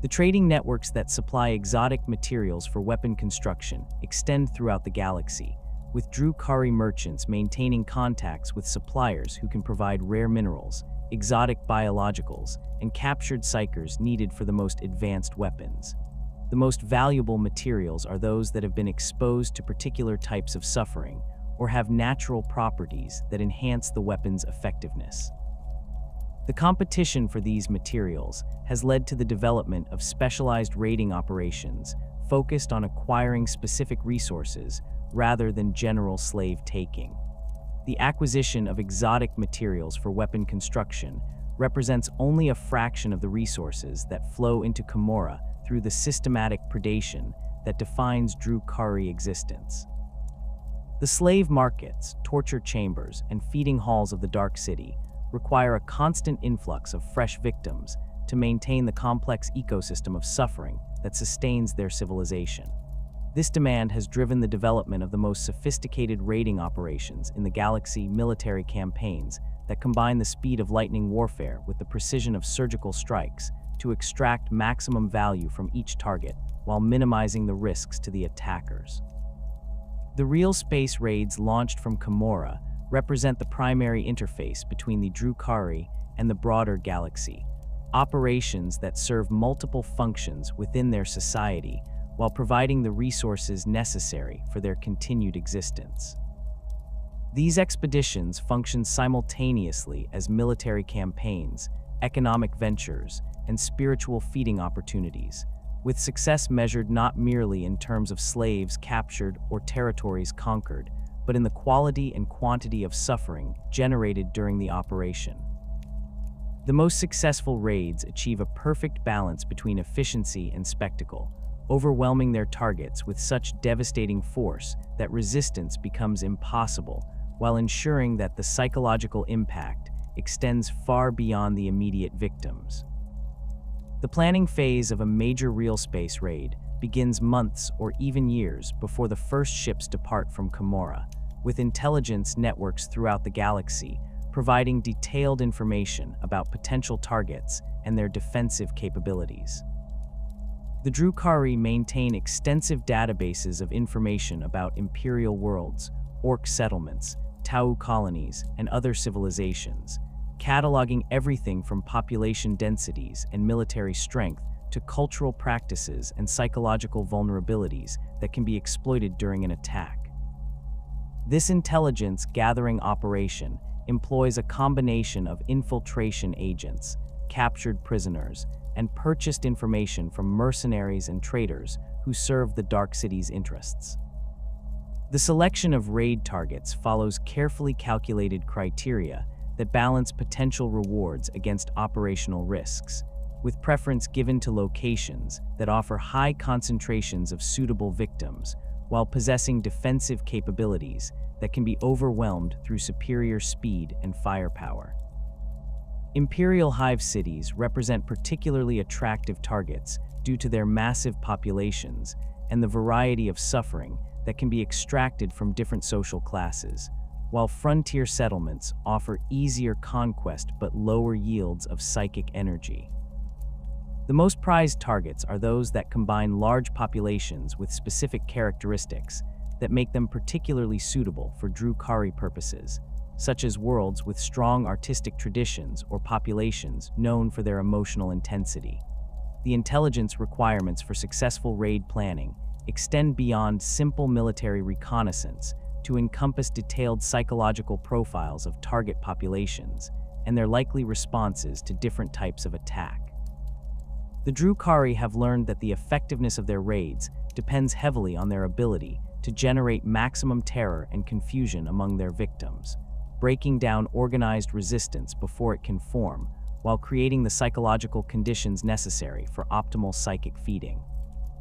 The trading networks that supply exotic materials for weapon construction extend throughout the galaxy, with Drukhari merchants maintaining contacts with suppliers who can provide rare minerals, exotic biologicals, and captured psychers needed for the most advanced weapons. The most valuable materials are those that have been exposed to particular types of suffering or have natural properties that enhance the weapon's effectiveness. The competition for these materials has led to the development of specialized raiding operations focused on acquiring specific resources rather than general slave-taking. The acquisition of exotic materials for weapon construction represents only a fraction of the resources that flow into Commorragh through the systematic predation that defines Drukhari existence. The slave markets, torture chambers, and feeding halls of the Dark City require a constant influx of fresh victims to maintain the complex ecosystem of suffering that sustains their civilization. This demand has driven the development of the most sophisticated raiding operations in the galaxy military campaigns that combine the speed of lightning warfare with the precision of surgical strikes to extract maximum value from each target while minimizing the risks to the attackers. The real space raids launched from Commorragh represent the primary interface between the Drukhari and the broader galaxy, operations that serve multiple functions within their society while providing the resources necessary for their continued existence. These expeditions function simultaneously as military campaigns, economic ventures, and spiritual feeding opportunities, with success measured not merely in terms of slaves captured or territories conquered, but in the quality and quantity of suffering generated during the operation. The most successful raids achieve a perfect balance between efficiency and spectacle, overwhelming their targets with such devastating force that resistance becomes impossible, while ensuring that the psychological impact extends far beyond the immediate victims. The planning phase of a major real space raid begins months or even years before the first ships depart from Commorragh, with intelligence networks throughout the galaxy providing detailed information about potential targets and their defensive capabilities. The Drukhari maintain extensive databases of information about imperial worlds, orc settlements, Tau colonies, and other civilizations, cataloging everything from population densities and military strength to cultural practices and psychological vulnerabilities that can be exploited during an attack. This intelligence-gathering operation employs a combination of infiltration agents, captured prisoners, and purchased information from mercenaries and traders who serve the Dark City's interests. The selection of raid targets follows carefully calculated criteria that balance potential rewards against operational risks, with preference given to locations that offer high concentrations of suitable victims while possessing defensive capabilities that can be overwhelmed through superior speed and firepower. Imperial hive cities represent particularly attractive targets due to their massive populations and the variety of suffering that can be extracted from different social classes, while frontier settlements offer easier conquest but lower yields of psychic energy. The most prized targets are those that combine large populations with specific characteristics that make them particularly suitable for Drukhari purposes, such as worlds with strong artistic traditions or populations known for their emotional intensity. The intelligence requirements for successful raid planning extend beyond simple military reconnaissance to encompass detailed psychological profiles of target populations and their likely responses to different types of attack. The Drukhari have learned that the effectiveness of their raids depends heavily on their ability to generate maximum terror and confusion among their victims, breaking down organized resistance before it can form, while creating the psychological conditions necessary for optimal psychic feeding.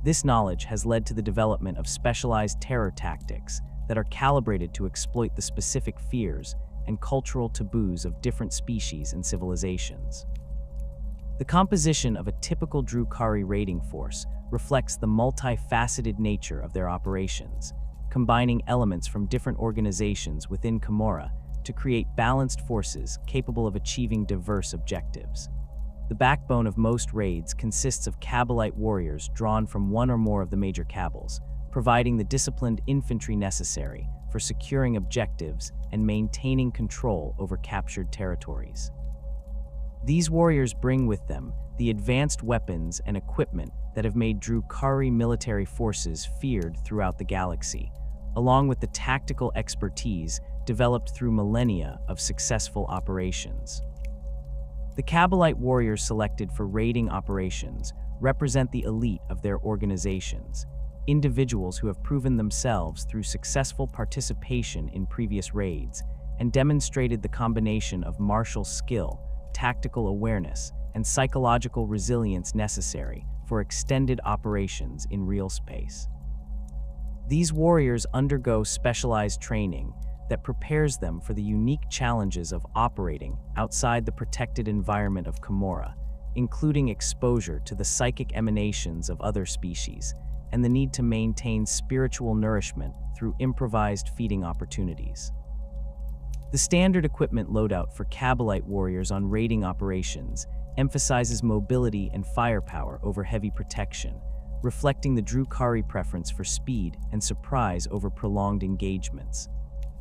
This knowledge has led to the development of specialized terror tactics that are calibrated to exploit the specific fears and cultural taboos of different species and civilizations. The composition of a typical Drukhari raiding force reflects the multifaceted nature of their operations, combining elements from different organizations within Commorragh to create balanced forces capable of achieving diverse objectives. The backbone of most raids consists of Kabbalite warriors drawn from one or more of the major Kabbals, providing the disciplined infantry necessary for securing objectives and maintaining control over captured territories. These warriors bring with them the advanced weapons and equipment that have made Drukhari military forces feared throughout the galaxy, along with the tactical expertise developed through millennia of successful operations. The Kabbalite warriors selected for raiding operations represent the elite of their organizations, individuals who have proven themselves through successful participation in previous raids and demonstrated the combination of martial skill, tactical awareness, and psychological resilience necessary for extended operations in real space. These warriors undergo specialized training that prepares them for the unique challenges of operating outside the protected environment of Commorragh, including exposure to the psychic emanations of other species and the need to maintain spiritual nourishment through improvised feeding opportunities. The standard equipment loadout for Kabalite warriors on raiding operations emphasizes mobility and firepower over heavy protection, reflecting the Drukhari preference for speed and surprise over prolonged engagements.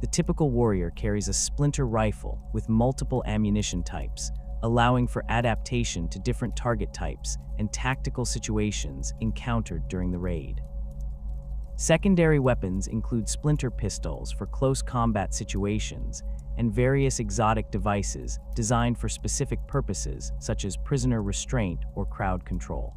The typical warrior carries a splinter rifle with multiple ammunition types, allowing for adaptation to different target types and tactical situations encountered during the raid. Secondary weapons include splinter pistols for close combat situations and various exotic devices designed for specific purposes such as prisoner restraint or crowd control.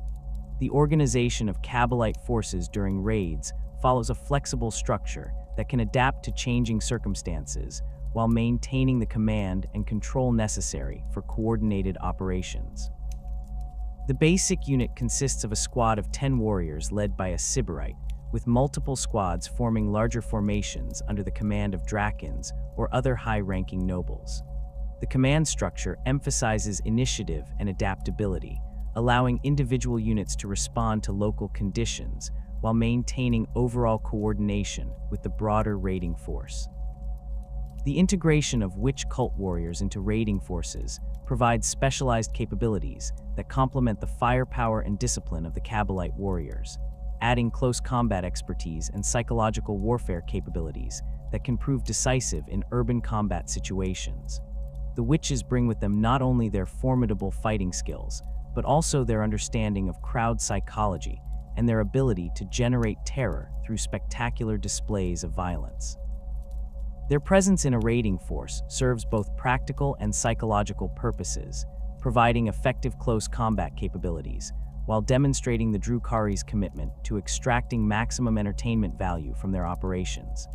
The organization of Kabalite forces during raids follows a flexible structure that can adapt to changing circumstances while maintaining the command and control necessary for coordinated operations. The basic unit consists of a squad of 10 warriors led by a Sybarite, with multiple squads forming larger formations under the command of Drakons or other high-ranking nobles. The command structure emphasizes initiative and adaptability, allowing individual units to respond to local conditions while maintaining overall coordination with the broader raiding force. The integration of witch cult warriors into raiding forces provides specialized capabilities that complement the firepower and discipline of the Kabalite warriors, adding close combat expertise and psychological warfare capabilities that can prove decisive in urban combat situations. The witches bring with them not only their formidable fighting skills, but also their understanding of crowd psychology and their ability to generate terror through spectacular displays of violence. Their presence in a raiding force serves both practical and psychological purposes, providing effective close combat capabilities, while demonstrating the Drukhari's commitment to extracting maximum entertainment value from their operations.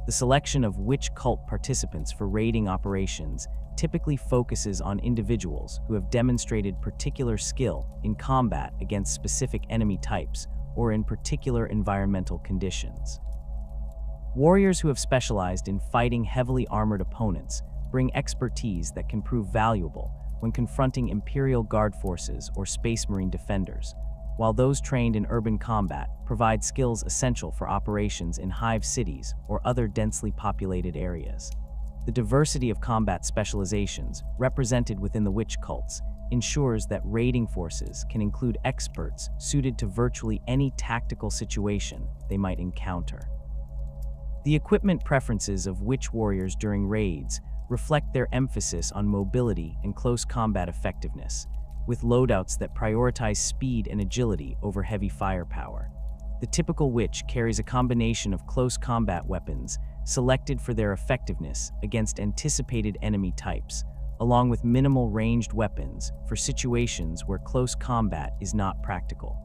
The selection of witch cult participants for raiding operations typically focuses on individuals who have demonstrated particular skill in combat against specific enemy types or in particular environmental conditions. Warriors who have specialized in fighting heavily armored opponents bring expertise that can prove valuable when confronting Imperial Guard forces or Space Marine defenders, while those trained in urban combat provide skills essential for operations in hive cities or other densely populated areas. The diversity of combat specializations represented within the witch cults ensures that raiding forces can include experts suited to virtually any tactical situation they might encounter. The equipment preferences of witch warriors during raids reflect their emphasis on mobility and close combat effectiveness, with loadouts that prioritize speed and agility over heavy firepower. The typical witch carries a combination of close combat weapons selected for their effectiveness against anticipated enemy types, along with minimal ranged weapons for situations where close combat is not practical.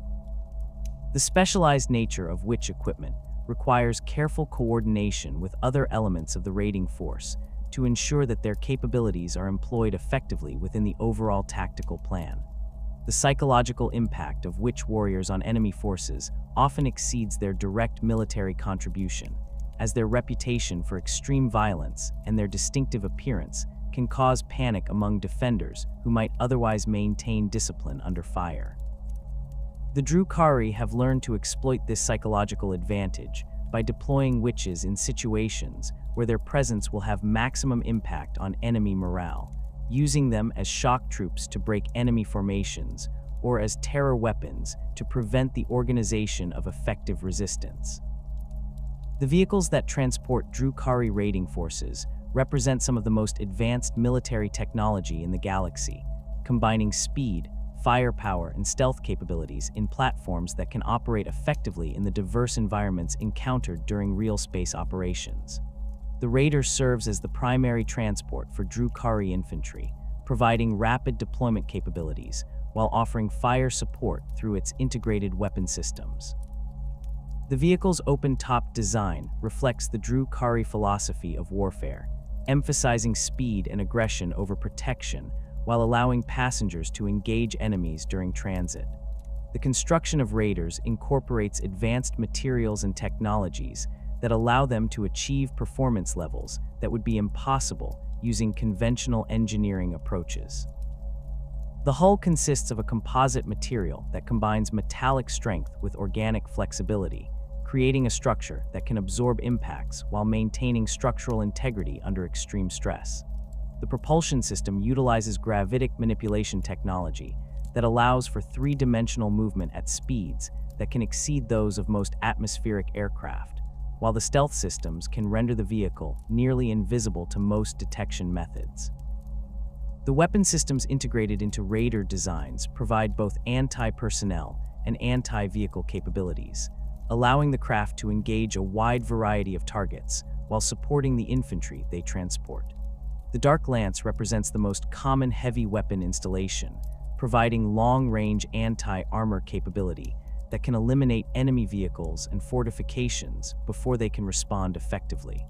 The specialized nature of witch equipment requires careful coordination with other elements of the raiding force to ensure that their capabilities are employed effectively within the overall tactical plan. The psychological impact of witch warriors on enemy forces often exceeds their direct military contribution, as their reputation for extreme violence and their distinctive appearance can cause panic among defenders who might otherwise maintain discipline under fire. The Drukhari have learned to exploit this psychological advantage by deploying witches in situations where their presence will have maximum impact on enemy morale, using them as shock troops to break enemy formations or as terror weapons to prevent the organization of effective resistance. The vehicles that transport Drukhari raiding forces represent some of the most advanced military technology in the galaxy, combining speed, firepower, and stealth capabilities in platforms that can operate effectively in the diverse environments encountered during real space operations. The Raider serves as the primary transport for Drukhari infantry, providing rapid deployment capabilities while offering fire support through its integrated weapon systems. The vehicle's open-top design reflects the Drukhari philosophy of warfare, emphasizing speed and aggression over protection while allowing passengers to engage enemies during transit. The construction of raiders incorporates advanced materials and technologies that allow them to achieve performance levels that would be impossible using conventional engineering approaches. The hull consists of a composite material that combines metallic strength with organic flexibility, creating a structure that can absorb impacts while maintaining structural integrity under extreme stress. The propulsion system utilizes gravitic manipulation technology that allows for three-dimensional movement at speeds that can exceed those of most atmospheric aircraft, while the stealth systems can render the vehicle nearly invisible to most detection methods. The weapon systems integrated into Raider designs provide both anti-personnel and anti-vehicle capabilities, allowing the craft to engage a wide variety of targets while supporting the infantry they transport. The Dark Lance represents the most common heavy weapon installation, providing long-range anti-armor capability that can eliminate enemy vehicles and fortifications before they can respond effectively.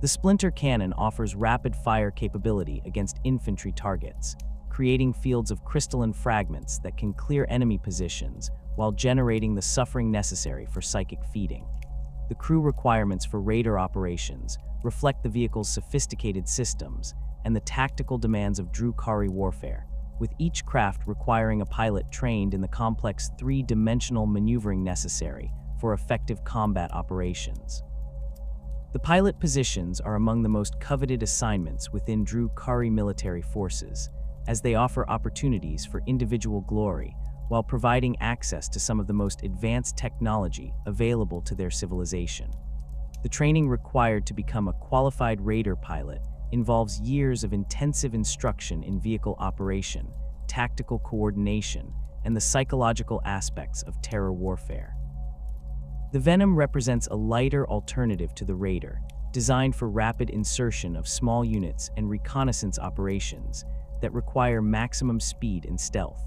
The Splinter Cannon offers rapid-fire capability against infantry targets, creating fields of crystalline fragments that can clear enemy positions while generating the suffering necessary for psychic feeding. The crew requirements for Raider operations reflect the vehicle's sophisticated systems and the tactical demands of Drukhari warfare, with each craft requiring a pilot trained in the complex three-dimensional maneuvering necessary for effective combat operations. The pilot positions are among the most coveted assignments within Drukhari military forces, as they offer opportunities for individual glory while providing access to some of the most advanced technology available to their civilization. The training required to become a qualified Raider pilot involves years of intensive instruction in vehicle operation, tactical coordination, and the psychological aspects of terror warfare. The Venom represents a lighter alternative to the Raider, designed for rapid insertion of small units and reconnaissance operations that require maximum speed and stealth.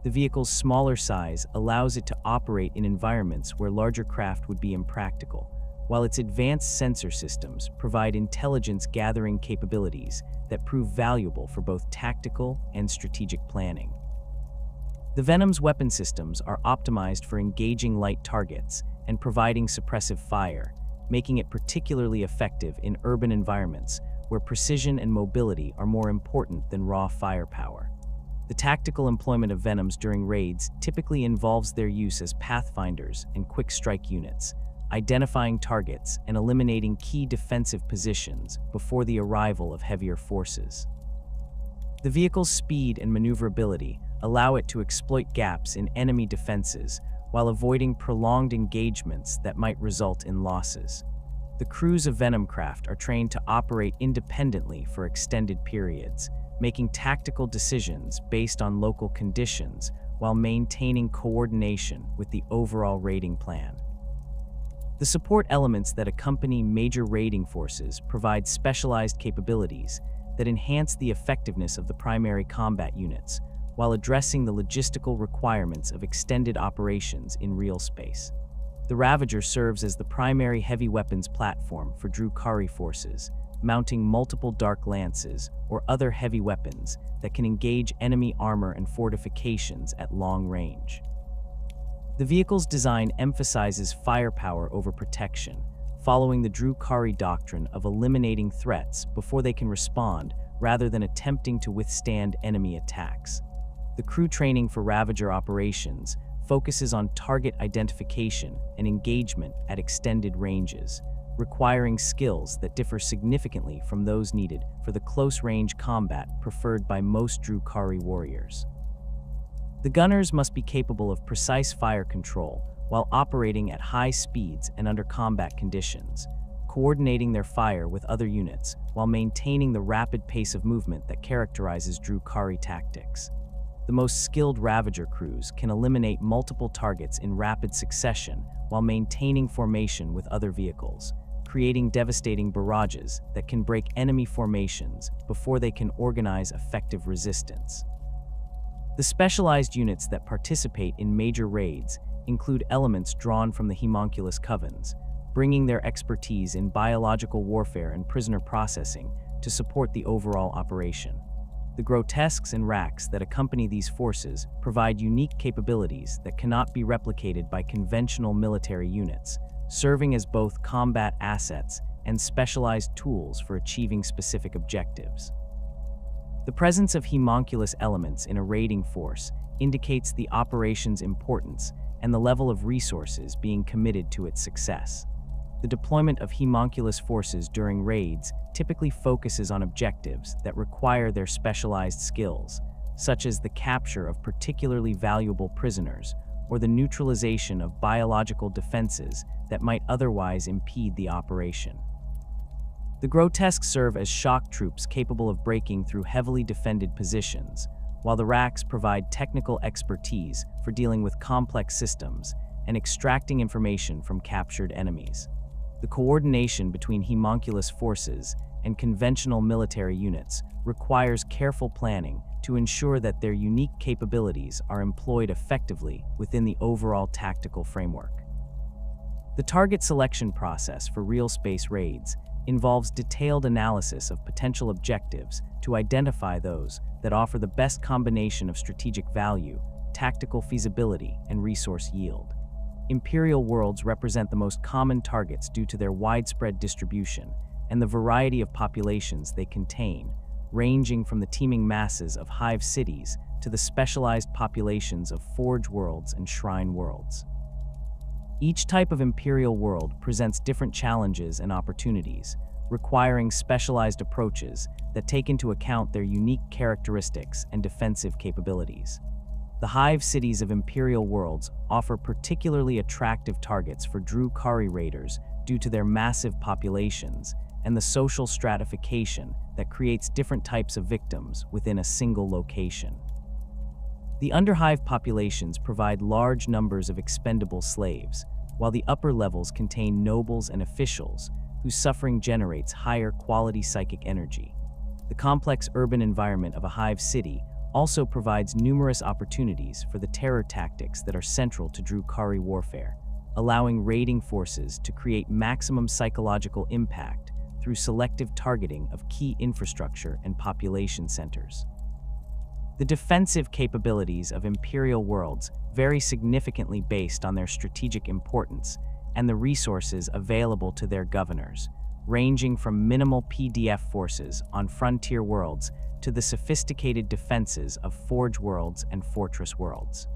The vehicle's smaller size allows it to operate in environments where larger craft would be impractical, while its advanced sensor systems provide intelligence-gathering capabilities that prove valuable for both tactical and strategic planning. The Venom's weapon systems are optimized for engaging light targets and providing suppressive fire, making it particularly effective in urban environments where precision and mobility are more important than raw firepower. The tactical employment of Venoms during raids typically involves their use as pathfinders and quick-strike units, identifying targets and eliminating key defensive positions before the arrival of heavier forces. The vehicle's speed and maneuverability allow it to exploit gaps in enemy defenses while avoiding prolonged engagements that might result in losses. The crews of Venom craft are trained to operate independently for extended periods, making tactical decisions based on local conditions while maintaining coordination with the overall raiding plan. The support elements that accompany major raiding forces provide specialized capabilities that enhance the effectiveness of the primary combat units, while addressing the logistical requirements of extended operations in real space. The Ravager serves as the primary heavy weapons platform for Drukhari forces, mounting multiple Dark Lances or other heavy weapons that can engage enemy armor and fortifications at long range. The vehicle's design emphasizes firepower over protection, following the Drukhari doctrine of eliminating threats before they can respond rather than attempting to withstand enemy attacks. The crew training for Ravager operations focuses on target identification and engagement at extended ranges, requiring skills that differ significantly from those needed for the close-range combat preferred by most Drukhari warriors. The gunners must be capable of precise fire control while operating at high speeds and under combat conditions, coordinating their fire with other units while maintaining the rapid pace of movement that characterizes Drukhari tactics. The most skilled Ravager crews can eliminate multiple targets in rapid succession while maintaining formation with other vehicles, creating devastating barrages that can break enemy formations before they can organize effective resistance. The specialized units that participate in major raids include elements drawn from the homunculus covens, bringing their expertise in biological warfare and prisoner processing to support the overall operation. The grotesques and racks that accompany these forces provide unique capabilities that cannot be replicated by conventional military units, serving as both combat assets and specialized tools for achieving specific objectives. The presence of homunculus elements in a raiding force indicates the operation's importance and the level of resources being committed to its success. The deployment of homunculus forces during raids typically focuses on objectives that require their specialized skills, such as the capture of particularly valuable prisoners or the neutralization of biological defenses that might otherwise impede the operation. The grotesques serve as shock troops capable of breaking through heavily defended positions, while the racks provide technical expertise for dealing with complex systems and extracting information from captured enemies. The coordination between homunculus forces and conventional military units requires careful planning to ensure that their unique capabilities are employed effectively within the overall tactical framework. The target selection process for real space raids involves detailed analysis of potential objectives to identify those that offer the best combination of strategic value, tactical feasibility, and resource yield. Imperial worlds represent the most common targets due to their widespread distribution and the variety of populations they contain, ranging from the teeming masses of hive cities to the specialized populations of forge worlds and shrine worlds. Each type of Imperial world presents different challenges and opportunities, requiring specialized approaches that take into account their unique characteristics and defensive capabilities. The hive cities of Imperial worlds offer particularly attractive targets for Drukhari raiders due to their massive populations and the social stratification that creates different types of victims within a single location. The underhive populations provide large numbers of expendable slaves, while the upper levels contain nobles and officials whose suffering generates higher quality psychic energy. The complex urban environment of a hive city also provides numerous opportunities for the terror tactics that are central to Drukhari warfare, allowing raiding forces to create maximum psychological impact through selective targeting of key infrastructure and population centers. The defensive capabilities of Imperial worlds vary significantly based on their strategic importance and the resources available to their governors, ranging from minimal PDF forces on frontier worlds to the sophisticated defenses of forge worlds and fortress worlds.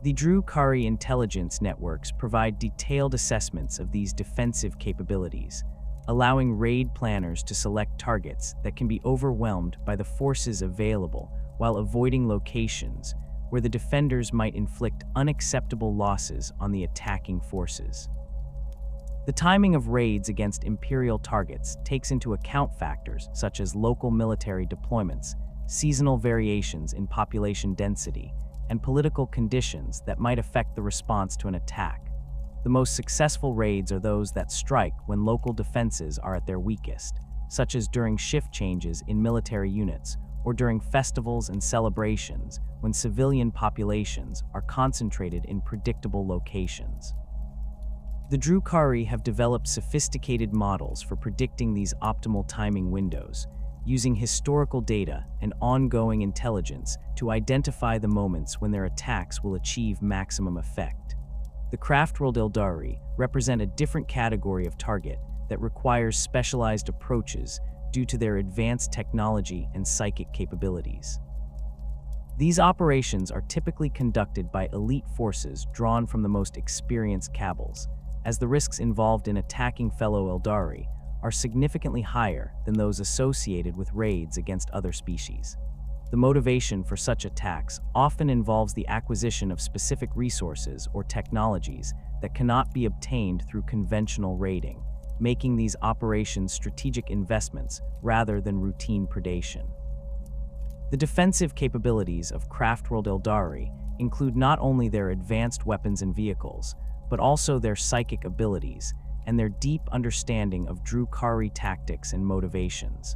The Drukhari intelligence networks provide detailed assessments of these defensive capabilities, allowing raid planners to select targets that can be overwhelmed by the forces available while avoiding locations where the defenders might inflict unacceptable losses on the attacking forces. The timing of raids against Imperial targets takes into account factors such as local military deployments, seasonal variations in population density, and political conditions that might affect the response to an attack. The most successful raids are those that strike when local defenses are at their weakest, such as during shift changes in military units or during festivals and celebrations when civilian populations are concentrated in predictable locations. The Drukhari have developed sophisticated models for predicting these optimal timing windows, using historical data and ongoing intelligence to identify the moments when their attacks will achieve maximum effect. The craftworld Aeldari represent a different category of target that requires specialized approaches due to their advanced technology and psychic capabilities. These operations are typically conducted by elite forces drawn from the most experienced cabals, as the risks involved in attacking fellow Aeldari are significantly higher than those associated with raids against other species. The motivation for such attacks often involves the acquisition of specific resources or technologies that cannot be obtained through conventional raiding, making these operations strategic investments rather than routine predation. The defensive capabilities of craftworld Aeldari include not only their advanced weapons and vehicles, but also their psychic abilities and their deep understanding of Drukhari tactics and motivations.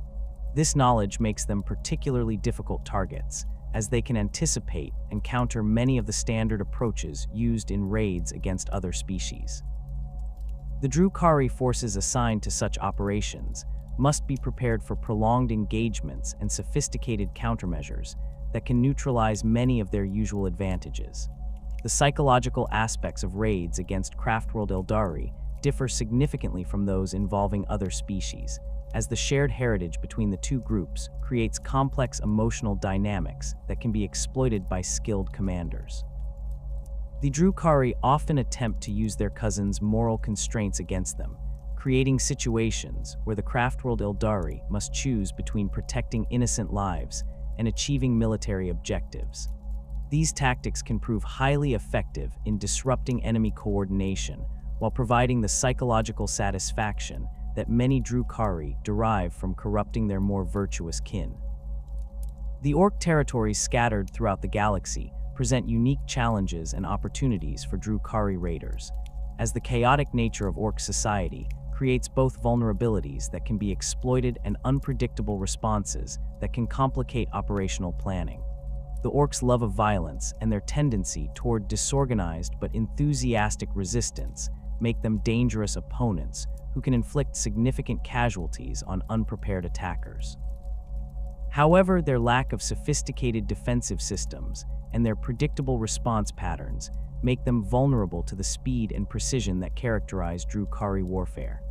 This knowledge makes them particularly difficult targets, as they can anticipate and counter many of the standard approaches used in raids against other species. The Drukhari forces assigned to such operations must be prepared for prolonged engagements and sophisticated countermeasures that can neutralize many of their usual advantages. The psychological aspects of raids against craftworld Aeldari differ significantly from those involving other species, as the shared heritage between the two groups creates complex emotional dynamics that can be exploited by skilled commanders. The Drukhari often attempt to use their cousins' moral constraints against them, creating situations where the craftworld Aeldari must choose between protecting innocent lives and achieving military objectives. These tactics can prove highly effective in disrupting enemy coordination while providing the psychological satisfaction that many Drukhari derive from corrupting their more virtuous kin. The Orc territories scattered throughout the galaxy present unique challenges and opportunities for Drukhari raiders, as the chaotic nature of Orc society creates both vulnerabilities that can be exploited and unpredictable responses that can complicate operational planning. The Orcs' love of violence and their tendency toward disorganized but enthusiastic resistance make them dangerous opponents who can inflict significant casualties on unprepared attackers. However, their lack of sophisticated defensive systems and their predictable response patterns make them vulnerable to the speed and precision that characterize Drukhari warfare.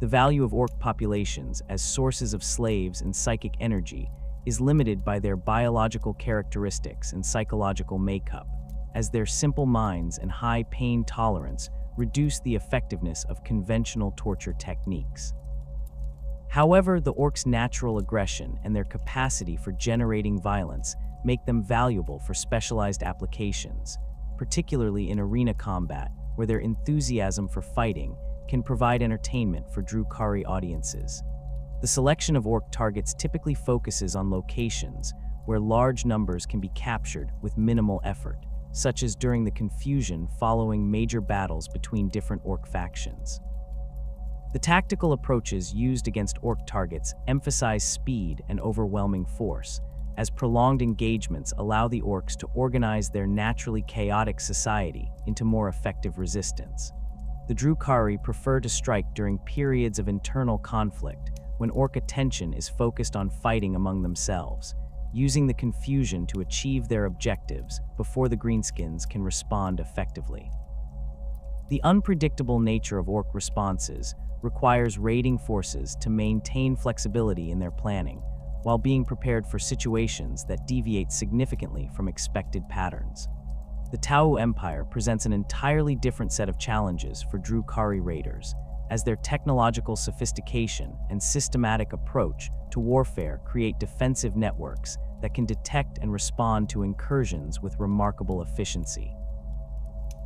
The value of Orc populations as sources of slaves and psychic energy is limited by their biological characteristics and psychological makeup, as their simple minds and high pain tolerance reduce the effectiveness of conventional torture techniques. However, the Orcs' natural aggression and their capacity for generating violence make them valuable for specialized applications, particularly in arena combat, where their enthusiasm for fighting can provide entertainment for Drukhari audiences. The selection of Orc targets typically focuses on locations where large numbers can be captured with minimal effort, such as during the confusion following major battles between different Orc factions. The tactical approaches used against Orc targets emphasize speed and overwhelming force, as prolonged engagements allow the Orcs to organize their naturally chaotic society into more effective resistance. The Drukhari prefer to strike during periods of internal conflict, when Orc attention is focused on fighting among themselves, using the confusion to achieve their objectives before the Greenskins can respond effectively. The unpredictable nature of Orc responses requires raiding forces to maintain flexibility in their planning, while being prepared for situations that deviate significantly from expected patterns. The Tau Empire presents an entirely different set of challenges for Drukhari raiders, as their technological sophistication and systematic approach to warfare create defensive networks that can detect and respond to incursions with remarkable efficiency.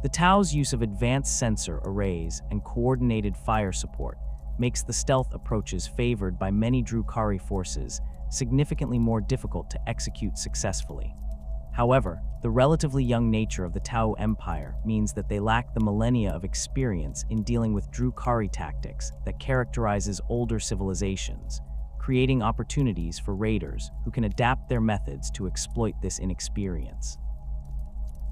The Tau's use of advanced sensor arrays and coordinated fire support makes the stealth approaches favored by many Drukhari forces significantly more difficult to execute successfully. However, the relatively young nature of the Tau Empire means that they lack the millennia of experience in dealing with Drukhari tactics that characterizes older civilizations, creating opportunities for raiders who can adapt their methods to exploit this inexperience.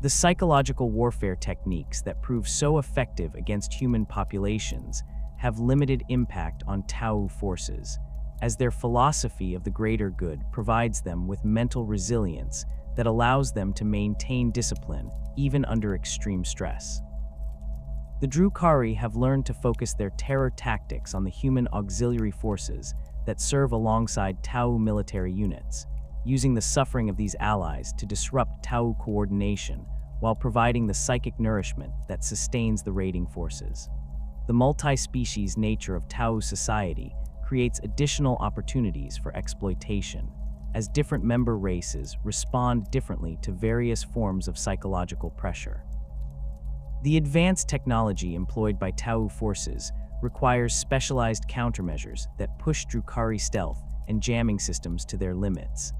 The psychological warfare techniques that prove so effective against human populations have limited impact on Tau forces, as their philosophy of the greater good provides them with mental resilience that allows them to maintain discipline even under extreme stress. The Drukhari have learned to focus their terror tactics on the human auxiliary forces that serve alongside Tau military units, using the suffering of these allies to disrupt Tau coordination while providing the psychic nourishment that sustains the raiding forces. The multi-species nature of Tau society creates additional opportunities for exploitation, as different member races respond differently to various forms of psychological pressure. The advanced technology employed by Tau forces requires specialized countermeasures that push Drukhari stealth and jamming systems to their limits.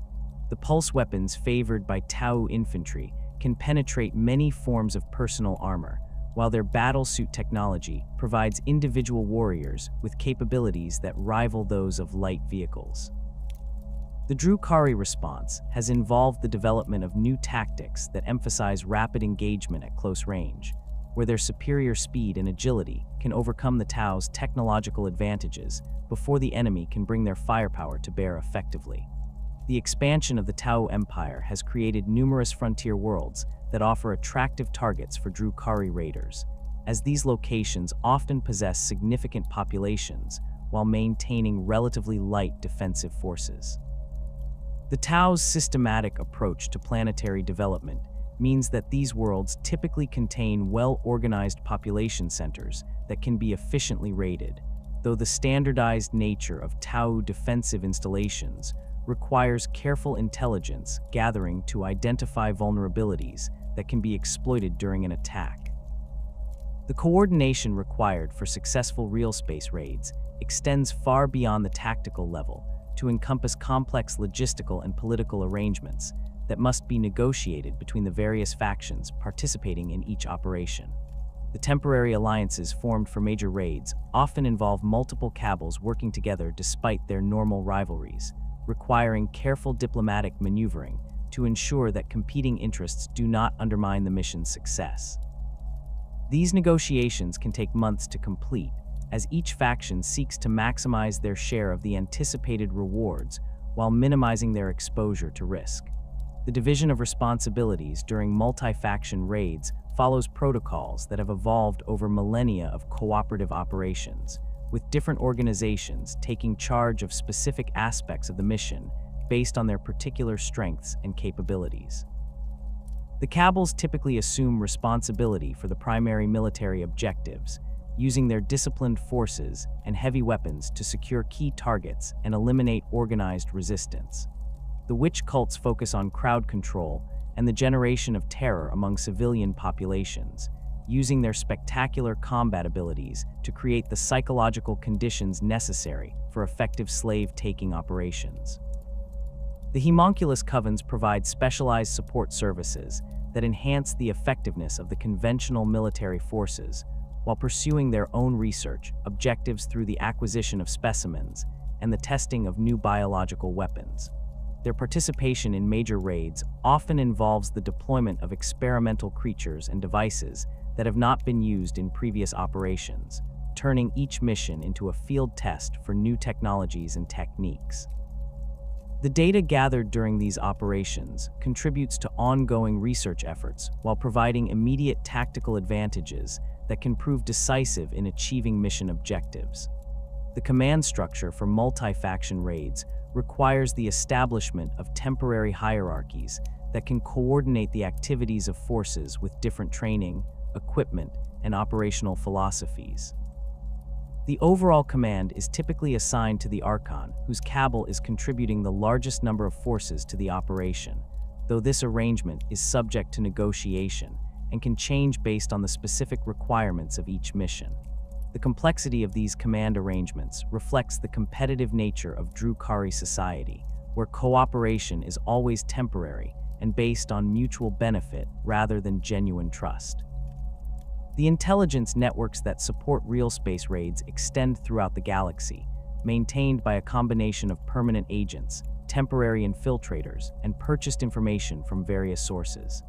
The pulse weapons favored by Tau infantry can penetrate many forms of personal armor, while their battlesuit technology provides individual warriors with capabilities that rival those of light vehicles. The Drukhari response has involved the development of new tactics that emphasize rapid engagement at close range, where their superior speed and agility can overcome the Tau's technological advantages before the enemy can bring their firepower to bear effectively. The expansion of the Tau Empire has created numerous frontier worlds that offer attractive targets for Drukhari raiders, as these locations often possess significant populations while maintaining relatively light defensive forces. The Tau's systematic approach to planetary development means that these worlds typically contain well-organized population centers that can be efficiently raided, though the standardized nature of Tau defensive installations requires careful intelligence gathering to identify vulnerabilities that can be exploited during an attack. The coordination required for successful real space raids extends far beyond the tactical level to encompass complex logistical and political arrangements that must be negotiated between the various factions participating in each operation. The temporary alliances formed for major raids often involve multiple cabals working together despite their normal rivalries, requiring careful diplomatic maneuvering to ensure that competing interests do not undermine the mission's success. These negotiations can take months to complete, as each faction seeks to maximize their share of the anticipated rewards while minimizing their exposure to risk. The division of responsibilities during multi-faction raids follows protocols that have evolved over millennia of cooperative operations, with different organizations taking charge of specific aspects of the mission based on their particular strengths and capabilities. The cabals typically assume responsibility for the primary military objectives, using their disciplined forces and heavy weapons to secure key targets and eliminate organized resistance. The witch cults focus on crowd control and the generation of terror among civilian populations, using their spectacular combat abilities to create the psychological conditions necessary for effective slave-taking operations. The homunculus covens provide specialized support services that enhance the effectiveness of the conventional military forces while pursuing their own research objectives through the acquisition of specimens and the testing of new biological weapons. Their participation in major raids often involves the deployment of experimental creatures and devices that have not been used in previous operations, turning each mission into a field test for new technologies and techniques. The data gathered during these operations contributes to ongoing research efforts while providing immediate tactical advantages that can prove decisive in achieving mission objectives. The command structure for multi-faction raids requires the establishment of temporary hierarchies that can coordinate the activities of forces with different training, equipment, and operational philosophies. The overall command is typically assigned to the Archon, whose cabal is contributing the largest number of forces to the operation, though this arrangement is subject to negotiation and can change based on the specific requirements of each mission. The complexity of these command arrangements reflects the competitive nature of Drukhari society, where cooperation is always temporary and based on mutual benefit rather than genuine trust. The intelligence networks that support real space raids extend throughout the galaxy, maintained by a combination of permanent agents, temporary infiltrators, and purchased information from various sources.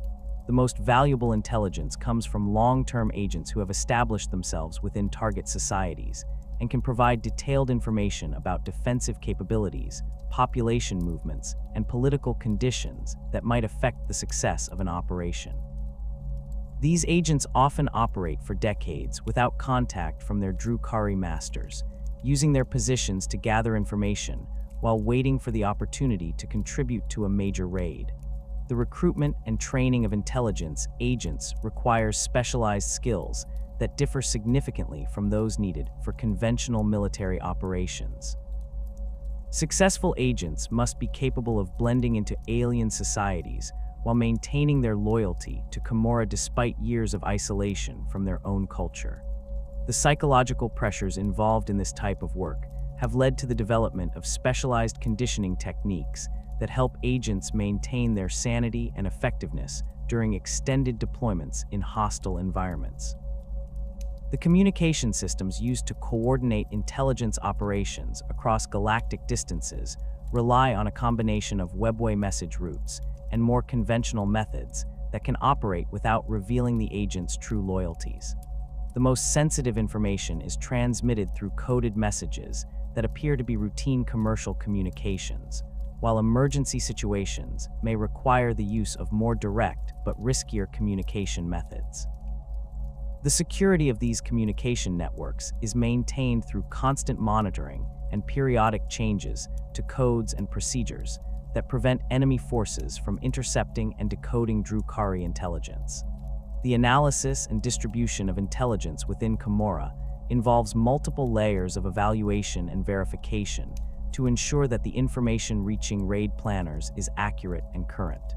The most valuable intelligence comes from long-term agents who have established themselves within target societies and can provide detailed information about defensive capabilities, population movements, and political conditions that might affect the success of an operation. These agents often operate for decades without contact from their Drukhari masters, using their positions to gather information while waiting for the opportunity to contribute to a major raid. The recruitment and training of intelligence agents requires specialized skills that differ significantly from those needed for conventional military operations. Successful agents must be capable of blending into alien societies while maintaining their loyalty to Commorragh despite years of isolation from their own culture. The psychological pressures involved in this type of work have led to the development of specialized conditioning techniques that help agents maintain their sanity and effectiveness during extended deployments in hostile environments. The communication systems used to coordinate intelligence operations across galactic distances rely on a combination of webway message routes and more conventional methods that can operate without revealing the agent's true loyalties. The most sensitive information is transmitted through coded messages that appear to be routine commercial communications, while emergency situations may require the use of more direct but riskier communication methods. The security of these communication networks is maintained through constant monitoring and periodic changes to codes and procedures that prevent enemy forces from intercepting and decoding Drukhari intelligence. The analysis and distribution of intelligence within Commorragh involves multiple layers of evaluation and verification to ensure that the information reaching raid planners is accurate and current.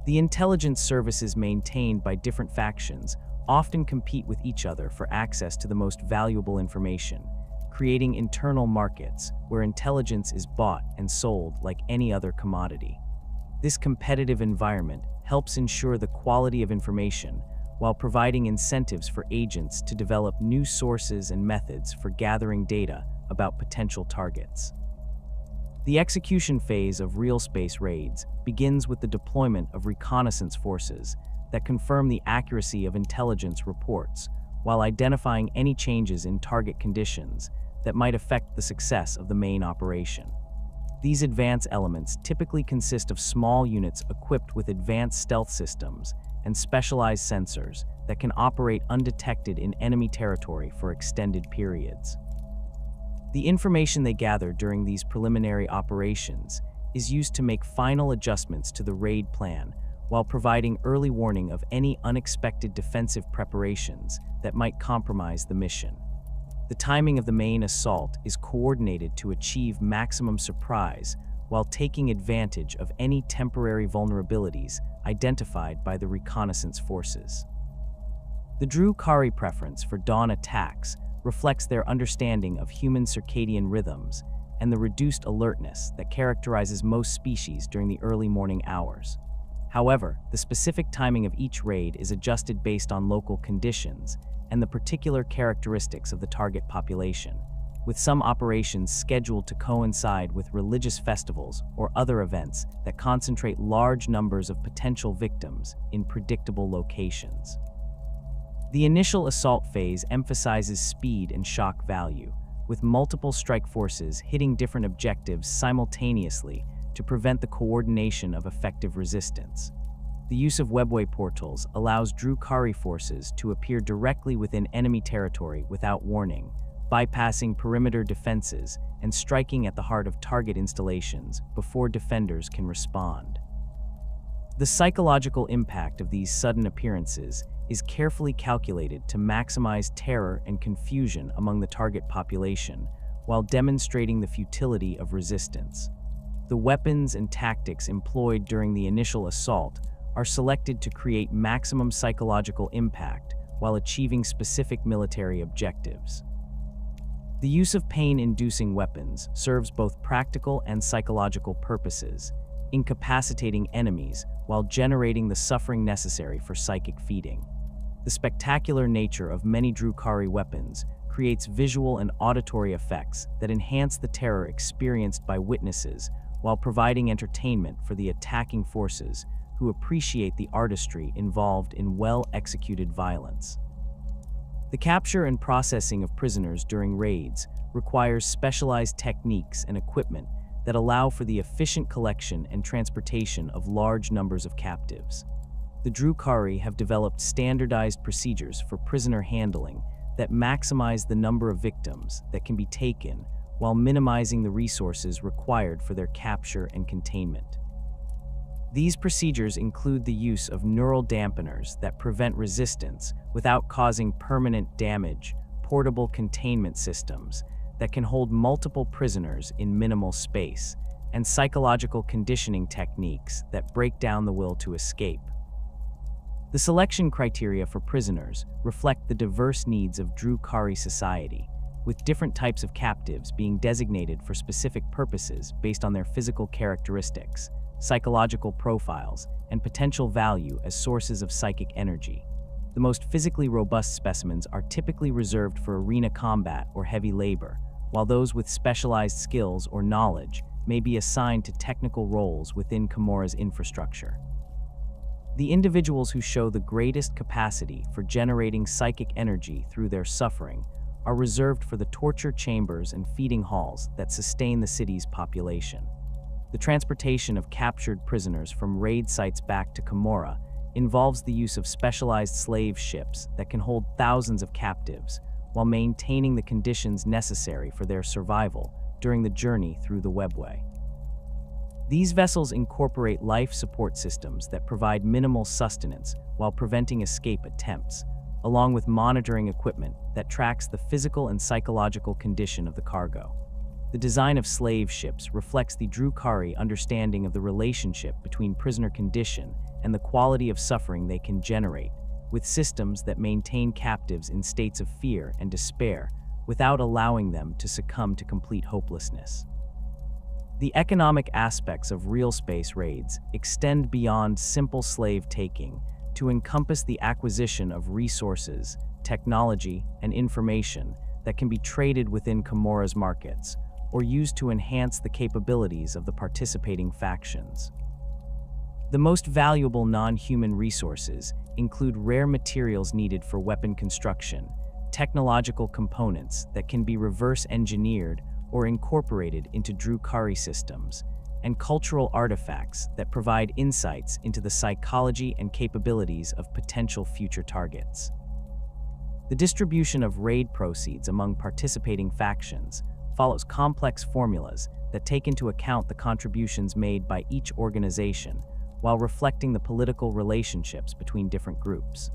The intelligence services maintained by different factions often compete with each other for access to the most valuable information, creating internal markets where intelligence is bought and sold like any other commodity. This competitive environment helps ensure the quality of information while providing incentives for agents to develop new sources and methods for gathering data about potential targets. The execution phase of real space raids begins with the deployment of reconnaissance forces that confirm the accuracy of intelligence reports while identifying any changes in target conditions that might affect the success of the main operation. These advanced elements typically consist of small units equipped with advanced stealth systems and specialized sensors that can operate undetected in enemy territory for extended periods. The information they gather during these preliminary operations is used to make final adjustments to the raid plan while providing early warning of any unexpected defensive preparations that might compromise the mission. The timing of the main assault is coordinated to achieve maximum surprise while taking advantage of any temporary vulnerabilities identified by the reconnaissance forces. The Drukhari preference for dawn attacks reflects their understanding of human circadian rhythms and the reduced alertness that characterizes most species during the early morning hours. However, the specific timing of each raid is adjusted based on local conditions and the particular characteristics of the target population, with some operations scheduled to coincide with religious festivals or other events that concentrate large numbers of potential victims in predictable locations. The initial assault phase emphasizes speed and shock value, with multiple strike forces hitting different objectives simultaneously to prevent the coordination of effective resistance. The use of webway portals allows Drukhari forces to appear directly within enemy territory without warning, bypassing perimeter defenses and striking at the heart of target installations before defenders can respond. The psychological impact of these sudden appearances is carefully calculated to maximize terror and confusion among the target population while demonstrating the futility of resistance. The weapons and tactics employed during the initial assault are selected to create maximum psychological impact while achieving specific military objectives. The use of pain-inducing weapons serves both practical and psychological purposes, incapacitating enemies while generating the suffering necessary for psychic feeding. The spectacular nature of many Drukhari weapons creates visual and auditory effects that enhance the terror experienced by witnesses while providing entertainment for the attacking forces who appreciate the artistry involved in well-executed violence. The capture and processing of prisoners during raids requires specialized techniques and equipment that allow for the efficient collection and transportation of large numbers of captives. The Drukhari have developed standardized procedures for prisoner handling that maximize the number of victims that can be taken while minimizing the resources required for their capture and containment. These procedures include the use of neural dampeners that prevent resistance without causing permanent damage, portable containment systems that can hold multiple prisoners in minimal space, and psychological conditioning techniques that break down the will to escape. The selection criteria for prisoners reflect the diverse needs of Drukhari society, with different types of captives being designated for specific purposes based on their physical characteristics, psychological profiles, and potential value as sources of psychic energy. The most physically robust specimens are typically reserved for arena combat or heavy labor, while those with specialized skills or knowledge may be assigned to technical roles within Commorragh's infrastructure. The individuals who show the greatest capacity for generating psychic energy through their suffering are reserved for the torture chambers and feeding halls that sustain the city's population. The transportation of captured prisoners from raid sites back to Commorragh involves the use of specialized slave ships that can hold thousands of captives while maintaining the conditions necessary for their survival during the journey through the webway. These vessels incorporate life support systems that provide minimal sustenance while preventing escape attempts, along with monitoring equipment that tracks the physical and psychological condition of the cargo. The design of slave ships reflects the Drukhari understanding of the relationship between prisoner condition and the quality of suffering they can generate, with systems that maintain captives in states of fear and despair without allowing them to succumb to complete hopelessness. The economic aspects of real space raids extend beyond simple slave taking to encompass the acquisition of resources, technology, and information that can be traded within Commorragh's markets or used to enhance the capabilities of the participating factions. The most valuable non-human resources include rare materials needed for weapon construction, technological components that can be reverse-engineered or incorporated into Drukhari systems, and cultural artifacts that provide insights into the psychology and capabilities of potential future targets. The distribution of raid proceeds among participating factions follows complex formulas that take into account the contributions made by each organization while reflecting the political relationships between different groups.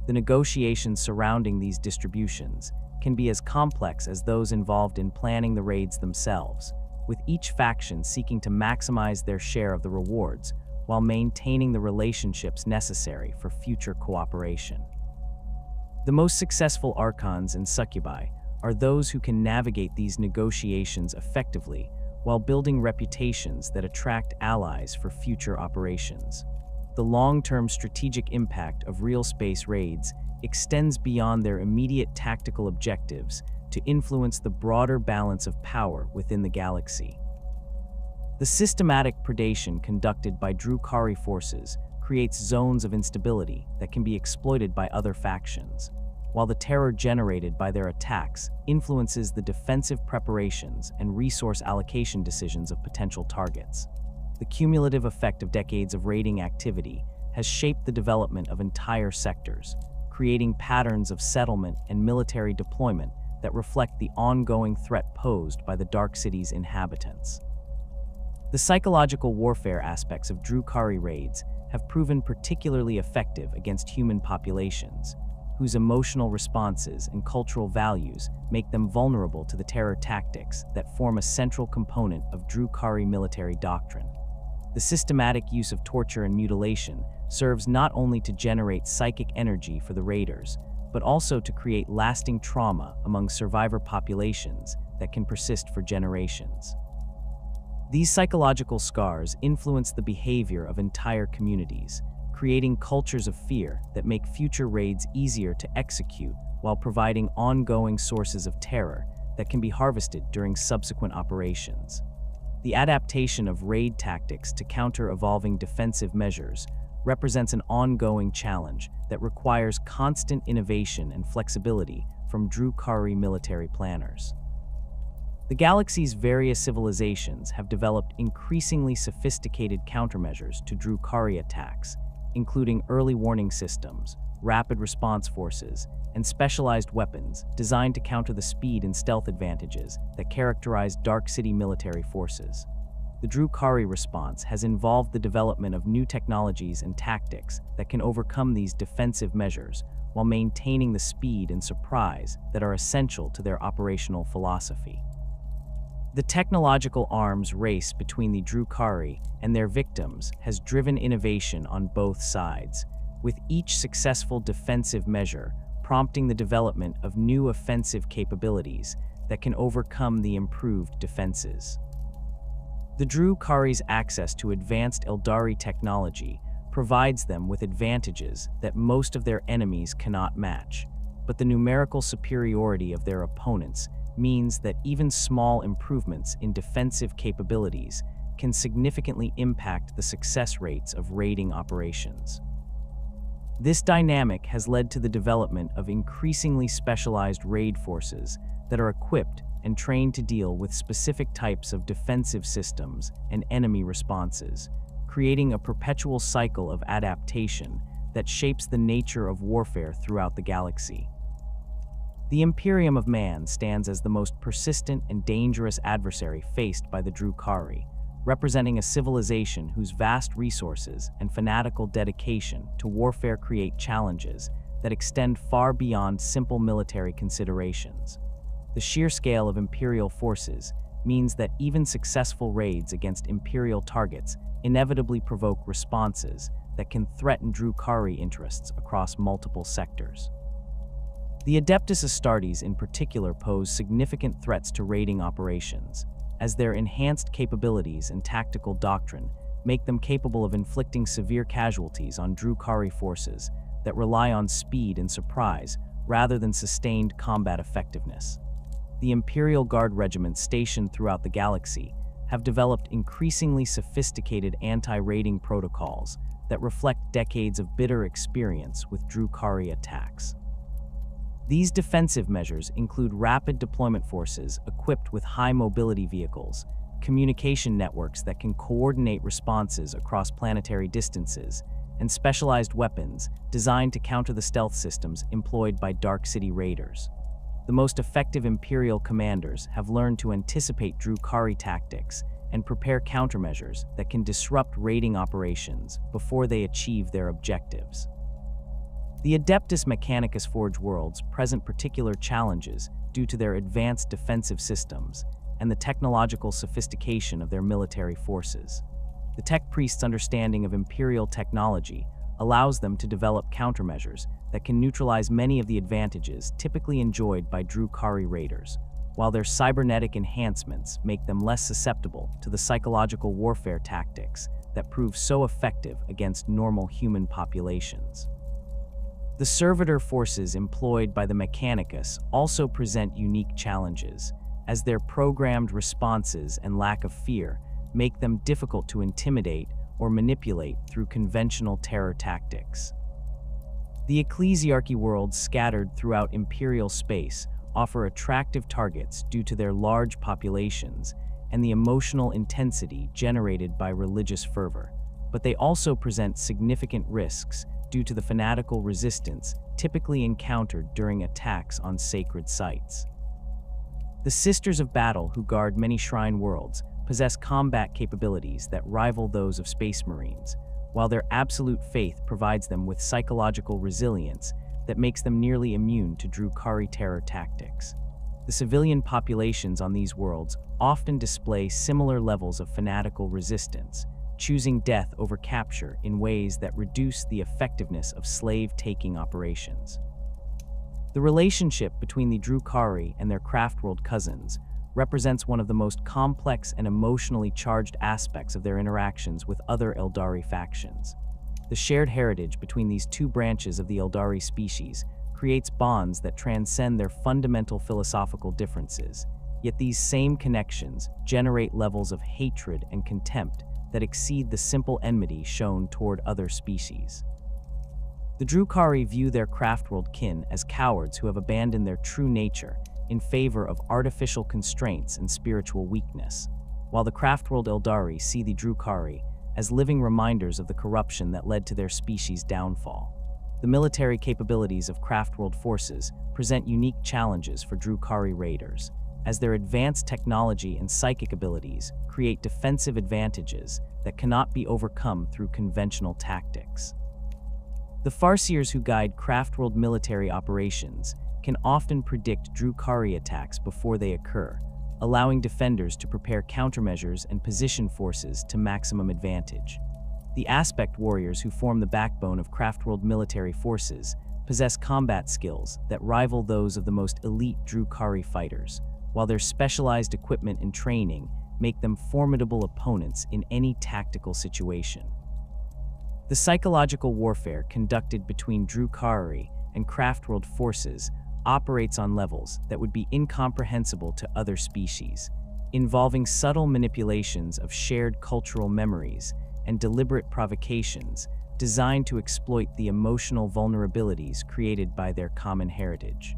The negotiations surrounding these distributions can be as complex as those involved in planning the raids themselves, with each faction seeking to maximize their share of the rewards while maintaining the relationships necessary for future cooperation. The most successful archons and succubi are those who can navigate these negotiations effectively while building reputations that attract allies for future operations. The long-term strategic impact of real space raids extends beyond their immediate tactical objectives to influence the broader balance of power within the galaxy. The systematic predation conducted by Drukhari forces creates zones of instability that can be exploited by other factions, while the terror generated by their attacks influences the defensive preparations and resource allocation decisions of potential targets. The cumulative effect of decades of raiding activity has shaped the development of entire sectors, creating patterns of settlement and military deployment that reflect the ongoing threat posed by the Dark City's inhabitants. The psychological warfare aspects of Drukhari raids have proven particularly effective against human populations, whose emotional responses and cultural values make them vulnerable to the terror tactics that form a central component of Drukhari military doctrine. The systematic use of torture and mutilation serves not only to generate psychic energy for the raiders, but also to create lasting trauma among survivor populations that can persist for generations. These psychological scars influence the behavior of entire communities, creating cultures of fear that make future raids easier to execute while providing ongoing sources of terror that can be harvested during subsequent operations. The adaptation of raid tactics to counter evolving defensive measures represents an ongoing challenge that requires constant innovation and flexibility from Drukhari military planners. The galaxy's various civilizations have developed increasingly sophisticated countermeasures to Drukhari attacks, including early warning systems, rapid response forces, and specialized weapons designed to counter the speed and stealth advantages that characterize Dark City military forces. The Drukhari response has involved the development of new technologies and tactics that can overcome these defensive measures while maintaining the speed and surprise that are essential to their operational philosophy. The technological arms race between the Drukhari and their victims has driven innovation on both sides, with each successful defensive measure prompting the development of new offensive capabilities that can overcome the improved defenses. The Drukhari's access to advanced Aeldari technology provides them with advantages that most of their enemies cannot match, but the numerical superiority of their opponents means that even small improvements in defensive capabilities can significantly impact the success rates of raiding operations. This dynamic has led to the development of increasingly specialized raid forces that are equipped and trained to deal with specific types of defensive systems and enemy responses, creating a perpetual cycle of adaptation that shapes the nature of warfare throughout the galaxy. The Imperium of Man stands as the most persistent and dangerous adversary faced by the Drukhari, representing a civilization whose vast resources and fanatical dedication to warfare create challenges that extend far beyond simple military considerations. The sheer scale of Imperial forces means that even successful raids against Imperial targets inevitably provoke responses that can threaten Drukhari interests across multiple sectors. The Adeptus Astartes in particular pose significant threats to raiding operations, as their enhanced capabilities and tactical doctrine make them capable of inflicting severe casualties on Drukhari forces that rely on speed and surprise rather than sustained combat effectiveness. The Imperial Guard regiments stationed throughout the galaxy have developed increasingly sophisticated anti-raiding protocols that reflect decades of bitter experience with Drukhari attacks. These defensive measures include rapid deployment forces equipped with high-mobility vehicles, communication networks that can coordinate responses across planetary distances, and specialized weapons designed to counter the stealth systems employed by Dark City raiders. The most effective Imperial commanders have learned to anticipate Drukhari tactics and prepare countermeasures that can disrupt raiding operations before they achieve their objectives. The Adeptus Mechanicus Forge worlds present particular challenges due to their advanced defensive systems and the technological sophistication of their military forces. The Tech Priest's understanding of Imperial technology allows them to develop countermeasures that can neutralize many of the advantages typically enjoyed by Drukhari raiders, while their cybernetic enhancements make them less susceptible to the psychological warfare tactics that prove so effective against normal human populations. The servitor forces employed by the Mechanicus also present unique challenges, as their programmed responses and lack of fear make them difficult to intimidate or manipulate through conventional terror tactics. The ecclesiarchy worlds scattered throughout Imperial space offer attractive targets due to their large populations and the emotional intensity generated by religious fervor, but they also present significant risks due to the fanatical resistance typically encountered during attacks on sacred sites. The Sisters of Battle, who guard many shrine worlds, possess combat capabilities that rival those of Space Marines, while their absolute faith provides them with psychological resilience that makes them nearly immune to Drukhari terror tactics. The civilian populations on these worlds often display similar levels of fanatical resistance, choosing death over capture in ways that reduce the effectiveness of slave-taking operations. The relationship between the Drukhari and their Craftworld cousins represents one of the most complex and emotionally charged aspects of their interactions with other Aeldari factions. The shared heritage between these two branches of the Aeldari species creates bonds that transcend their fundamental philosophical differences, yet these same connections generate levels of hatred and contempt that exceed the simple enmity shown toward other species. The Drukhari view their Craftworld kin as cowards who have abandoned their true nature in favor of artificial constraints and spiritual weakness, while the Craftworld Aeldari see the Drukhari as living reminders of the corruption that led to their species' downfall. The military capabilities of Craftworld forces present unique challenges for Drukhari raiders, as their advanced technology and psychic abilities create defensive advantages that cannot be overcome through conventional tactics. The Farseers who guide Craftworld military operations can often predict Drukhari attacks before they occur, allowing defenders to prepare countermeasures and position forces to maximum advantage. The Aspect Warriors, who form the backbone of Craftworld military forces, possess combat skills that rival those of the most elite Drukhari fighters, while their specialized equipment and training make them formidable opponents in any tactical situation. The psychological warfare conducted between Drukhari and Craftworld forces operates on levels that would be incomprehensible to other species, involving subtle manipulations of shared cultural memories and deliberate provocations designed to exploit the emotional vulnerabilities created by their common heritage.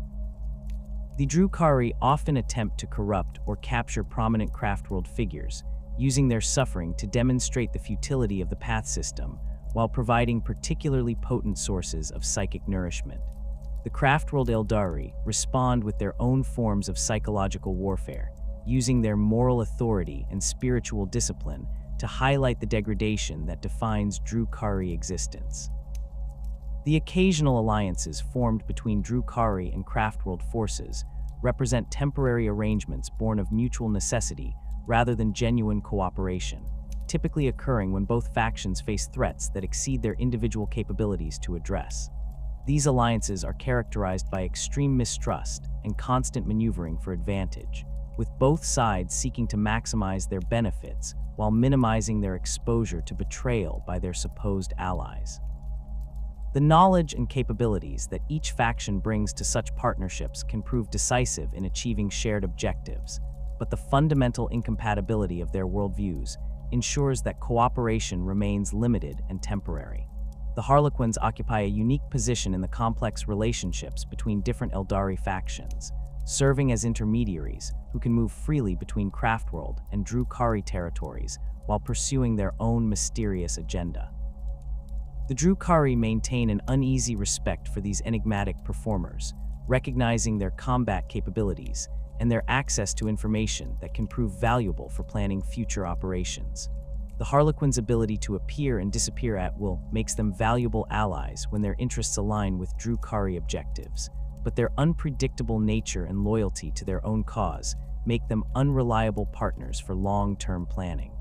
The Drukhari often attempt to corrupt or capture prominent Craftworld figures, using their suffering to demonstrate the futility of the path system while providing particularly potent sources of psychic nourishment. The Craftworld Aeldari respond with their own forms of psychological warfare, using their moral authority and spiritual discipline to highlight the degradation that defines Drukhari existence. The occasional alliances formed between Drukhari and Craftworld forces represent temporary arrangements born of mutual necessity rather than genuine cooperation, typically occurring when both factions face threats that exceed their individual capabilities to address. These alliances are characterized by extreme mistrust and constant maneuvering for advantage, with both sides seeking to maximize their benefits while minimizing their exposure to betrayal by their supposed allies. The knowledge and capabilities that each faction brings to such partnerships can prove decisive in achieving shared objectives, but the fundamental incompatibility of their worldviews ensures that cooperation remains limited and temporary. The Harlequins occupy a unique position in the complex relationships between different Aeldari factions, serving as intermediaries who can move freely between Craftworld and Drukhari territories while pursuing their own mysterious agenda. The Drukhari maintain an uneasy respect for these enigmatic performers, recognizing their combat capabilities and their access to information that can prove valuable for planning future operations. The Harlequins' ability to appear and disappear at will makes them valuable allies when their interests align with Drukhari objectives, but their unpredictable nature and loyalty to their own cause make them unreliable partners for long-term planning.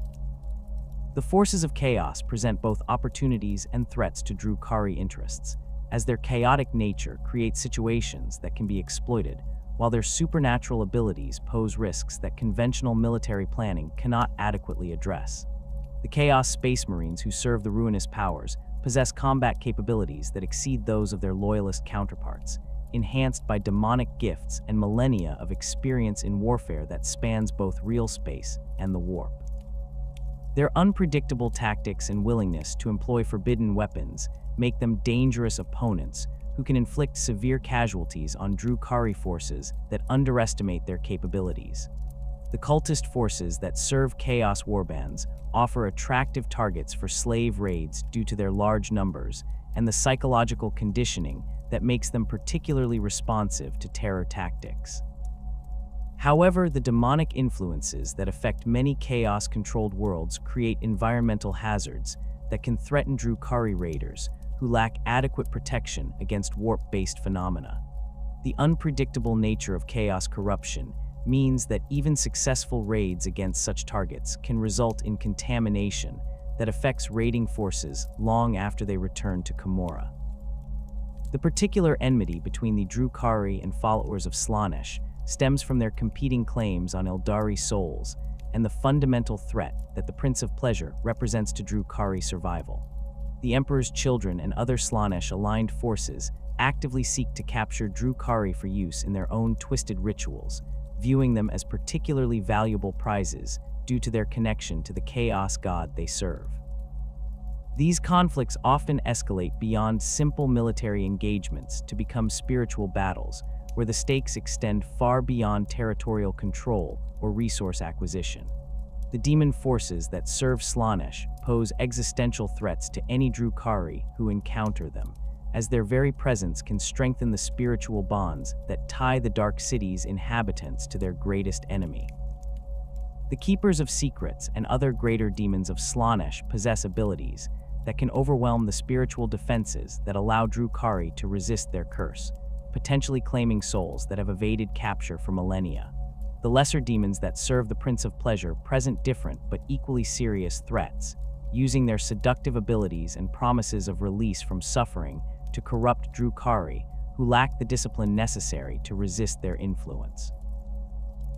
The forces of chaos present both opportunities and threats to Drukhari interests, as their chaotic nature creates situations that can be exploited, while their supernatural abilities pose risks that conventional military planning cannot adequately address. The Chaos Space Marines who serve the ruinous powers possess combat capabilities that exceed those of their loyalist counterparts, enhanced by demonic gifts and millennia of experience in warfare that spans both real space and the warp. Their unpredictable tactics and willingness to employ forbidden weapons make them dangerous opponents who can inflict severe casualties on Drukhari forces that underestimate their capabilities. The cultist forces that serve Chaos warbands offer attractive targets for slave raids due to their large numbers and the psychological conditioning that makes them particularly responsive to terror tactics. However, the demonic influences that affect many Chaos-controlled worlds create environmental hazards that can threaten Drukhari raiders who lack adequate protection against warp-based phenomena. The unpredictable nature of Chaos corruption means that even successful raids against such targets can result in contamination that affects raiding forces long after they return to Commorragh. The particular enmity between the Drukhari and followers of Slaanesh stems from their competing claims on Aeldari souls and the fundamental threat that the Prince of Pleasure represents to Drukhari survival. The Emperor's children and other Slaanesh-aligned forces actively seek to capture Drukhari for use in their own twisted rituals, viewing them as particularly valuable prizes due to their connection to the Chaos god they serve. These conflicts often escalate beyond simple military engagements to become spiritual battles, where the stakes extend far beyond territorial control or resource acquisition. The demon forces that serve Slaanesh pose existential threats to any Drukhari who encounter them, as their very presence can strengthen the spiritual bonds that tie the Dark City's inhabitants to their greatest enemy. The Keepers of Secrets and other greater demons of Slaanesh possess abilities that can overwhelm the spiritual defenses that allow Drukhari to resist their curse, potentially claiming souls that have evaded capture for millennia. The lesser demons that serve the Prince of Pleasure present different but equally serious threats, using their seductive abilities and promises of release from suffering to corrupt Drukhari who lack the discipline necessary to resist their influence.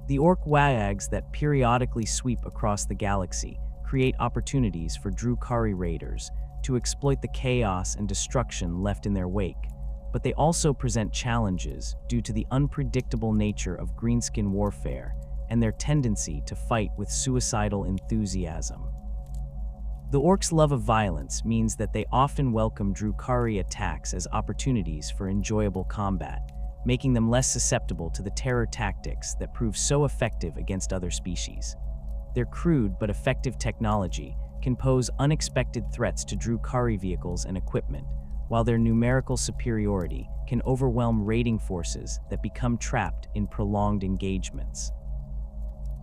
The Orc Wayags that periodically sweep across the galaxy create opportunities for Drukhari raiders to exploit the chaos and destruction left in their wake, but they also present challenges due to the unpredictable nature of greenskin warfare and their tendency to fight with suicidal enthusiasm. The orcs' love of violence means that they often welcome Drukhari attacks as opportunities for enjoyable combat, making them less susceptible to the terror tactics that prove so effective against other species. Their crude but effective technology can pose unexpected threats to Drukhari vehicles and equipment, while their numerical superiority can overwhelm raiding forces that become trapped in prolonged engagements.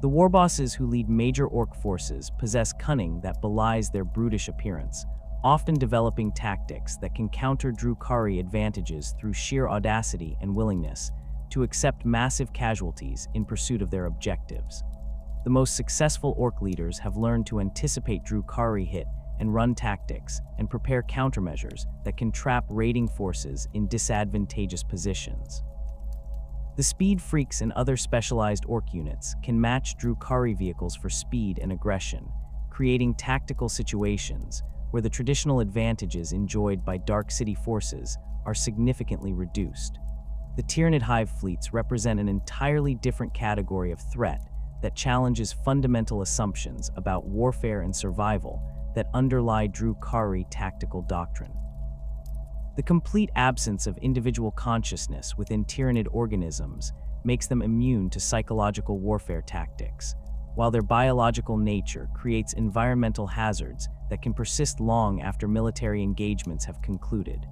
The warbosses who lead major orc forces possess cunning that belies their brutish appearance, often developing tactics that can counter Drukhari advantages through sheer audacity and willingness to accept massive casualties in pursuit of their objectives. The most successful orc leaders have learned to anticipate Drukhari hit and run tactics and prepare countermeasures that can trap raiding forces in disadvantageous positions. The speed freaks and other specialized orc units can match Drukhari vehicles for speed and aggression, creating tactical situations where the traditional advantages enjoyed by Dark City forces are significantly reduced. The Tyranid Hive fleets represent an entirely different category of threat that challenges fundamental assumptions about warfare and survival that underlie Drukhari tactical doctrine. The complete absence of individual consciousness within Tyranid organisms makes them immune to psychological warfare tactics, while their biological nature creates environmental hazards that can persist long after military engagements have concluded.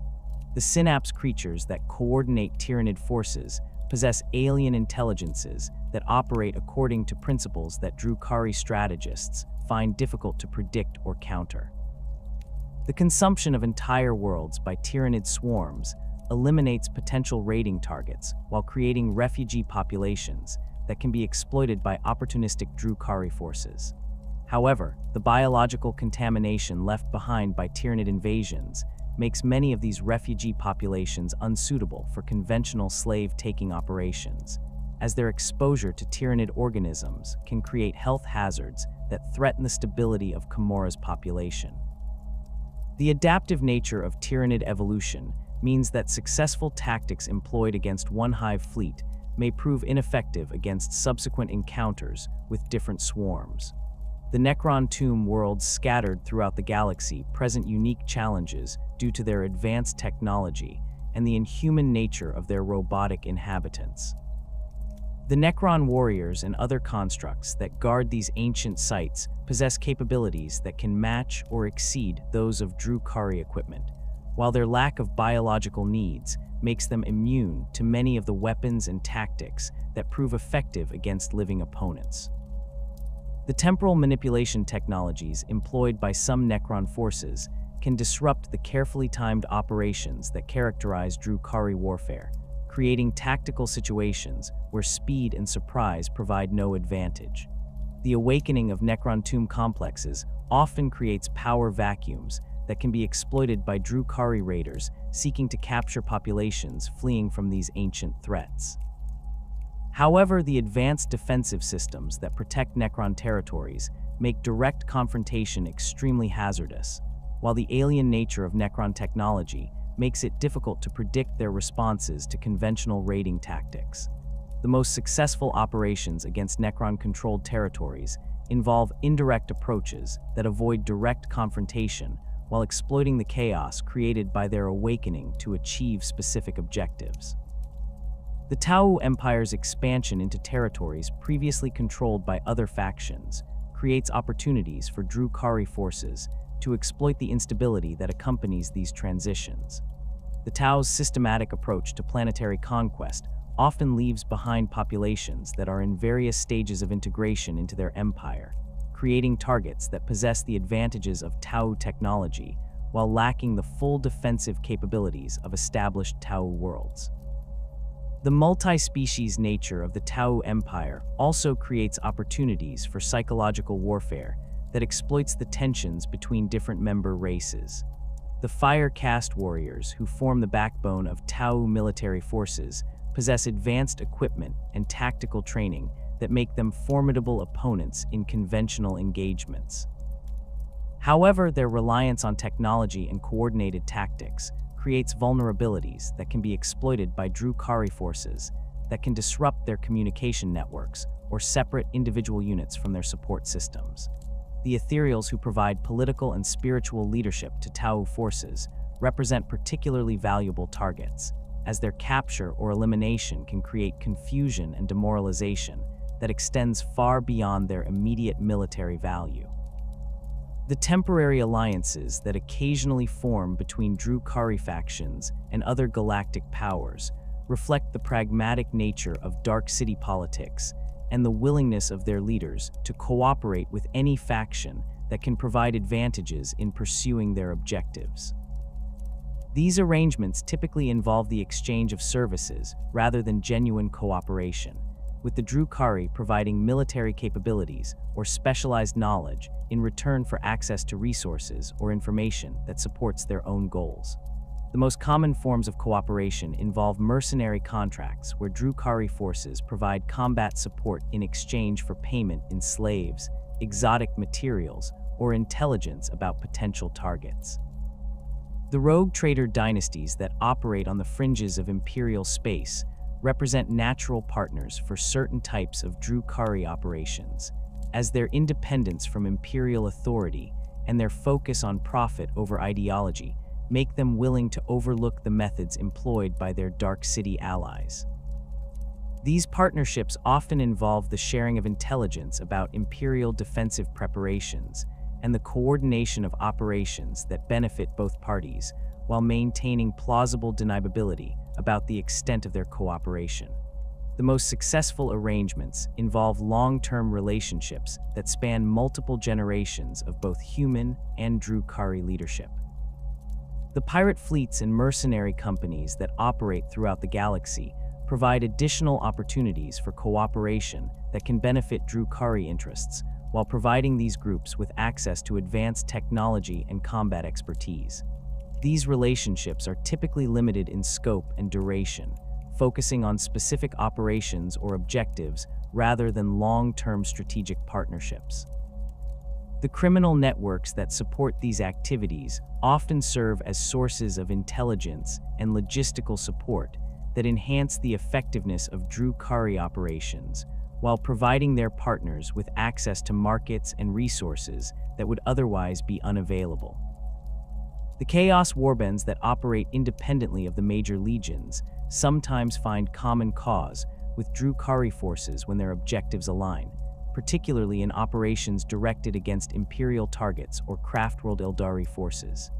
The synapse creatures that coordinate Tyranid forces possess alien intelligences that operate according to principles that Drukhari strategists find difficult to predict or counter. The consumption of entire worlds by Tyranid swarms eliminates potential raiding targets while creating refugee populations that can be exploited by opportunistic Drukhari forces. However, the biological contamination left behind by Tyranid invasions makes many of these refugee populations unsuitable for conventional slave-taking operations, as their exposure to Tyranid organisms can create health hazards that threaten the stability of Commorragh's population. The adaptive nature of Tyranid evolution means that successful tactics employed against one hive fleet may prove ineffective against subsequent encounters with different swarms. The Necron tomb worlds scattered throughout the galaxy present unique challenges due to their advanced technology and the inhuman nature of their robotic inhabitants. The Necron warriors and other constructs that guard these ancient sites possess capabilities that can match or exceed those of Drukhari equipment, while their lack of biological needs makes them immune to many of the weapons and tactics that prove effective against living opponents. The temporal manipulation technologies employed by some Necron forces can disrupt the carefully timed operations that characterize Drukhari warfare, creating tactical situations where speed and surprise provide no advantage. The awakening of Necron tomb complexes often creates power vacuums that can be exploited by Drukhari raiders seeking to capture populations fleeing from these ancient threats. However, the advanced defensive systems that protect Necron territories make direct confrontation extremely hazardous, while the alien nature of Necron technology makes it difficult to predict their responses to conventional raiding tactics. The most successful operations against Necron-controlled territories involve indirect approaches that avoid direct confrontation while exploiting the chaos created by their awakening to achieve specific objectives. The Tau Empire's expansion into territories previously controlled by other factions creates opportunities for Drukhari forces to exploit the instability that accompanies these transitions. The Tau's systematic approach to planetary conquest often leaves behind populations that are in various stages of integration into their empire, creating targets that possess the advantages of Tau technology while lacking the full defensive capabilities of established Tau worlds. The multi-species nature of the Tau Empire also creates opportunities for psychological warfare that exploits the tensions between different member races. The Fire Caste warriors, who form the backbone of Tau military forces, possess advanced equipment and tactical training that make them formidable opponents in conventional engagements. However, their reliance on technology and coordinated tactics creates vulnerabilities that can be exploited by Drukhari forces that can disrupt their communication networks or separate individual units from their support systems. The ethereals who provide political and spiritual leadership to Tau forces represent particularly valuable targets, as their capture or elimination can create confusion and demoralization that extends far beyond their immediate military value. The temporary alliances that occasionally form between Drukhari factions and other galactic powers reflect the pragmatic nature of Dark City politics and the willingness of their leaders to cooperate with any faction that can provide advantages in pursuing their objectives. These arrangements typically involve the exchange of services rather than genuine cooperation, with the Drukhari providing military capabilities or specialized knowledge in return for access to resources or information that supports their own goals. The most common forms of cooperation involve mercenary contracts where Drukhari forces provide combat support in exchange for payment in slaves, exotic materials, or intelligence about potential targets. The rogue trader dynasties that operate on the fringes of imperial space represent natural partners for certain types of Drukhari operations, as their independence from imperial authority and their focus on profit over ideology make them willing to overlook the methods employed by their Dark City allies. These partnerships often involve the sharing of intelligence about imperial defensive preparations and the coordination of operations that benefit both parties, while maintaining plausible deniability about the extent of their cooperation. The most successful arrangements involve long-term relationships that span multiple generations of both human and Drukhari leadership. The pirate fleets and mercenary companies that operate throughout the galaxy provide additional opportunities for cooperation that can benefit Drukhari interests, while providing these groups with access to advanced technology and combat expertise. These relationships are typically limited in scope and duration, focusing on specific operations or objectives rather than long-term strategic partnerships. The criminal networks that support these activities often serve as sources of intelligence and logistical support that enhance the effectiveness of Drukhari operations, while providing their partners with access to markets and resources that would otherwise be unavailable. The Chaos Warbands that operate independently of the major legions sometimes find common cause with Drukhari forces when their objectives align, particularly in operations directed against Imperial targets or Craftworld Aeldari forces.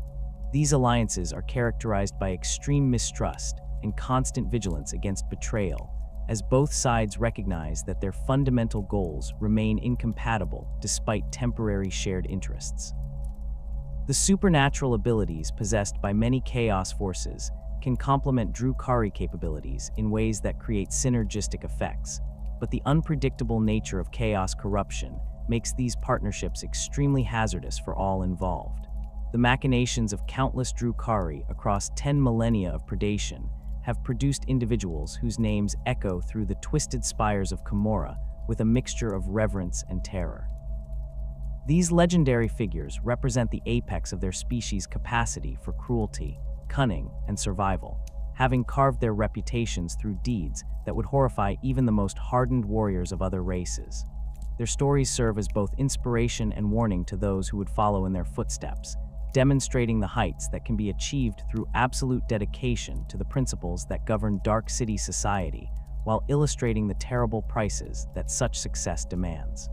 These alliances are characterized by extreme mistrust and constant vigilance against betrayal, as both sides recognize that their fundamental goals remain incompatible despite temporary shared interests. The supernatural abilities possessed by many Chaos forces can complement Drukhari capabilities in ways that create synergistic effects, but the unpredictable nature of Chaos corruption makes these partnerships extremely hazardous for all involved. The machinations of countless Drukhari across 10 millennia of predation have produced individuals whose names echo through the twisted spires of Commorragh with a mixture of reverence and terror. These legendary figures represent the apex of their species' capacity for cruelty, cunning, and survival, having carved their reputations through deeds that would horrify even the most hardened warriors of other races. Their stories serve as both inspiration and warning to those who would follow in their footsteps, demonstrating the heights that can be achieved through absolute dedication to the principles that govern Dark City society, while illustrating the terrible prices that such success demands.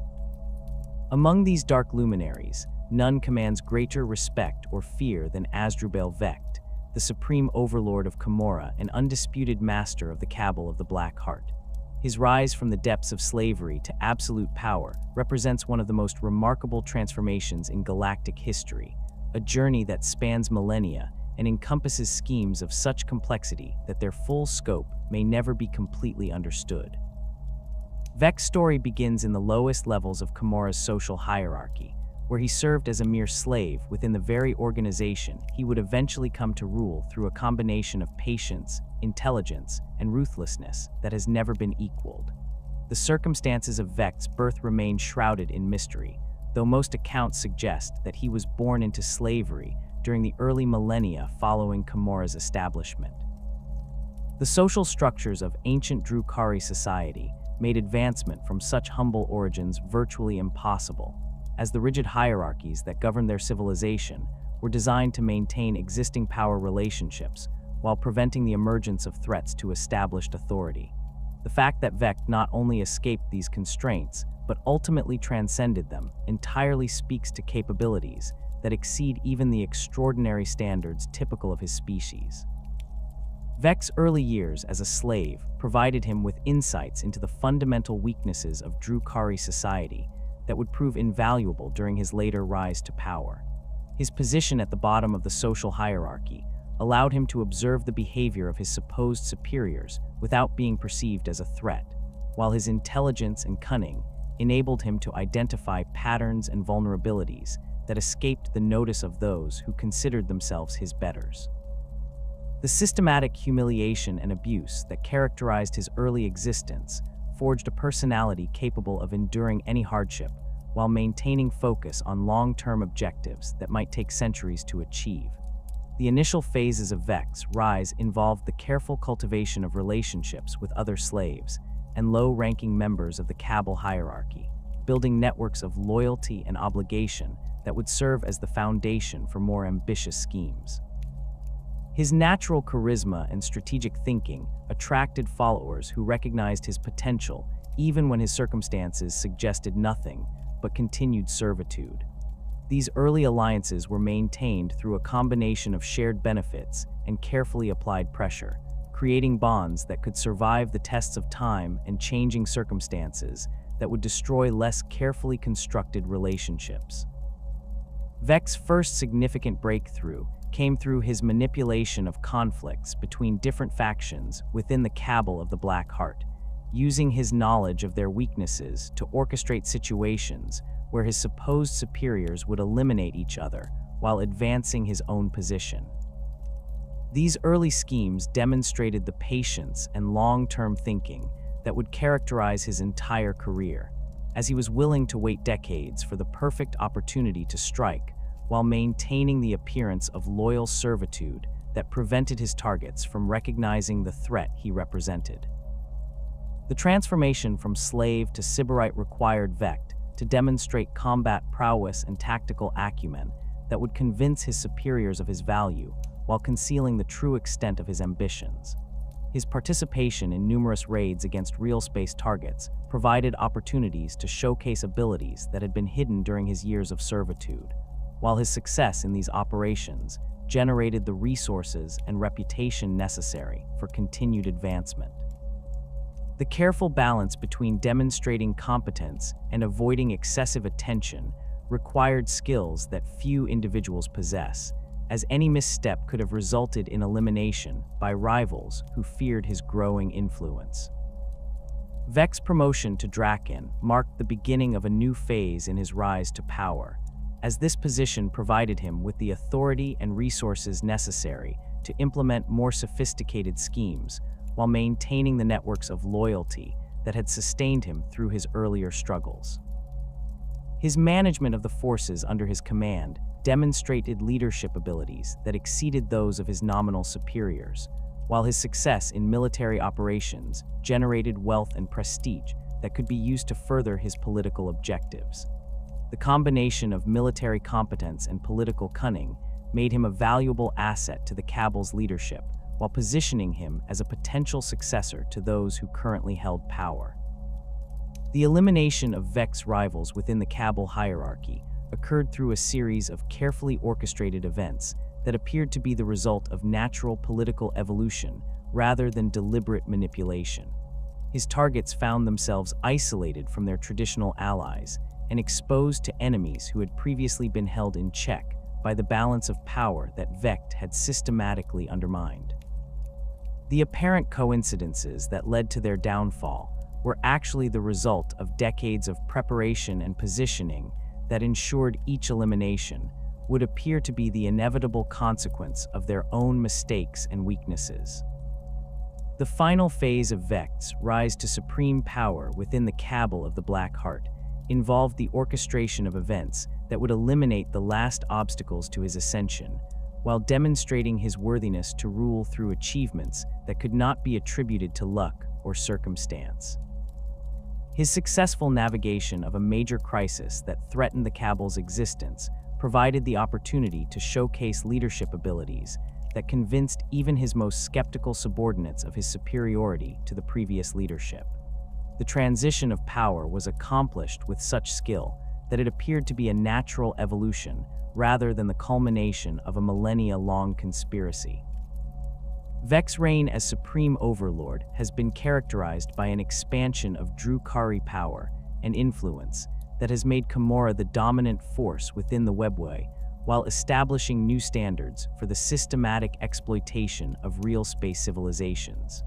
Among these dark luminaries, none commands greater respect or fear than Asdrubal Vecht, the supreme overlord of Commorragh and undisputed master of the Cabal of the Black Heart. His rise from the depths of slavery to absolute power represents one of the most remarkable transformations in galactic history, a journey that spans millennia and encompasses schemes of such complexity that their full scope may never be completely understood. Vecht's story begins in the lowest levels of Commorragh's social hierarchy, where he served as a mere slave within the very organization he would eventually come to rule through a combination of patience, intelligence, and ruthlessness that has never been equaled. The circumstances of Vecht's birth remain shrouded in mystery, though most accounts suggest that he was born into slavery during the early millennia following Commorragh's establishment. The social structures of ancient Drukhari society made advancement from such humble origins virtually impossible, as the rigid hierarchies that governed their civilization were designed to maintain existing power relationships while preventing the emergence of threats to established authority. The fact that Vect not only escaped these constraints, but ultimately transcended them, entirely speaks to capabilities that exceed even the extraordinary standards typical of his species. Vect's early years as a slave provided him with insights into the fundamental weaknesses of Drukhari society that would prove invaluable during his later rise to power. His position at the bottom of the social hierarchy allowed him to observe the behavior of his supposed superiors without being perceived as a threat, while his intelligence and cunning enabled him to identify patterns and vulnerabilities that escaped the notice of those who considered themselves his betters. The systematic humiliation and abuse that characterized his early existence forged a personality capable of enduring any hardship while maintaining focus on long-term objectives that might take centuries to achieve. The initial phases of Vect's rise involved the careful cultivation of relationships with other slaves and low-ranking members of the Cabal hierarchy, building networks of loyalty and obligation that would serve as the foundation for more ambitious schemes. His natural charisma and strategic thinking attracted followers who recognized his potential even when his circumstances suggested nothing but continued servitude. These early alliances were maintained through a combination of shared benefits and carefully applied pressure, creating bonds that could survive the tests of time and changing circumstances that would destroy less carefully constructed relationships. Vect's first significant breakthrough came through his manipulation of conflicts between different factions within the Cabal of the Black Heart, using his knowledge of their weaknesses to orchestrate situations where his supposed superiors would eliminate each other while advancing his own position. These early schemes demonstrated the patience and long-term thinking that would characterize his entire career, as he was willing to wait decades for the perfect opportunity to strike while maintaining the appearance of loyal servitude that prevented his targets from recognizing the threat he represented. The transformation from slave to sybarite required Vect to demonstrate combat prowess and tactical acumen that would convince his superiors of his value while concealing the true extent of his ambitions. His participation in numerous raids against real space targets provided opportunities to showcase abilities that had been hidden during his years of servitude, while his success in these operations generated the resources and reputation necessary for continued advancement. The careful balance between demonstrating competence and avoiding excessive attention required skills that few individuals possess, as any misstep could have resulted in elimination by rivals who feared his growing influence. Vect's promotion to Draken marked the beginning of a new phase in his rise to power, as this position provided him with the authority and resources necessary to implement more sophisticated schemes while maintaining the networks of loyalty that had sustained him through his earlier struggles. His management of the forces under his command demonstrated leadership abilities that exceeded those of his nominal superiors, while his success in military operations generated wealth and prestige that could be used to further his political objectives. The combination of military competence and political cunning made him a valuable asset to the Cabal's leadership, while positioning him as a potential successor to those who currently held power. The elimination of Vect's rivals within the Cabal hierarchy occurred through a series of carefully orchestrated events that appeared to be the result of natural political evolution rather than deliberate manipulation. His targets found themselves isolated from their traditional allies and exposed to enemies who had previously been held in check by the balance of power that Vect had systematically undermined. The apparent coincidences that led to their downfall were actually the result of decades of preparation and positioning that ensured each elimination would appear to be the inevitable consequence of their own mistakes and weaknesses. The final phase of Vect's rise to supreme power within the Cabal of the Black Heart involved the orchestration of events that would eliminate the last obstacles to his ascension, while demonstrating his worthiness to rule through achievements that could not be attributed to luck or circumstance. His successful navigation of a major crisis that threatened the Cabal's existence provided the opportunity to showcase leadership abilities that convinced even his most skeptical subordinates of his superiority to the previous leadership. The transition of power was accomplished with such skill that it appeared to be a natural evolution rather than the culmination of a millennia-long conspiracy. Vex's reign as supreme overlord has been characterized by an expansion of Drukhari power and influence that has made Commorragh the dominant force within the webway, while establishing new standards for the systematic exploitation of real space civilizations.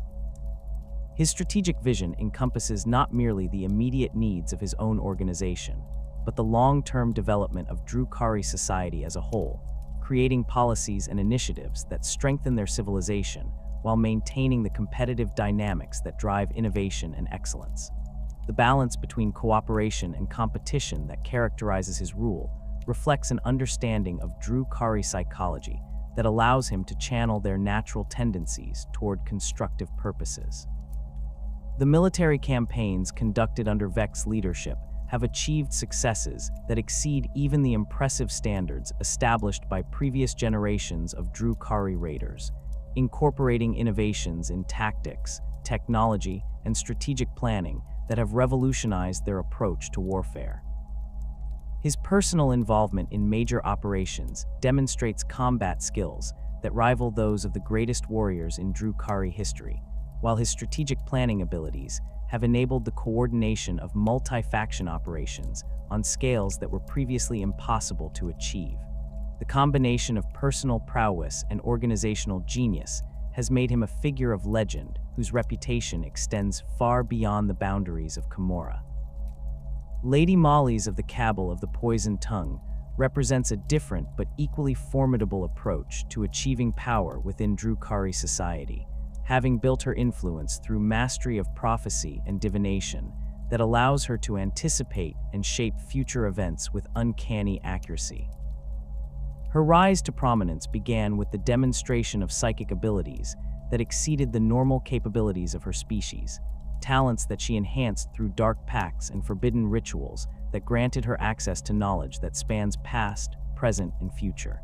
His strategic vision encompasses not merely the immediate needs of his own organization, but the long-term development of Drukhari society as a whole, creating policies and initiatives that strengthen their civilization while maintaining the competitive dynamics that drive innovation and excellence. The balance between cooperation and competition that characterizes his rule reflects an understanding of Drukhari psychology that allows him to channel their natural tendencies toward constructive purposes. The military campaigns conducted under Vex's leadership have achieved successes that exceed even the impressive standards established by previous generations of Drukhari raiders, incorporating innovations in tactics, technology, and strategic planning that have revolutionized their approach to warfare. His personal involvement in major operations demonstrates combat skills that rival those of the greatest warriors in Drukhari history, while his strategic planning abilities have enabled the coordination of multi-faction operations on scales that were previously impossible to achieve. The combination of personal prowess and organizational genius has made him a figure of legend whose reputation extends far beyond the boundaries of Commorragh. Lady Molly's of the Cabal of the Poisoned Tongue represents a different but equally formidable approach to achieving power within Drukhari society, having built her influence through mastery of prophecy and divination that allows her to anticipate and shape future events with uncanny accuracy. Her rise to prominence began with the demonstration of psychic abilities that exceeded the normal capabilities of her species, talents that she enhanced through dark pacts and forbidden rituals that granted her access to knowledge that spans past, present, and future.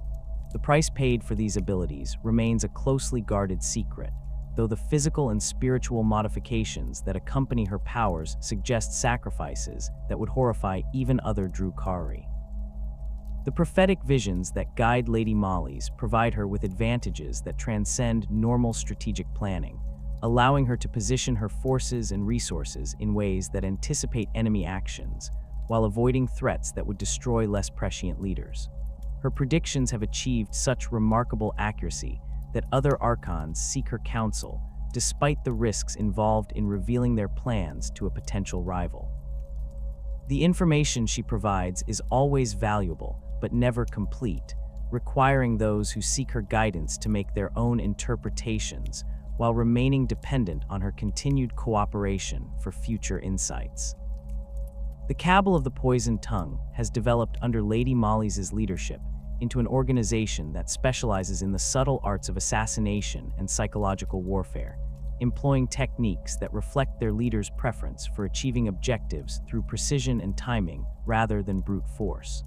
The price paid for these abilities remains a closely guarded secret, though the physical and spiritual modifications that accompany her powers suggest sacrifices that would horrify even other Drukhari. The prophetic visions that guide Lady Molly's provide her with advantages that transcend normal strategic planning, allowing her to position her forces and resources in ways that anticipate enemy actions, while avoiding threats that would destroy less prescient leaders. Her predictions have achieved such remarkable accuracy that other archons seek her counsel, despite the risks involved in revealing their plans to a potential rival. The information she provides is always valuable, but never complete, requiring those who seek her guidance to make their own interpretations, while remaining dependent on her continued cooperation for future insights. The Cabal of the Poisoned Tongue has developed under Lady Molly's leadership into an organization that specializes in the subtle arts of assassination and psychological warfare, employing techniques that reflect their leader's preference for achieving objectives through precision and timing rather than brute force.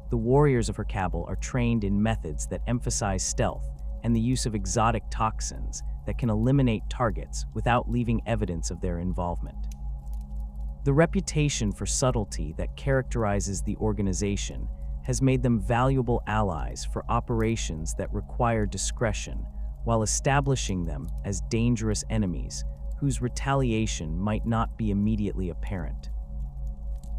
The warriors of her Cabal are trained in methods that emphasize stealth and the use of exotic toxins that can eliminate targets without leaving evidence of their involvement. The reputation for subtlety that characterizes the organization has made them valuable allies for operations that require discretion, while establishing them as dangerous enemies whose retaliation might not be immediately apparent.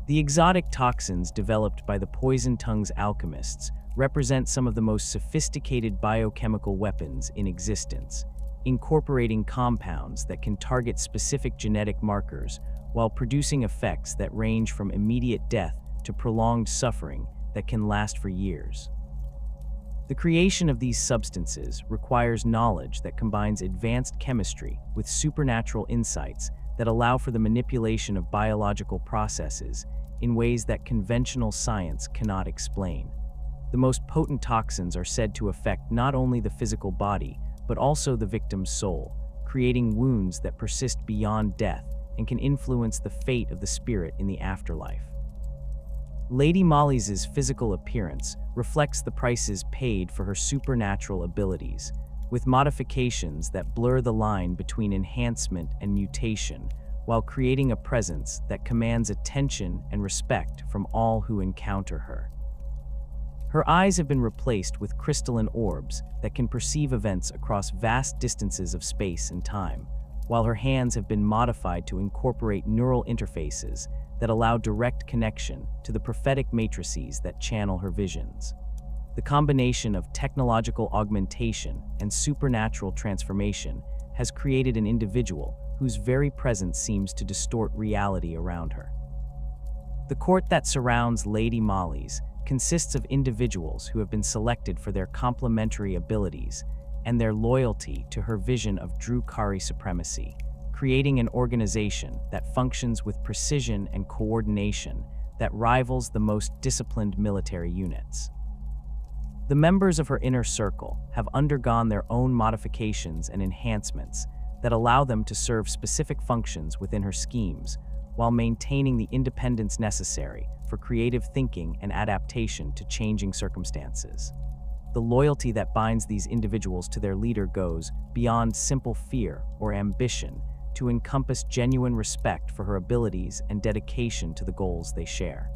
The exotic toxins developed by the Poisoned Tongue's alchemists represent some of the most sophisticated biochemical weapons in existence, incorporating compounds that can target specific genetic markers while producing effects that range from immediate death to prolonged suffering that can last for years. The creation of these substances requires knowledge that combines advanced chemistry with supernatural insights that allow for the manipulation of biological processes in ways that conventional science cannot explain. The most potent toxins are said to affect not only the physical body, but also the victim's soul, creating wounds that persist beyond death and can influence the fate of the spirit in the afterlife. Lady Molly's physical appearance reflects the prices paid for her supernatural abilities, with modifications that blur the line between enhancement and mutation, while creating a presence that commands attention and respect from all who encounter her. Her eyes have been replaced with crystalline orbs that can perceive events across vast distances of space and time, while her hands have been modified to incorporate neural interfaces that allow direct connection to the prophetic matrices that channel her visions. The combination of technological augmentation and supernatural transformation has created an individual whose very presence seems to distort reality around her. The court that surrounds Lady Molly's consists of individuals who have been selected for their complementary abilities and their loyalty to her vision of Drukhari supremacy, creating an organization that functions with precision and coordination that rivals the most disciplined military units. The members of her inner circle have undergone their own modifications and enhancements that allow them to serve specific functions within her schemes, while maintaining the independence necessary for creative thinking and adaptation to changing circumstances. The loyalty that binds these individuals to their leader goes beyond simple fear or ambition to encompass genuine respect for her abilities and dedication to the goals they share.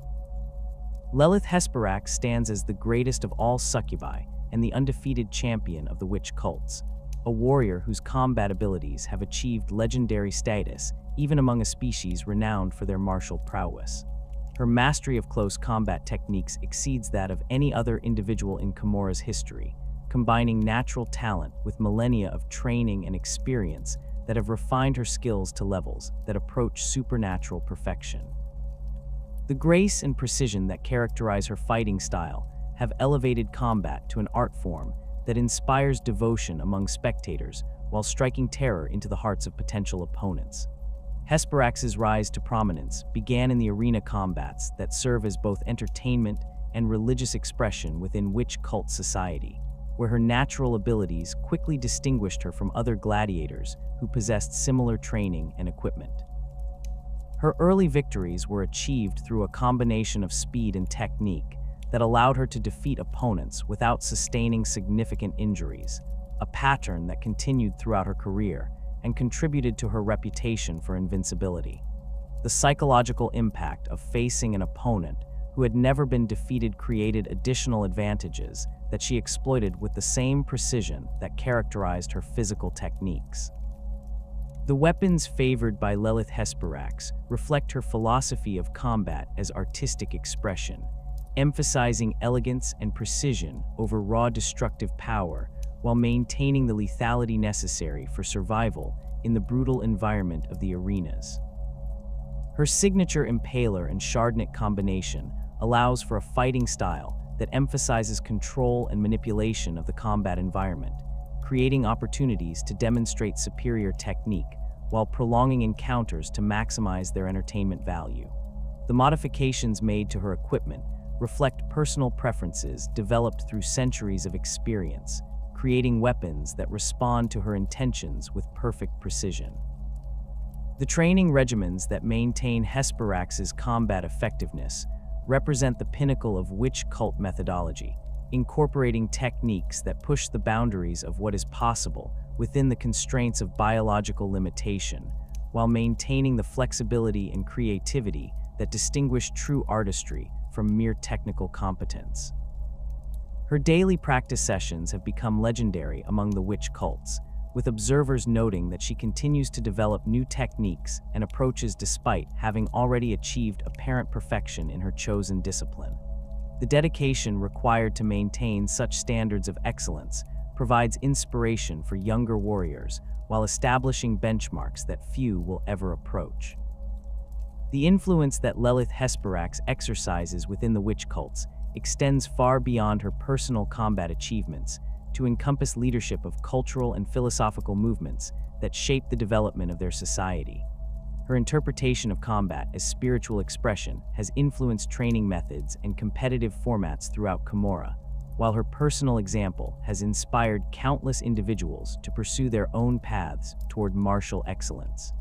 Lelith Hesperax stands as the greatest of all succubi and the undefeated champion of the witch cults, a warrior whose combat abilities have achieved legendary status even among a species renowned for their martial prowess. Her mastery of close combat techniques exceeds that of any other individual in Commorragh's history, combining natural talent with millennia of training and experience that have refined her skills to levels that approach supernatural perfection. The grace and precision that characterize her fighting style have elevated combat to an art form that inspires devotion among spectators while striking terror into the hearts of potential opponents. Hesperax's rise to prominence began in the arena combats that serve as both entertainment and religious expression within witch cult society, where her natural abilities quickly distinguished her from other gladiators who possessed similar training and equipment. Her early victories were achieved through a combination of speed and technique that allowed her to defeat opponents without sustaining significant injuries, a pattern that continued throughout her career and contributed to her reputation for invincibility. The psychological impact of facing an opponent who had never been defeated created additional advantages that she exploited with the same precision that characterized her physical techniques. The weapons favored by Lelith Hesperax reflect her philosophy of combat as artistic expression, emphasizing elegance and precision over raw destructive power while maintaining the lethality necessary for survival in the brutal environment of the arenas. Her signature impaler and shardnet combination allows for a fighting style that emphasizes control and manipulation of the combat environment, creating opportunities to demonstrate superior technique while prolonging encounters to maximize their entertainment value. The modifications made to her equipment reflect personal preferences developed through centuries of experience, creating weapons that respond to her intentions with perfect precision. The training regimens that maintain Hesperax's combat effectiveness represent the pinnacle of witch cult methodology, incorporating techniques that push the boundaries of what is possible within the constraints of biological limitation, while maintaining the flexibility and creativity that distinguish true artistry from mere technical competence. Her daily practice sessions have become legendary among the witch cults, with observers noting that she continues to develop new techniques and approaches despite having already achieved apparent perfection in her chosen discipline. The dedication required to maintain such standards of excellence provides inspiration for younger warriors while establishing benchmarks that few will ever approach. The influence that Lelith Hesperax exercises within the witch cults extends far beyond her personal combat achievements to encompass leadership of cultural and philosophical movements that shape the development of their society. Her interpretation of combat as spiritual expression has influenced training methods and competitive formats throughout Commorragh, while her personal example has inspired countless individuals to pursue their own paths toward martial excellence.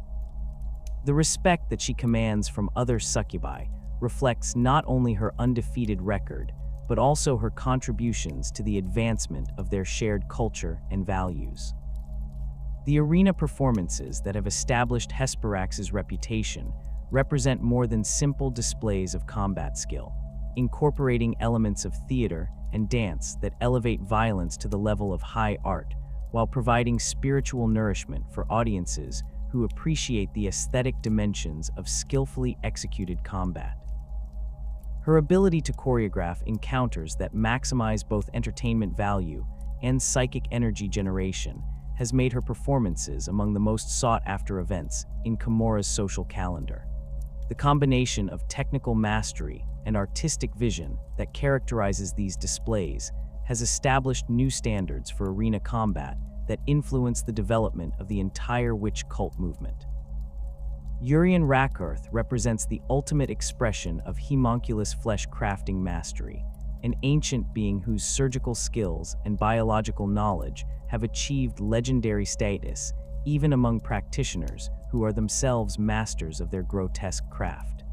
The respect that she commands from other succubi reflects not only her undefeated record, but also her contributions to the advancement of their shared culture and values. The arena performances that have established Hesperax's reputation represent more than simple displays of combat skill, incorporating elements of theater and dance that elevate violence to the level of high art, while providing spiritual nourishment for audiences who appreciate the aesthetic dimensions of skillfully executed combat. Her ability to choreograph encounters that maximize both entertainment value and psychic energy generation has made her performances among the most sought-after events in Commorragh's social calendar. The combination of technical mastery and artistic vision that characterizes these displays has established new standards for arena combat that influence the development of the entire witch cult movement. Urian Rakarth represents the ultimate expression of homunculus flesh crafting mastery, an ancient being whose surgical skills and biological knowledge have achieved legendary status even among practitioners who are themselves masters of their grotesque craft.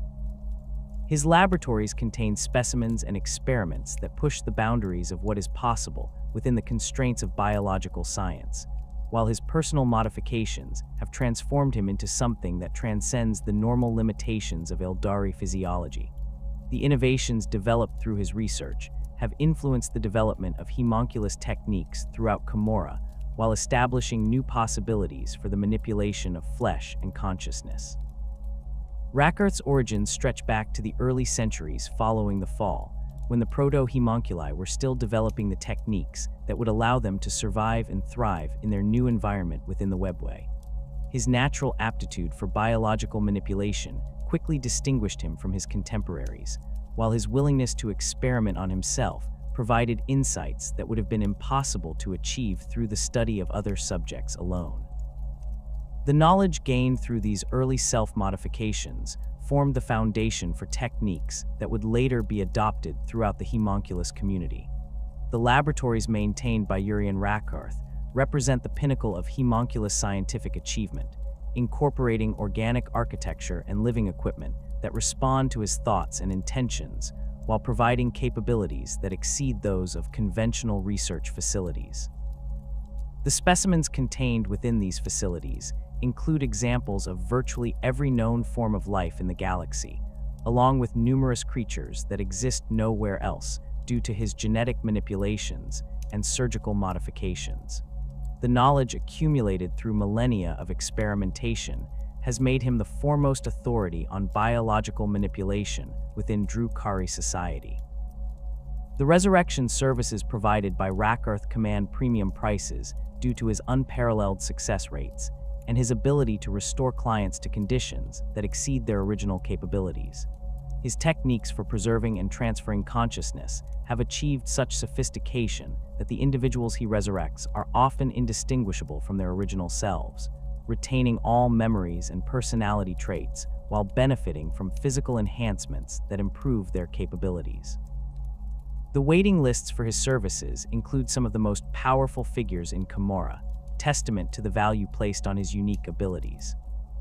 His laboratories contain specimens and experiments that push the boundaries of what is possible within the constraints of biological science, while his personal modifications have transformed him into something that transcends the normal limitations of Aeldari physiology. The innovations developed through his research have influenced the development of homunculus techniques throughout Commorragh, while establishing new possibilities for the manipulation of flesh and consciousness. Rakarth's origins stretch back to the early centuries following the fall, when the proto-homunculi were still developing the techniques that would allow them to survive and thrive in their new environment within the webway. His natural aptitude for biological manipulation quickly distinguished him from his contemporaries, while his willingness to experiment on himself provided insights that would have been impossible to achieve through the study of other subjects alone. The knowledge gained through these early self-modifications formed the foundation for techniques that would later be adopted throughout the homunculus community. The laboratories maintained by Urian Rakarth represent the pinnacle of homunculus scientific achievement, incorporating organic architecture and living equipment that respond to his thoughts and intentions, while providing capabilities that exceed those of conventional research facilities. The specimens contained within these facilities include examples of virtually every known form of life in the galaxy, along with numerous creatures that exist nowhere else due to his genetic manipulations and surgical modifications. The knowledge accumulated through millennia of experimentation has made him the foremost authority on biological manipulation within Drukhari society. The resurrection services provided by Rakarth command premium prices due to his unparalleled success rates and his ability to restore clients to conditions that exceed their original capabilities. His techniques for preserving and transferring consciousness have achieved such sophistication that the individuals he resurrects are often indistinguishable from their original selves, retaining all memories and personality traits while benefiting from physical enhancements that improve their capabilities. The waiting lists for his services include some of the most powerful figures in Commorragh, testament to the value placed on his unique abilities.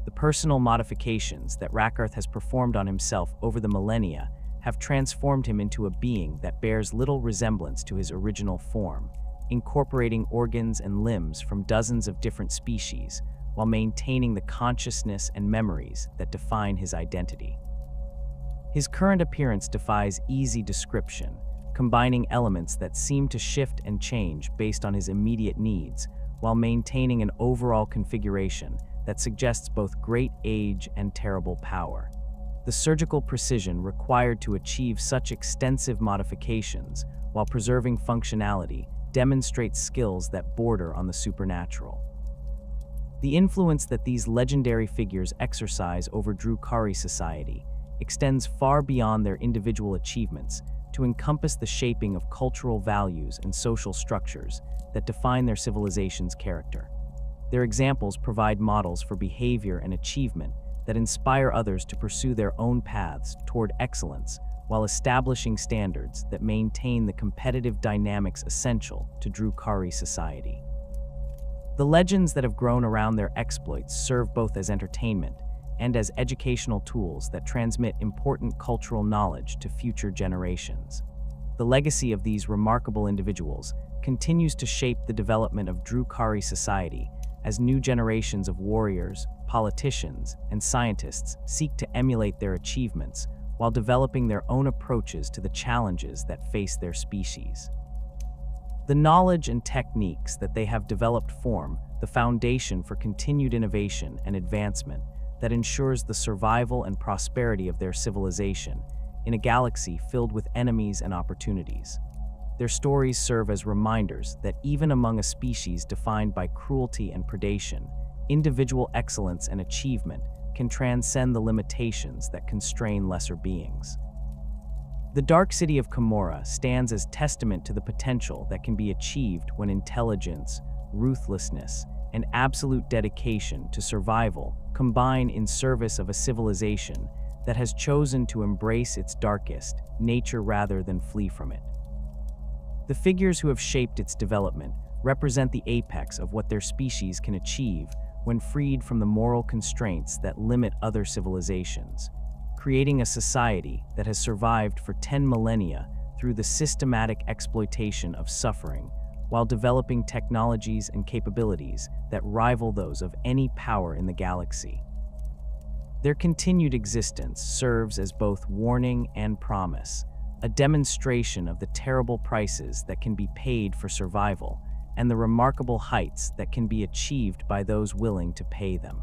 The personal modifications that Rakarth has performed on himself over the millennia have transformed him into a being that bears little resemblance to his original form, incorporating organs and limbs from dozens of different species, while maintaining the consciousness and memories that define his identity. His current appearance defies easy description, combining elements that seem to shift and change based on his immediate needs, while maintaining an overall configuration that suggests both great age and terrible power. The surgical precision required to achieve such extensive modifications while preserving functionality demonstrates skills that border on the supernatural. The influence that these legendary figures exercise over Drukhari society extends far beyond their individual achievements to encompass the shaping of cultural values and social structures that define their civilization's character. Their examples provide models for behavior and achievement that inspire others to pursue their own paths toward excellence while establishing standards that maintain the competitive dynamics essential to Drukhari society. The legends that have grown around their exploits serve both as entertainment and as educational tools that transmit important cultural knowledge to future generations. The legacy of these remarkable individuals continues to shape the development of Drukhari society as new generations of warriors, politicians, and scientists seek to emulate their achievements while developing their own approaches to the challenges that face their species. The knowledge and techniques that they have developed form the foundation for continued innovation and advancement that ensures the survival and prosperity of their civilization in a galaxy filled with enemies and opportunities. Their stories serve as reminders that even among a species defined by cruelty and predation, individual excellence and achievement can transcend the limitations that constrain lesser beings. The Dark City of Commorragh stands as testament to the potential that can be achieved when intelligence, ruthlessness, and absolute dedication to survival combine in service of a civilization that has chosen to embrace its darkest nature rather than flee from it. The figures who have shaped its development represent the apex of what their species can achieve when freed from the moral constraints that limit other civilizations, creating a society that has survived for 10 millennia through the systematic exploitation of suffering, while developing technologies and capabilities that rival those of any power in the galaxy. Their continued existence serves as both warning and promise, a demonstration of the terrible prices that can be paid for survival and the remarkable heights that can be achieved by those willing to pay them.